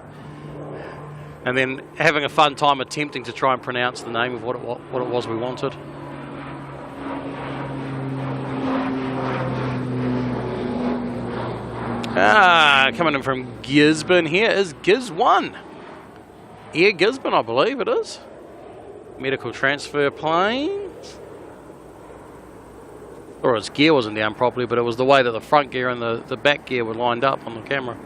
And then having a fun time attempting to try and pronounce the name of what it was we wanted. Coming in from Gisborne here is Giz 1. Air Gisborne, I believe it is. Medical transfer plane. Or its gear wasn't down properly, but it was the way that the front gear and the back gear were lined up on the camera.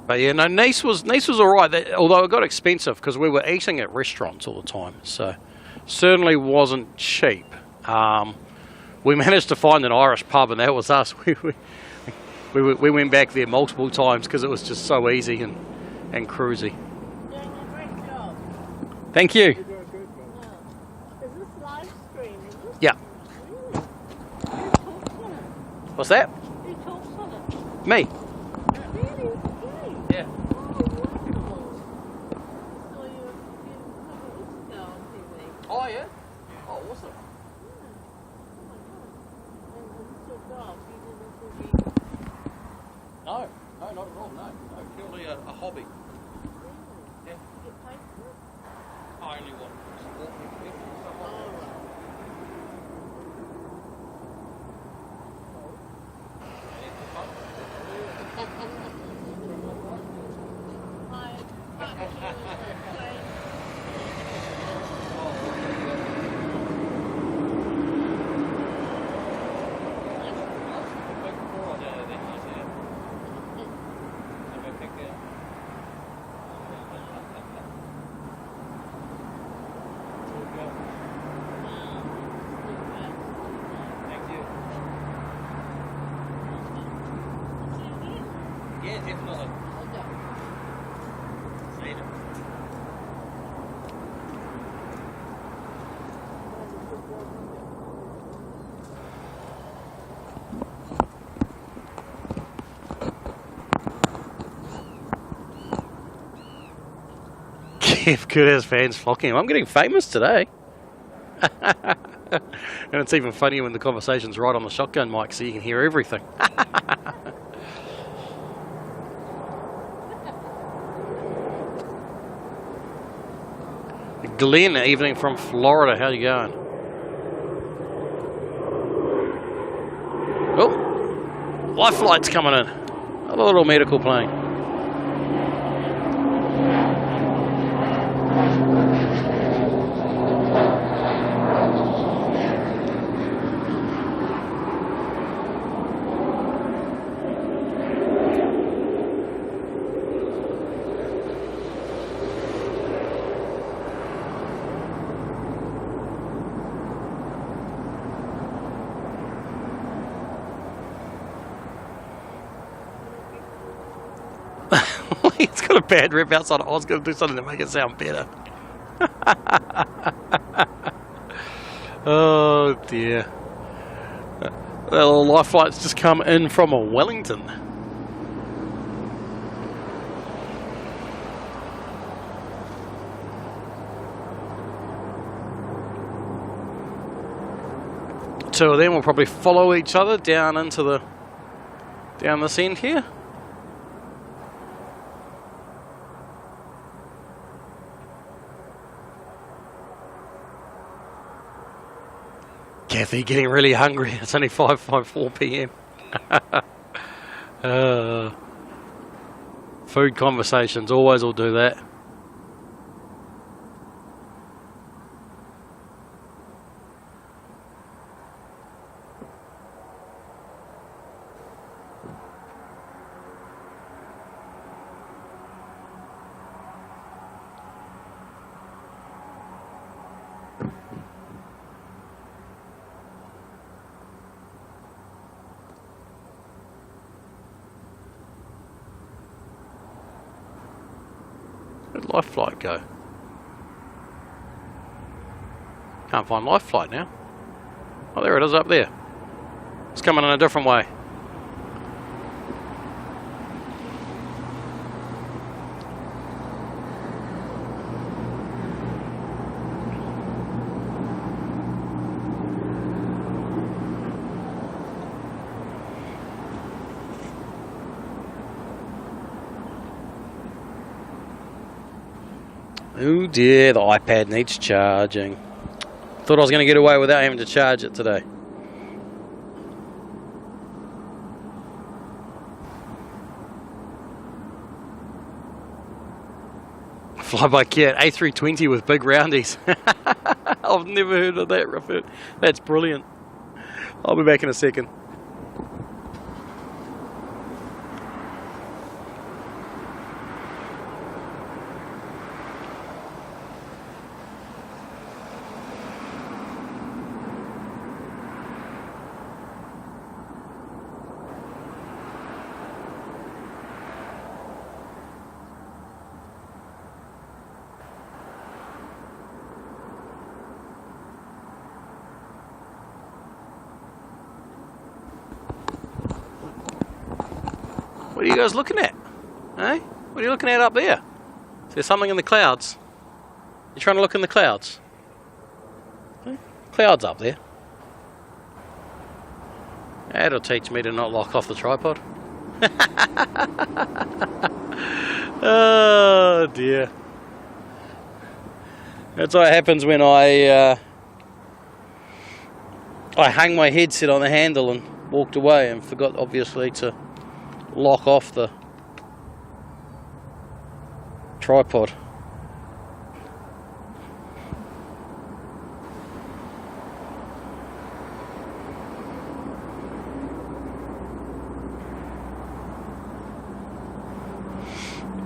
But yeah, no, Nice was alright, although it got expensive because we were eating at restaurants all the time, so certainly wasn't cheap. We managed to find an Irish pub, and that was us. We went back there multiple times because it was just so easy and cruisy. Doing a great job. Thank you. Is this live stream? Is this? Yeah. Really? Who talks on it? What's that? Who talks on it? Me. Really? Yeah. Oh, wonderful. So you covered this now on TV. Oh yeah. Oh, awesome. Yeah. Oh my God. And this your job. You do this every week. No, not at all. No, purely a hobby. Really? Yeah. You get paid for it? I only want to support people and stuff like Oh, that. right. Hi. Yeah, definitely. Kev Good has fans flocking. I'm getting famous today. And it's even funnier when the conversation's right on the shotgun mic so you can hear everything. Glenn, evening from Florida. How you going? Oh, life flight's coming in. A little medical plane. It's got a bad rep outside. I was going to do something to make it sound better. Oh dear. That little life flight's just come in from a Wellington. two of them will probably follow each other down this end here. Kathy getting really hungry. It's only 5:54 p.m. Food conversations always will do that. Where'd Life Flight go? Can't find Life Flight now. Oh, there it is up there. It's coming in a different way. Oh dear, the iPad needs charging. Thought I was going to get away without having to charge it today. Flyby Cat, A320 with big roundies. I've never heard of that, Rupert. That's brilliant. I'll be back in a second. What are you guys looking at? Eh? What are you looking at up there? Is there something in the clouds? You trying to look in the clouds? Eh? Clouds up there. That'll teach me to not lock off the tripod. Oh dear. That's what happens when I hung my headset on the handle and walked away and forgot obviously to lock off the tripod.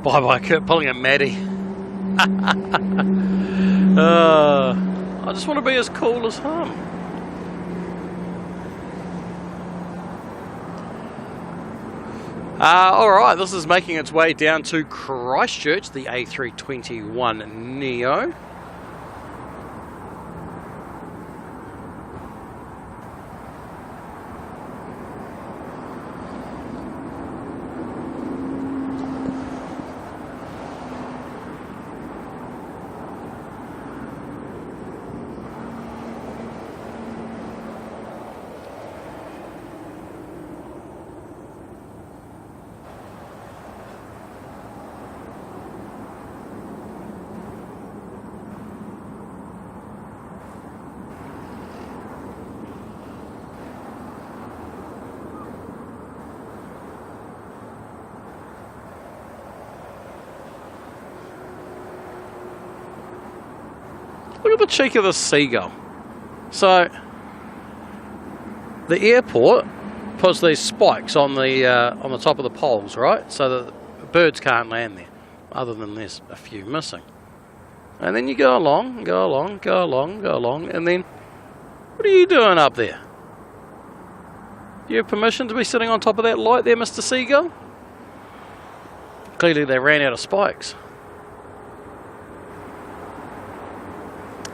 Bye Kurt, pulling a Maddie. I just want to be as cool as him. Alright, this is making its way down to Christchurch, the A321 Neo. Look at the cheek of this seagull. So, the airport puts these spikes on the top of the poles, right? So that birds can't land there, other than there's a few missing. And then you go along, go along, go along, go along, and then what are you doing up there? Do you have permission to be sitting on top of that light there, Mr. Seagull? Clearly they ran out of spikes.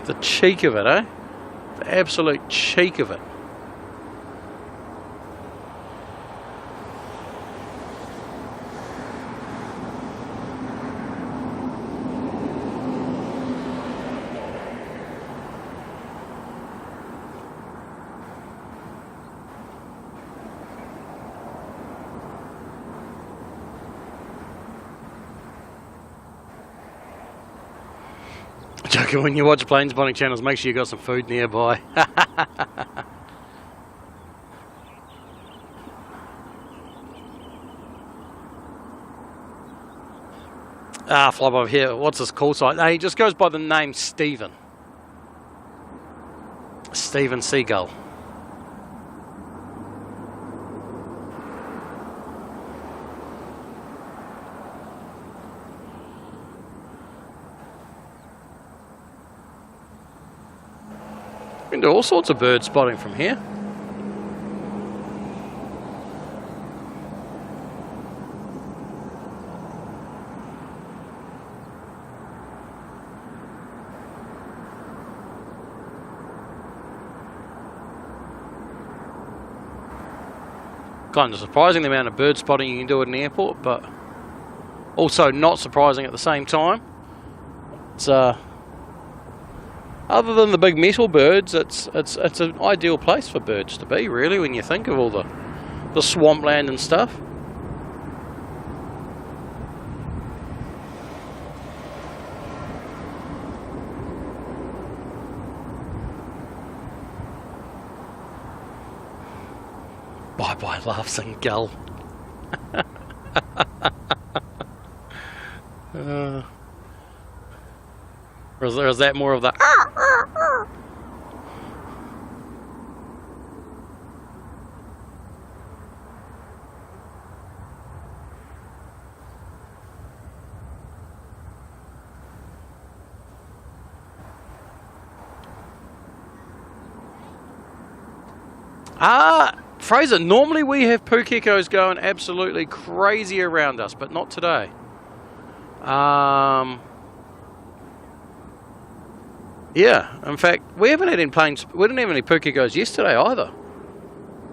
The cheek of it, eh? The absolute cheek of it. Joking, when you watch plane spotting channels, make sure you got some food nearby. Fly over here. What's his call sign? He just goes by the name Stephen. Stephen Seagull. We can do all sorts of bird spotting from here. Kind of surprising the amount of bird spotting you can do at an airport, but also not surprising at the same time. It's other than the big metal birds, it's an ideal place for birds to be, really, when you think of all the swampland and stuff. Bye-bye, laughs and gull. Or is that more of the... Fraser, normally we have pukekos going absolutely crazy around us, but not today. Yeah, in fact, we haven't had any planes. We didn't have any pukekos yesterday either.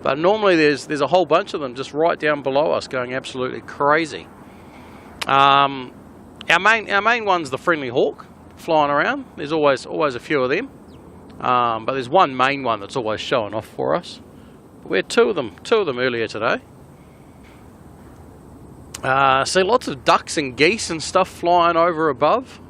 But normally there's a whole bunch of them just right down below us going absolutely crazy. Our main one's the friendly hawk flying around. There's always a few of them. But there's one main one that's always showing off for us. We had two of them earlier today. See lots of ducks and geese and stuff flying over above.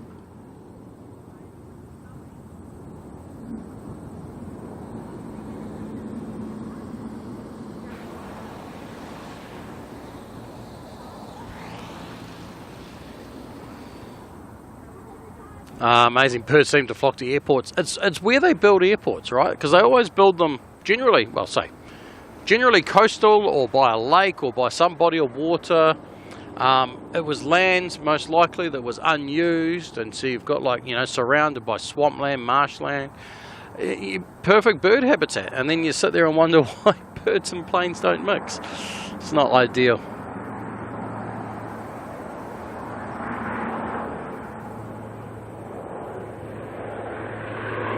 Amazing birds seem to flock to airports. It's where they build airports, right? Because they always build them generally coastal or by a lake or by some body of water. It was land most likely that was unused, and so you've got surrounded by swampland, marshland, perfect bird habitat. And then you sit there and wonder why birds and planes don't mix. It's not ideal.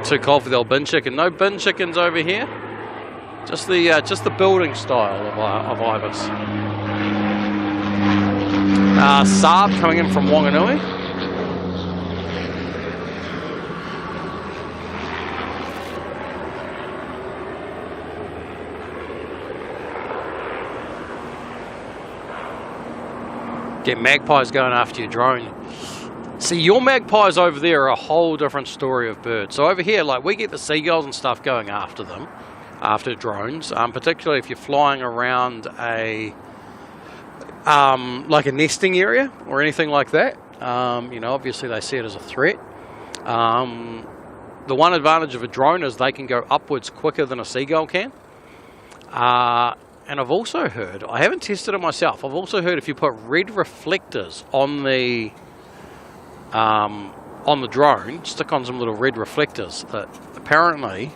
Too cold for the old bin chicken. No bin chickens over here. Just the building style of ibis. Saab coming in from Wanganui. Get magpies going after your drone. See, your magpies over there are a whole different story of birds. So over here, we get the seagulls and stuff going after them, after drones, particularly if you're flying around a nesting area or anything like that. Obviously they see it as a threat. The one advantage of a drone is they can go upwards quicker than a seagull can. And I've also heard, I haven't tested it myself, I've also heard if you put red reflectors on the drone, stick on some little red reflectors, that apparently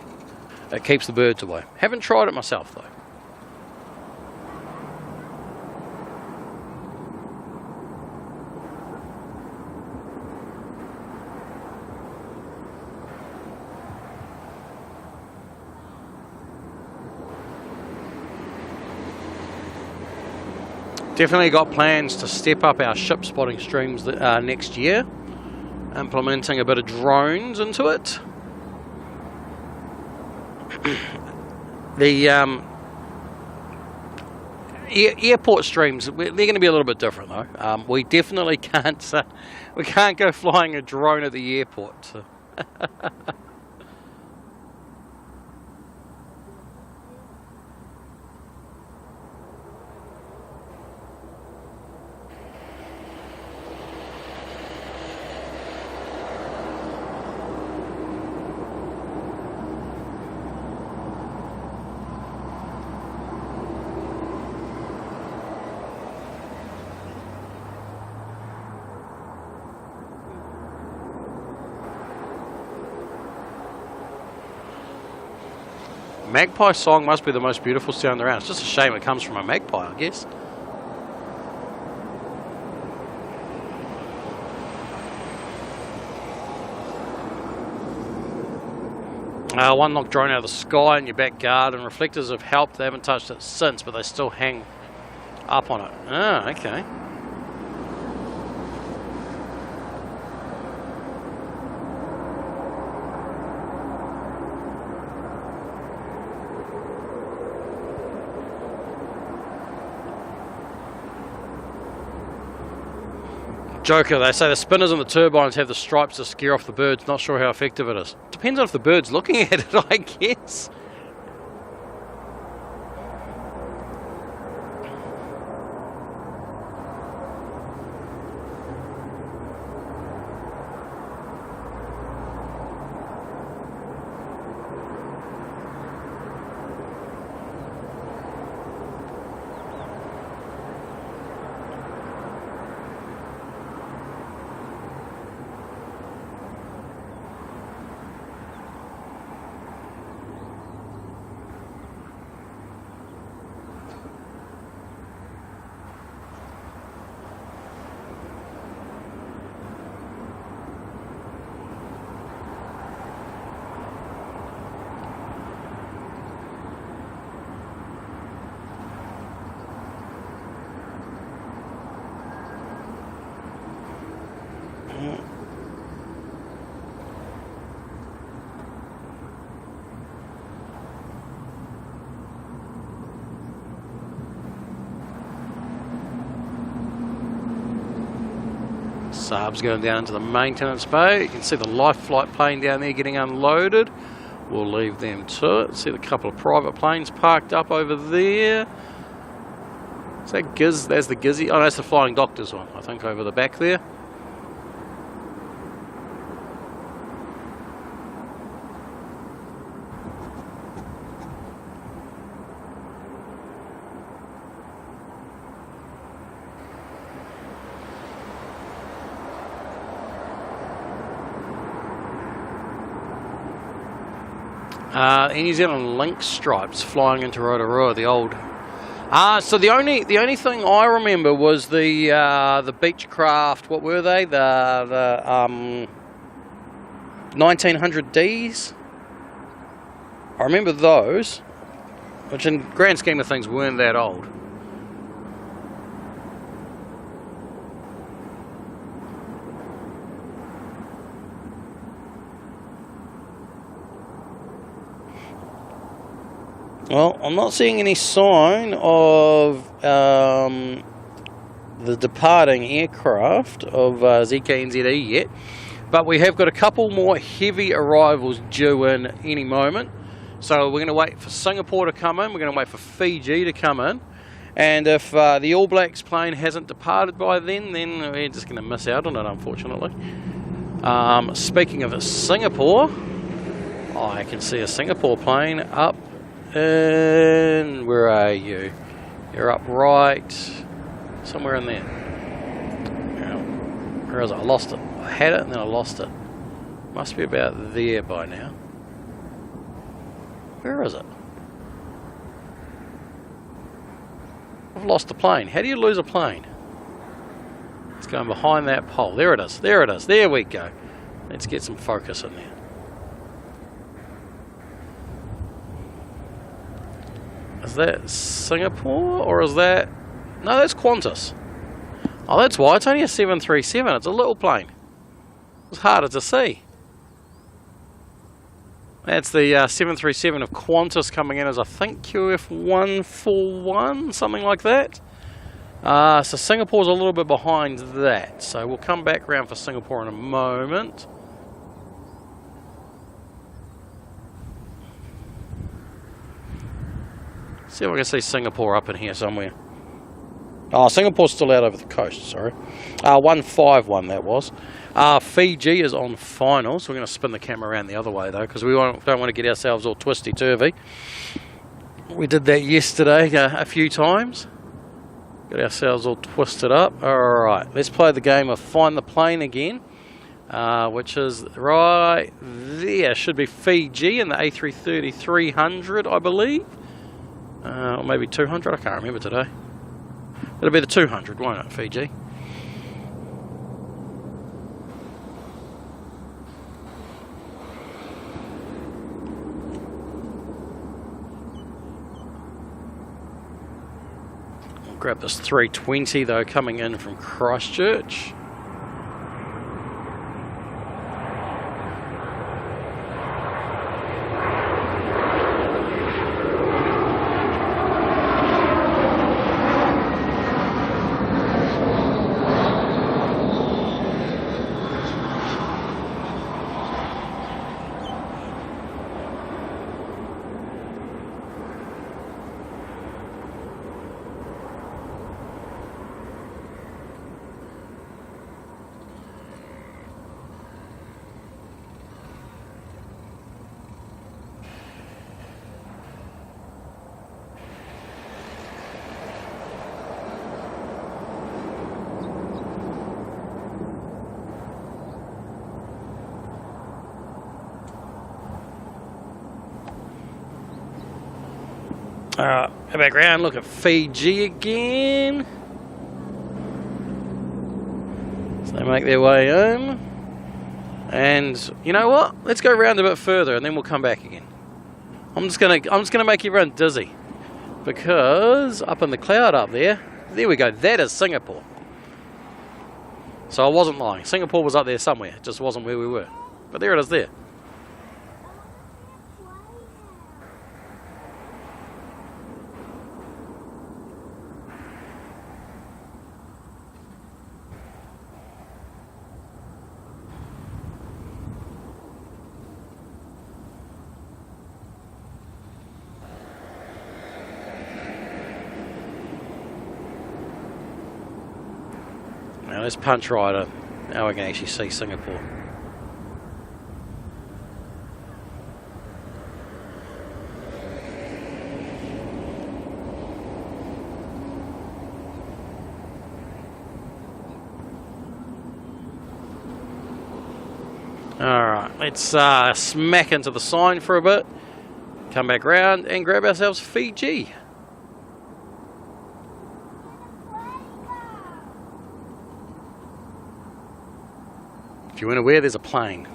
it keeps the birds away. Haven't tried it myself though. Definitely got plans to step up our ship spotting streams next year, implementing a bit of drones into it. The airport streams, they're going to be a little bit different though. We definitely can't go flying a drone at the airport. So Magpie song must be the most beautiful sound around. It's just a shame it comes from a magpie, I guess. One knocked drone out of the sky in your back garden. Reflectors have helped. They haven't touched it since, but they still hang up on it. Ah, okay. Joker, they say the spinners and the turbines have the stripes to scare off the birds. Not sure how effective it is. Depends on if the bird's looking at it, I guess. Saab's going down into the maintenance bay. You can see the life flight plane down there getting unloaded. We'll leave them to it. See the couple of private planes parked up over there. Is that Giz? There's the Gizzy. Oh, that's the Flying Doctors one, I think, over the back there. New Zealand Lynx stripes flying into Rotorua, the old. So the only thing I remember was the Beechcraft. What were they? The 1900Ds. I remember those, which in grand scheme of things weren't that old. Well, I'm not seeing any sign of the departing aircraft of ZKNZAA yet, but we have got a couple more heavy arrivals due in any moment. So we're going to wait for Singapore to come in, we're going to wait for Fiji to come in, and if the All Blacks plane hasn't departed by then we're just going to miss out on it, unfortunately. Speaking of Singapore, I can see a Singapore plane up. And where are you? You're up right somewhere in there. Where is it? I lost it. I had it and then I lost it. Must be about there by now. Where is it? I've lost the plane. How do you lose a plane? It's going behind that pole. There it is. There it is. There we go. Let's get some focus in there. Is that Singapore or is that... No, that's Qantas. Oh, that's why. It's only a 737. It's a little plane. It's harder to see. That's the 737 of Qantas coming in as, I think, QF141, something like that. So Singapore's a little bit behind that. So we'll come back around for Singapore in a moment. See if I can see Singapore up in here somewhere. Oh, Singapore's still out over the coast, sorry. 151 that was. Fiji is on finals. We're going to spin the camera around the other way though, because we don't want to get ourselves all twisty-turvy. We did that yesterday a few times. Got ourselves all twisted up. Alright, let's play the game of Find the Plane again. Which is right there. Should be Fiji in the A330-300, I believe. Or maybe 200, I can't remember today. It'll be the 200, won't it, Fiji? I'll grab this 320 though, coming in from Christchurch. Alright, go back around, look at Fiji again. So they make their way in. And you know what? Let's go around a bit further and then we'll come back again. I'm just gonna make everyone dizzy. Because up in the cloud up there we go, that is Singapore. So I wasn't lying. Singapore was up there somewhere, it just wasn't where we were. But there it is there. Now let's punch right in. Now we can actually see Singapore. Alright, let's smack into the sign for a bit. Come back round and grab ourselves Fiji. If you're unaware, there's a plane.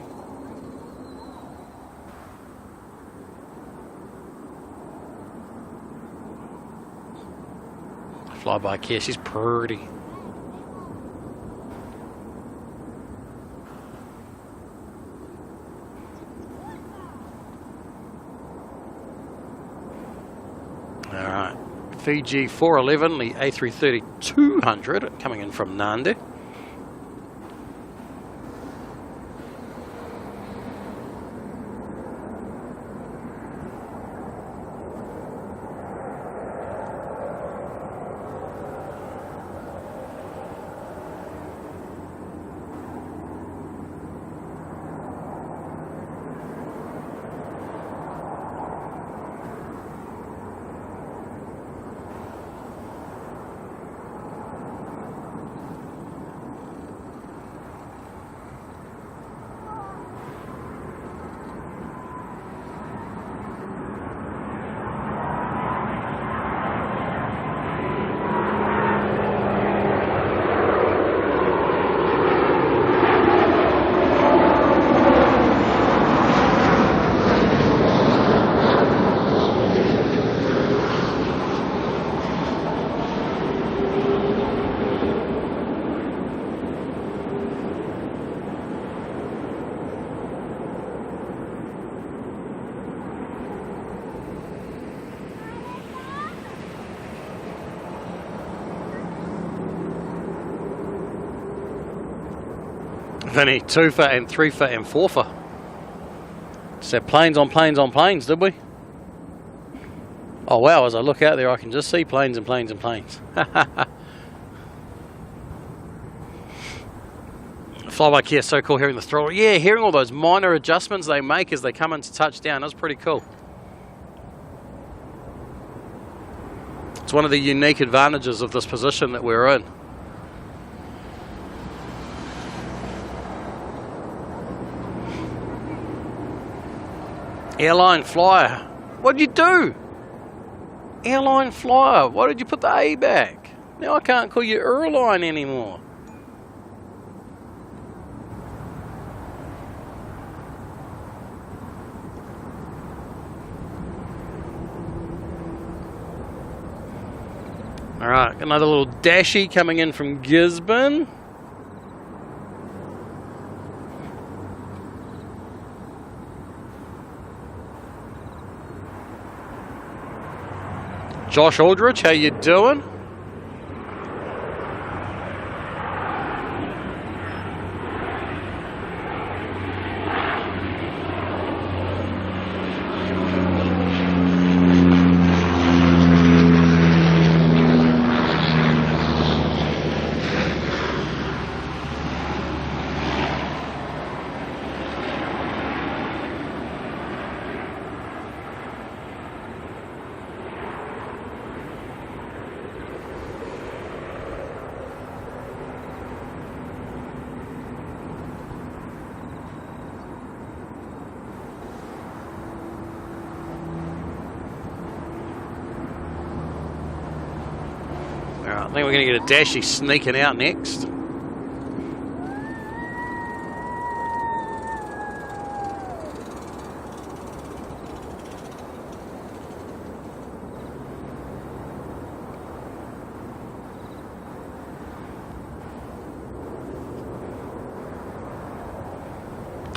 Fly by care, she's pretty. Alright, Fiji 411, the A330-200 coming in from Nandi. Then he 2-for and 3-for and 4-for. Just had planes on planes on planes, did we? Oh wow, as I look out there I can just see planes and planes and planes. Flyby Kia, so cool hearing the throttle. Yeah, hearing all those minor adjustments they make as they come into touchdown, that's pretty cool. It's one of the unique advantages of this position that we're in. Airline flyer. What did you do? Airline flyer. Why did you put the A back? Now I can't call you airline anymore. Alright, another little dashie coming in from Gisborne. Josh Aldrich, how you doing? I think we're going to get a dashie sneaking out next.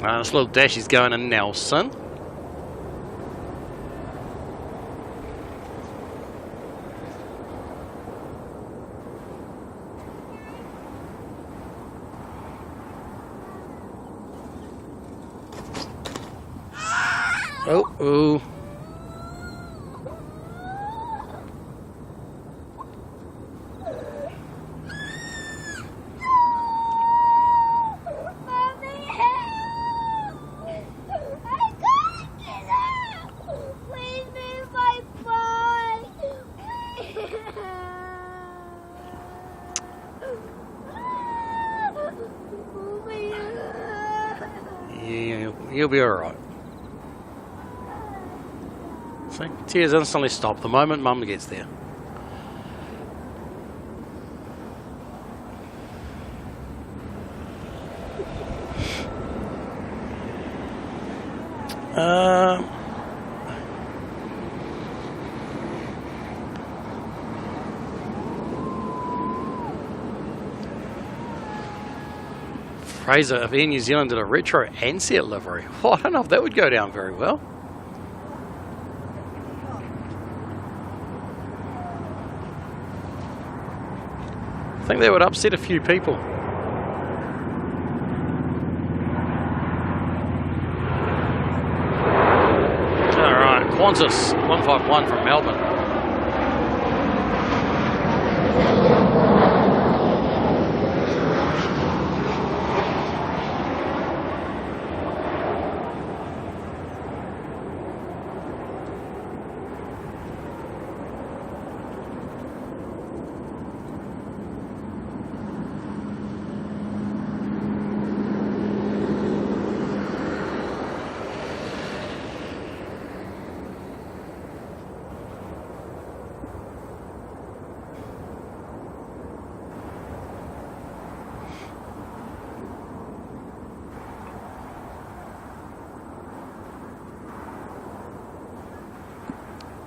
This little dashie's going to Nelson. Oh. Yeah, you'll be alright. See, tears instantly stop the moment Mum gets there. Fraser, if Air New Zealand did a retro Ansett livery, well, I don't know if that would go down very well. I think that would upset a few people. Alright, Qantas 151 from Melbourne.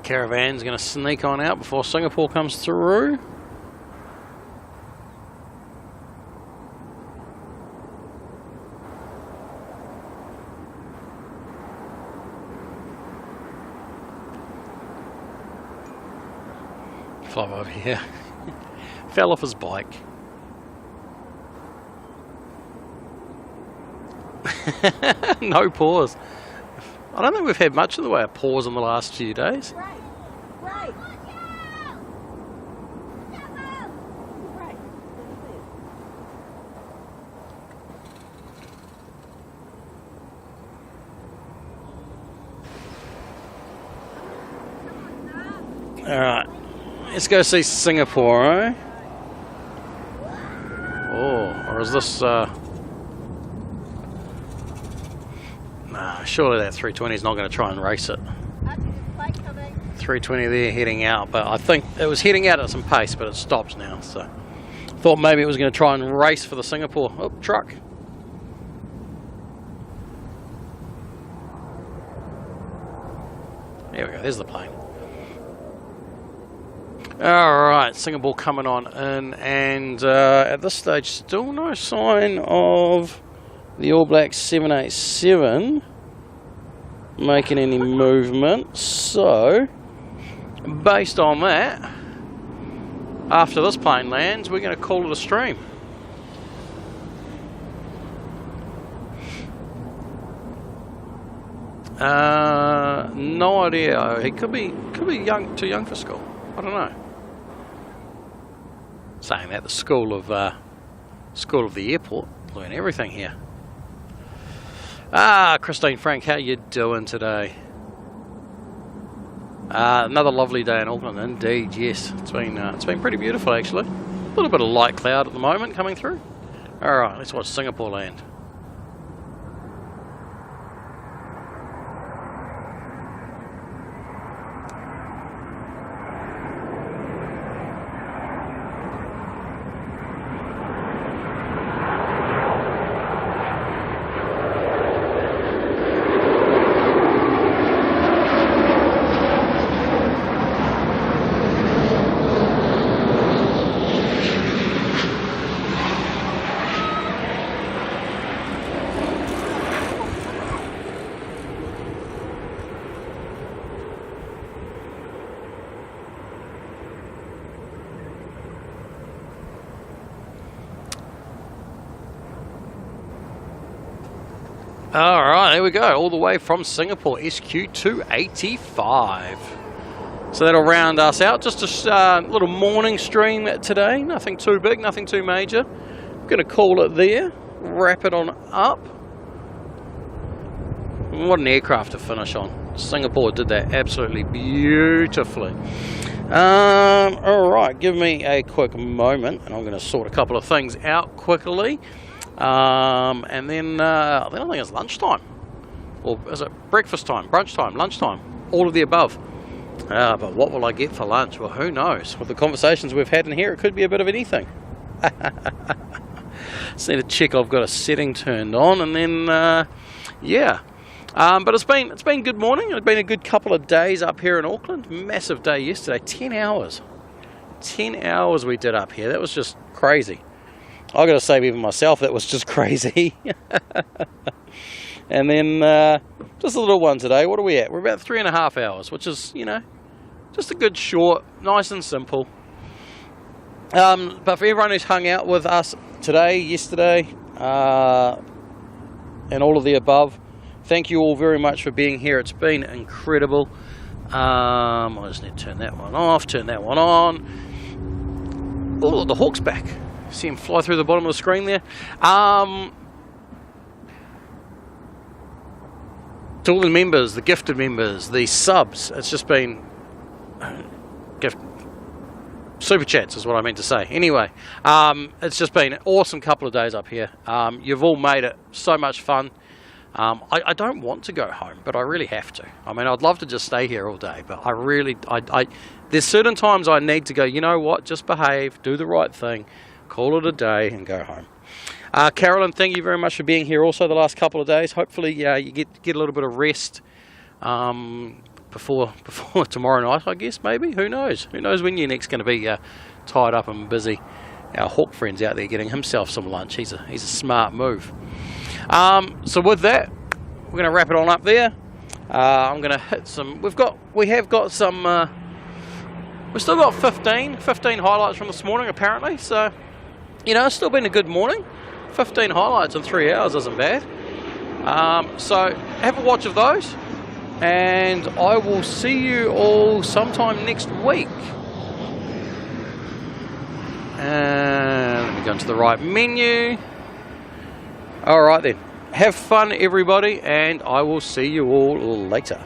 Caravan's going to sneak on out before Singapore comes through. Fly over here. Fell off his bike. No pause. I don't think we've had much in the way of pause in the last few days. Right. Alright, let's go see Singapore, eh? Oh, or is this, nah, surely that 320 is not going to try and race it. 320 there heading out, but I think it was heading out at some pace, but it stopped now, so thought maybe it was going to try and race for the Singapore truck. There we go, there's the plane. Alright, Singapore coming on in, and at this stage still no sign of the All Blacks 787 making any movement, so based on that, after this plane lands, we're going to call it a stream. No idea. He could be young, too young for school. I don't know. Saying that, the school of the airport, learn everything here. Christine Frank, how you doing today? Another lovely day in Auckland, indeed. Yes, it's been pretty beautiful actually. A little bit of light cloud at the moment coming through. All right, let's watch Singapore land. Alright, there we go, all the way from Singapore, SQ 285. So that'll round us out. Just a little morning stream today, nothing too big, nothing too major. I'm going to call it there, wrap it on up. What an aircraft to finish on. Singapore did that absolutely beautifully. Alright, give me a quick moment, and I'm going to sort a couple of things out quickly. And then I think it's lunchtime, or is it breakfast time, brunch time, lunchtime, all of the above. But what will I get for lunch? Well, who knows? With the conversations we've had in here, it could be a bit of anything. Just need to check I've got a setting turned on, and then yeah. But it's been good morning. It's been a good couple of days up here in Auckland. Massive day yesterday, 10 hours. 10 hours we did up here. That was just crazy. I got to say, even myself, that was just crazy. And then just a little one today. What are we at? We're about 3.5 hours, which is, you know, just a good short, nice and simple. But for everyone who's hung out with us today, yesterday, and all of the above, thank you all very much for being here. It's been incredible. I just need to turn that one off, turn that one on. Oh, the Hawk's back. See him fly through the bottom of the screen there. To all the members, the gifted members, the subs, it's just been super chats is what I meant to say. Anyway, it's just been an awesome couple of days up here. You've all made it so much fun. I don't want to go home, but I really have to. I mean, I'd love to just stay here all day, but there's certain times I need to go, you know what, just behave, do the right thing, call it a day and go home. Carolyn, thank you very much for being here also the last couple of days. Hopefully you get a little bit of rest before tomorrow night, I guess, maybe. Who knows? Who knows when you're next going to be tied up and busy. Our Hawk friend's out there getting himself some lunch. He's a smart move. So with that, we're going to wrap it on up there. I'm going to hit some... We've still got 15 highlights from this morning, apparently. So, you know, it's still been a good morning. 15 highlights in 3 hours isn't bad. So have a watch of those, and I will see you all sometime next week. And let me go into the right menu. All right then. Have fun, everybody, and I will see you all later.